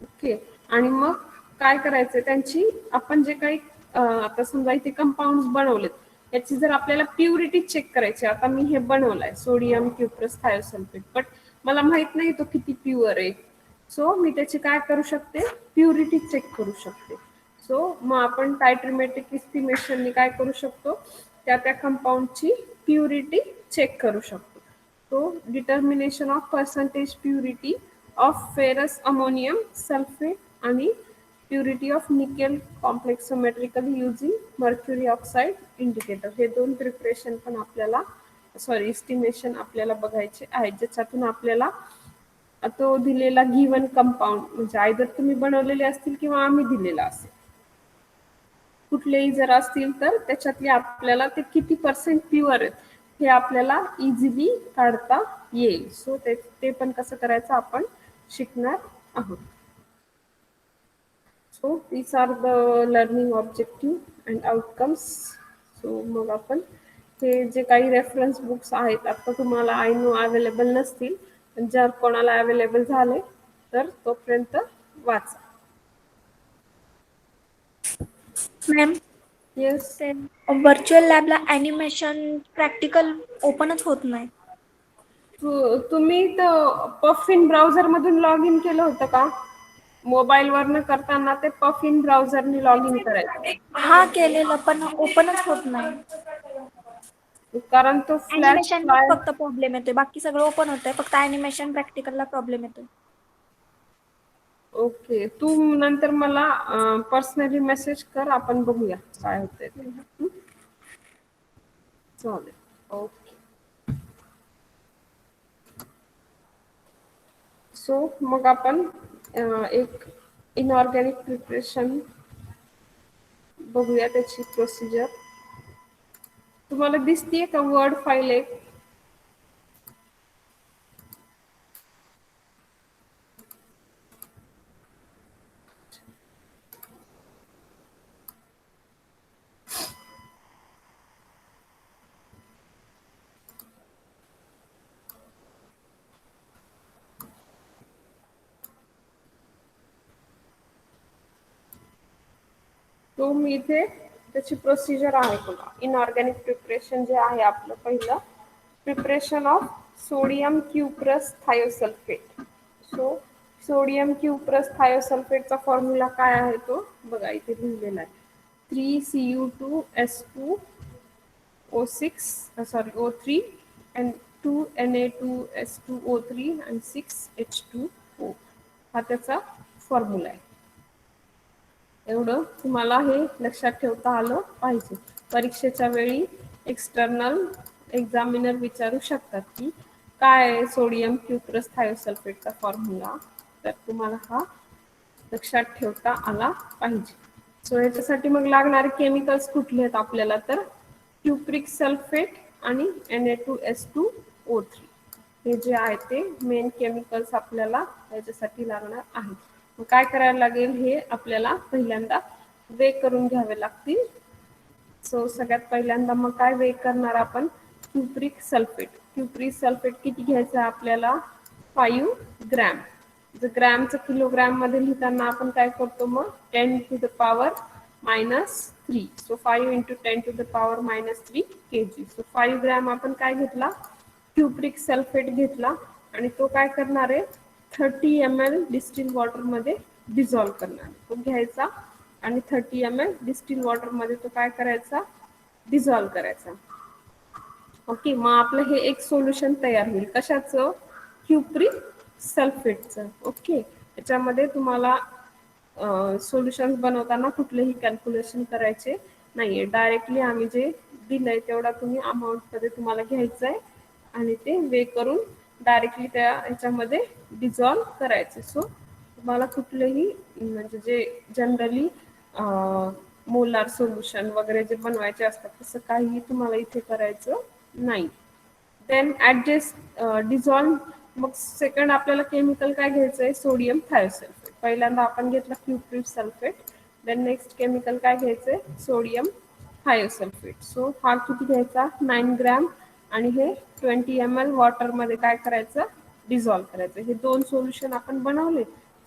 ओके, आणि मग काय करायचं त्यांची आपण जे काही आता समजा इथे कंपाऊंड बनवलेत याची जर आपल्याला प्युरिटी चेक करायची. आता मी हे बनवलंय सोडियम क्युप्रस थायोसल्फेट, बट मला माहित नाही तो किती प्युअर आहे. सो मी त्याची काय करू शकते? प्युरिटी चेक करू शकते. सो मग आपण टायट्रिमेट्रिक इस्टिमेशनने काय करू शकतो? त्या कंपाऊंडची प्युरिटी चेक करू शकतो. तो determination of percentage purity of ferrous ammonium sulphate आणि purity of nickel complexometrically using mercury oxide indicator हे दोन प्रिपरेशन पण आपल्याला इस्टिमेशन आपल्याला बघायचे आहे, ज्याच्यातून आपल्याला तो दिलेला गिवन कंपाऊंड म्हणजे आयदर तुम्ही बनवलेले असतील किंवा आम्ही दिलेला असेल, कुठलेही जर असतील तर त्याच्यातले आपल्याला ते किती पर्सेंट प्युअर आहेत हे आपल्याला इझिली काढता येईल. सो ते पण कसं करायचं आपण शिकणार आहोत. So these are the learning objective and outcomes. So मग आपण हे जे काही रेफरन्स बुक्स आहेत आता तुम्हाला आय नो अवेलेबल नसतील, पण जर कोणाला अवेलेबल झाले तर तोपर्यंत वाचा. मॅम, येस, ते व्हर्च्युअल लॅबला ॲनिमेशन प्रॅक्टिकल ओपनच होत नाही. तुम्ही तर पफिन ब्राउझर मधून लॉग इन केलं होतं का? मोबाईल वरनं करताना ते पफिन ब्राउझरने लॉग इन करायचं, हा केलेलं पण ओपनच होत नाही. कारण तो फ्लॅश ॲनिमेशनलाच फाईल. फक्त प्रॉब्लेम येतोय, बाकी सगळं ओपन होतंय, फक्त ॲनिमेशन प्रॅक्टिकलला प्रॉब्लेम येतोय. ओके, तू नंतर मला पर्सनली मेसेज कर, आपण बघूया काय होतंय ते. चालेल, ओके. सो मग आपण एक इनऑर्गॅनिक प्रिपरेशन बघूया त्याची प्रोसिजर. तुम्हाला दिसतीये का वर्ड फाईल एक? तो मी इथे त्याची प्रोसिजर आहे बघा. इनऑर्गॅनिक प्रिपरेशन जे आहे आपलं पहिलं preparation of sodium cuprous thiosulphate. So sodium cuprous थायोसल्फेटचा फॉर्म्युला काय आहे तो बघा इथे लिहिलेला आहे. 3Cu2S2O6 and 2Na2S2O3 and 6H2O हा त्याचा फॉर्म्युला आहे. एवढं तुम्हाला हे लक्षात ठेवता आलं पाहिजे. परीक्षेच्या वेळी एक्सटर्नल एक्झामिनर विचारू शकतात की काय आहे सोडियम क्युप्रस थायोसल्फेटचा फॉर्म्युला, तर तुम्हाला हा लक्षात ठेवता आला पाहिजे. सो याच्यासाठी मग लागणारे केमिकल्स कुठले आहेत आपल्याला, तर क्युप्रिक सल्फेट आणि Na2S2O3 हे जे आहे ते मेन केमिकल्स आपल्याला याच्यासाठी लागणार आहेत. मग काय करायला लागेल, हे आपल्याला पहिल्यांदा वे करून घ्यावे लागतील. सो सगळ्यात पहिल्यांदा मग काय वे करणार आपण, क्युप्रिक सल्फेट. क्युप्रिक सल्फेट किती घ्यायचं आहे आपल्याला, 5 ग्रॅम. जर ग्रॅमचं किलोग्रॅम मध्ये लिहिताना आपण काय करतो मग 10⁻³ सो 5 × 10⁻³ kg. सो 5 ग्रॅम आपण काय घेतला, क्युप्रिक सल्फेट घेतला आणि तो काय करणार आहे 30 ml डिस्टिल वॉटरमध्ये डिझॉल्व्ह करणार. तो घ्यायचा आणि 30 ml डिस्टिल वॉटरमध्ये तो काय करायचा, डिझॉल्व्ह करायचा. ओके, मग आपलं हे एक सोल्युशन तयार होईल. कशाचं, क्युप्रिक सल्फेटचं. ओके, त्याच्यामध्ये तुम्हाला सोल्युशन बनवताना कुठलेही कॅल्क्युलेशन करायचे नाहीये. डायरेक्टली आम्ही जे दिलंय तेवढा तुम्ही अमाऊंटमध्ये तुम्हाला घ्यायचं आहे आणि ते वे करून डायरेक्टली त्या ह्याच्यामध्ये डिझॉल्व्ह करायचे. सो तुम्हाला कुठलेही म्हणजे जे जनरली मोलार सोल्युशन वगैरे जे बनवायचे असतात तसं काहीही तुम्हाला इथे करायचं नाही. Then adjust dissolve. मग सेकंड आपल्याला केमिकल काय घ्यायचं आहे, सोडियम थायोसल्फेट. पहिल्यांदा आपण घेतला cupric sulphate. Then next chemical काय घ्यायचं आहे, सोडियम थायोसल्फेट. सो हा किती घ्यायचा, 9 ग्रॅम आणि हे 20 ml वॉटरमध्ये काय करायचं, डिझॉल्व्ह करायचं. हे दोन सोल्युशन आपण बनवले.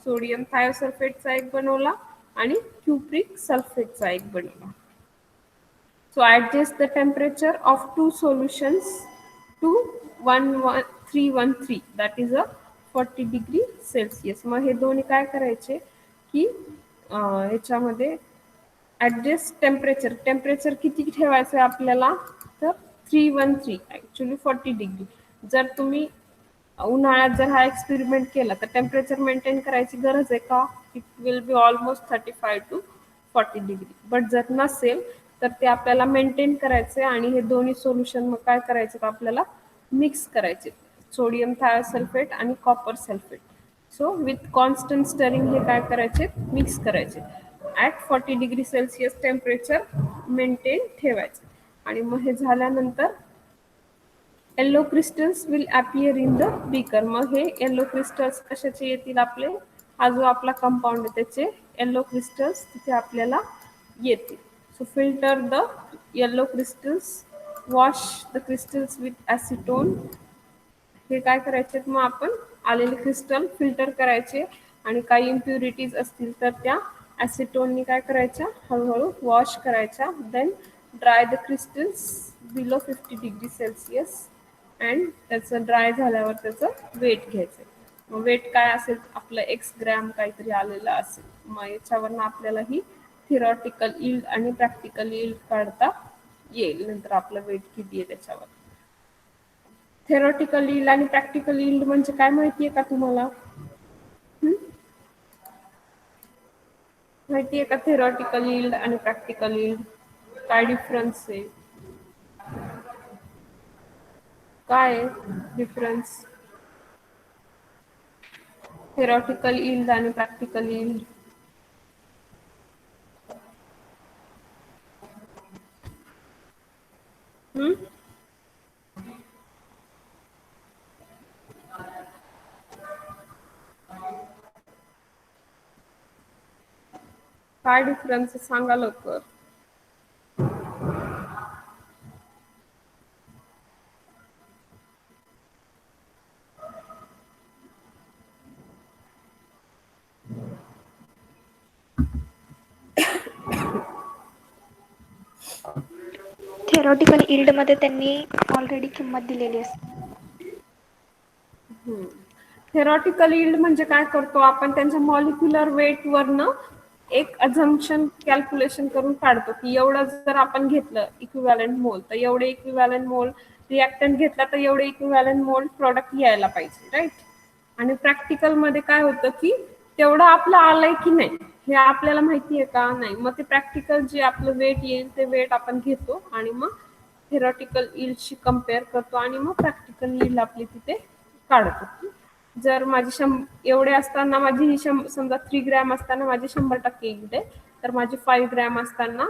सोडियम थायोसल्फेटचा एक बनवला आणि क्युप्रिक सल्फेटचा एक बनवला. So adjust the temperature of two solutions to 1313, that is a 40 degree Celsius. मग हे दोन्ही काय करायचे की याच्यामध्ये ॲडजस्ट टेम्परेचर किती ठेवायचं आहे आपल्याला, तर 313 ॲक्च्युली 40 डिग्री. जर तुम्ही उन्हाळ्यात जर हा एक्सपेरिमेंट केला तर टेम्परेचर मेंटेन करायची गरज आहे का, it will be almost 35 to 40 degree. But जर नसेल तर ते आपल्याला मेंटेन करायचे आणि हे दोन्ही सोल्युशन मग काय करायचे तर आपल्याला मिक्स करायचे, सोडियम थायोसल्फेट आणि copper sulphate. So with constant stirring हे काय करायचे, मिक्स करायचे. At 40 degree Celsius temperature maintain ठेवायचं. आणि मग हे झाल्यानंतर yellow crystals will appear in the beaker. मग हे येलो क्रिस्टल्स कशाचे येतील आपले, हा जो आपला कंपाऊंड आहे त्याचे येलो क्रिस्टल्स तिथे आपल्याला येतील. So filter the yellow crystals, wash the crystals with acetone. हे काय करायचे मग आपण आलेले क्रिस्टल फिल्टर करायचे आणि काही इम्प्युरिटीज असतील तर त्या ॲसिटोननी काय करायच्या, हळूहळू वॉश करायच्या. Then dry the crystals below 50 degree Celsius and त्याचं ड्राय झाल्यावर त्याचं वेट घ्यायचं. मग वेट काय असेल आपलं x ग्रॅम काहीतरी आलेलं असेल. मग याच्यावरनं आपल्याला ही थिरॉटिकल यील्ड आणि प्रॅक्टिकल यील्ड काढता येईल. नंतर आपलं वेट किती आहे त्याच्यावर. थेरॉटिकल यील्ड आणि प्रॅक्टिकल यील्ड म्हणजे काय माहिती आहे का तुम्हाला, माहिती आहे का थेरॉटिकल यील्ड आणि प्रॅक्टिकल यील्ड काय डिफरन्स आहे, काय डिफरन्स थेरॉटिकल यील्ड आणि प्रॅक्टिकल यील्ड. काय डिफरन्स सांगा लवकर. थेरॉटिकल यील्ड मध्ये त्यांनी ऑलरेडी किंमत दिलेली असते. थेरॉटिकल यील्ड म्हणजे काय करतो आपण, त्यांच्या मॉलिक्युलर वेट वरनं एक अझम्पशन कॅल्क्युलेशन करून काढतो की एवढं जर आपण घेतलं इक्विव्हॅलंट मोल तर एवढे इक्विव्हॅलंट मोल रिॲक्टंट घेतला तर एवढे इक्विव्हॅलंट मोल प्रॉडक्ट यायला पाहिजे, राईट. आणि प्रॅक्टिकल मध्ये काय होतं की तेवढं आपलं आलंय की नाही हे आपल्याला माहिती आहे का नाही, मग ते प्रॅक्टिकल जे आपलं वेट येईल ते वेट आपण घेतो आणि मग थेरॉटिकल यील्डशी कम्पेअर करतो आणि मग प्रॅक्टिकल यील्ड आपली तिथे काढतो. जर माझी एवढे असताना माझी ही समजा 3 ग्रॅम असताना माझी 100% यील्ड आहे, तर माझी 5 ग्रॅम असताना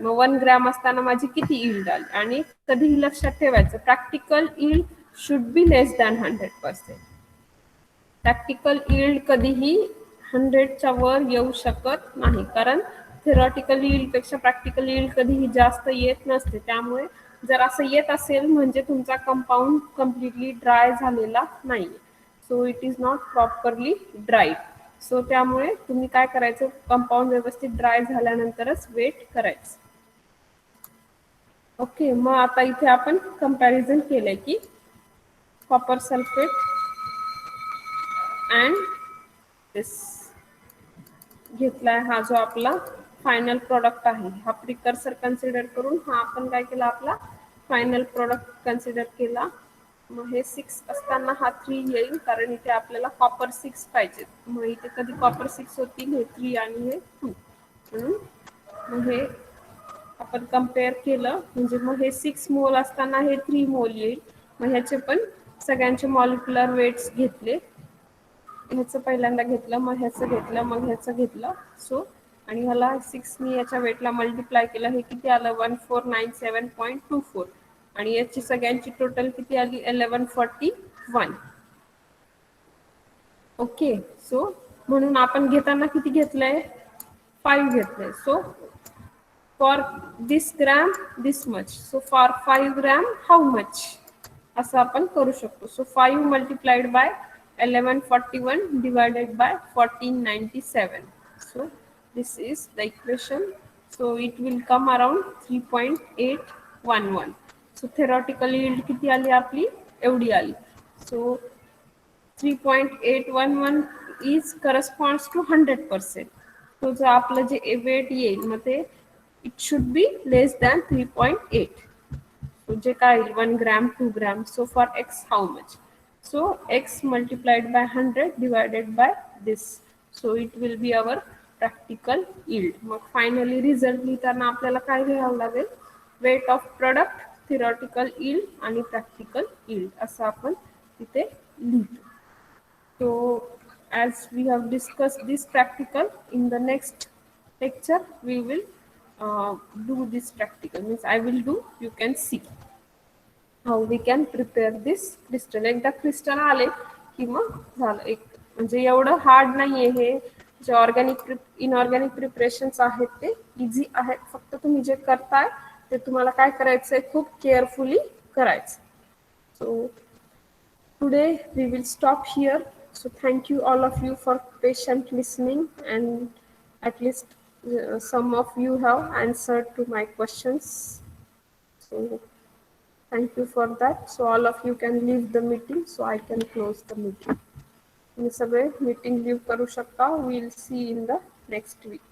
मग 1 ग्रॅम असताना माझी किती यील्ड आली. आणि कधीही लक्षात ठेवायचं practical yield should be less than 100%. Practical yield कधीही 100च्या वर येऊ शकत नाही, कारण थेरॉटिकल यील्ड पेक्षा प्रॅक्टिकल यील्ड कधीही जास्त येत नसते. त्यामुळे जर असं येत असेल म्हणजे तुमचा कंपाऊंड कम्प्लिटली ड्राय झालेला नाही, so it is not properly dried. So त्यामुळे तुम्ही काय करायचं, कंपाऊंड व्यवस्थित ड्राय झाल्यानंतरच वेट करायचं. ओके, मग आता इथे आपण कंपॅरिझन केलंय की कॉपर सल्फेट अँड दिस घेतलाय, हा जो आपला फायनल प्रोडक्ट आहे हा प्रिकर्सर कन्सिडर करून हा आपण काय केला, आपला फायनल प्रोडक्ट कन्सिडर केला. मग हे 6 असताना हा 3 येईल, कारण इथे आपल्याला कॉपर 6 पाहिजे. मग इथे कधी कॉपर 6 होतील, हे 3 आणि हे 2. म्हणून मग हे आपण कम्पेअर केलं म्हणजे मग हे 6 मोल असताना हे 3 मोल येईल. मग ह्याचे पण सगळ्यांचे मॉलिक्युलर वेट्स घेतले, ह्याचं पहिल्यांदा घेतलं, मग ह्याचं घेतलं, मग ह्याचं घेतलं. सो आणि ह्याला 6 मी याच्या वेटला मल्टिप्लाय केलं, हे किती आलं 1497.24 आणि याची सगळ्यांची टोटल किती आली 1141. ओके, सो म्हणून आपण घेताना किती घेतलंय 5 घेतलंय. So for this gram this much, so for 5 gram how much असं आपण करू शकतो. So 5 multiplied by 1141 divided by 1497. So this is the equation. So it will come around 3.811. So theoretical yield किती आली आपली एवढी आली. So 3.811 is corresponds to 100%. तो जो आपलं जे वेट येईल मग ते it should be less than 3.8. So जे काय येईल 1 gram 2 gram. So for x how much? So x multiplied by 100 divided by this. So it will be our practical yield. मग finally result लिहिताना आपल्याला काय लिहावं लागेल, weight of product, theoretical yield आणि practical yield असं आपण तिथे लिहितो. So as we have discussed this practical, in the next lecture we will do this practical. Means I will do, you can see how we can prepare this crystal. एकदा crystal आले की मग झालं. एक म्हणजे एवढं हार्ड नाहीये हे, जे ऑर्गॅनिक इनऑर्गॅनिक प्रिपरेशन्स आहेत ते इझी आहेत. फक्त तुम्ही जे करताय ते तुम्हाला काय करायचंय, खूप केअरफुली करायचं. So today we will stop here. So thank you all of you for patient listening, and at least some of you have answered to my questions. So thank you for that. So all of you can leave the meeting, so I can close the meeting. तुम्ही सगळे meeting leave करू शकता. We'll see in the next week.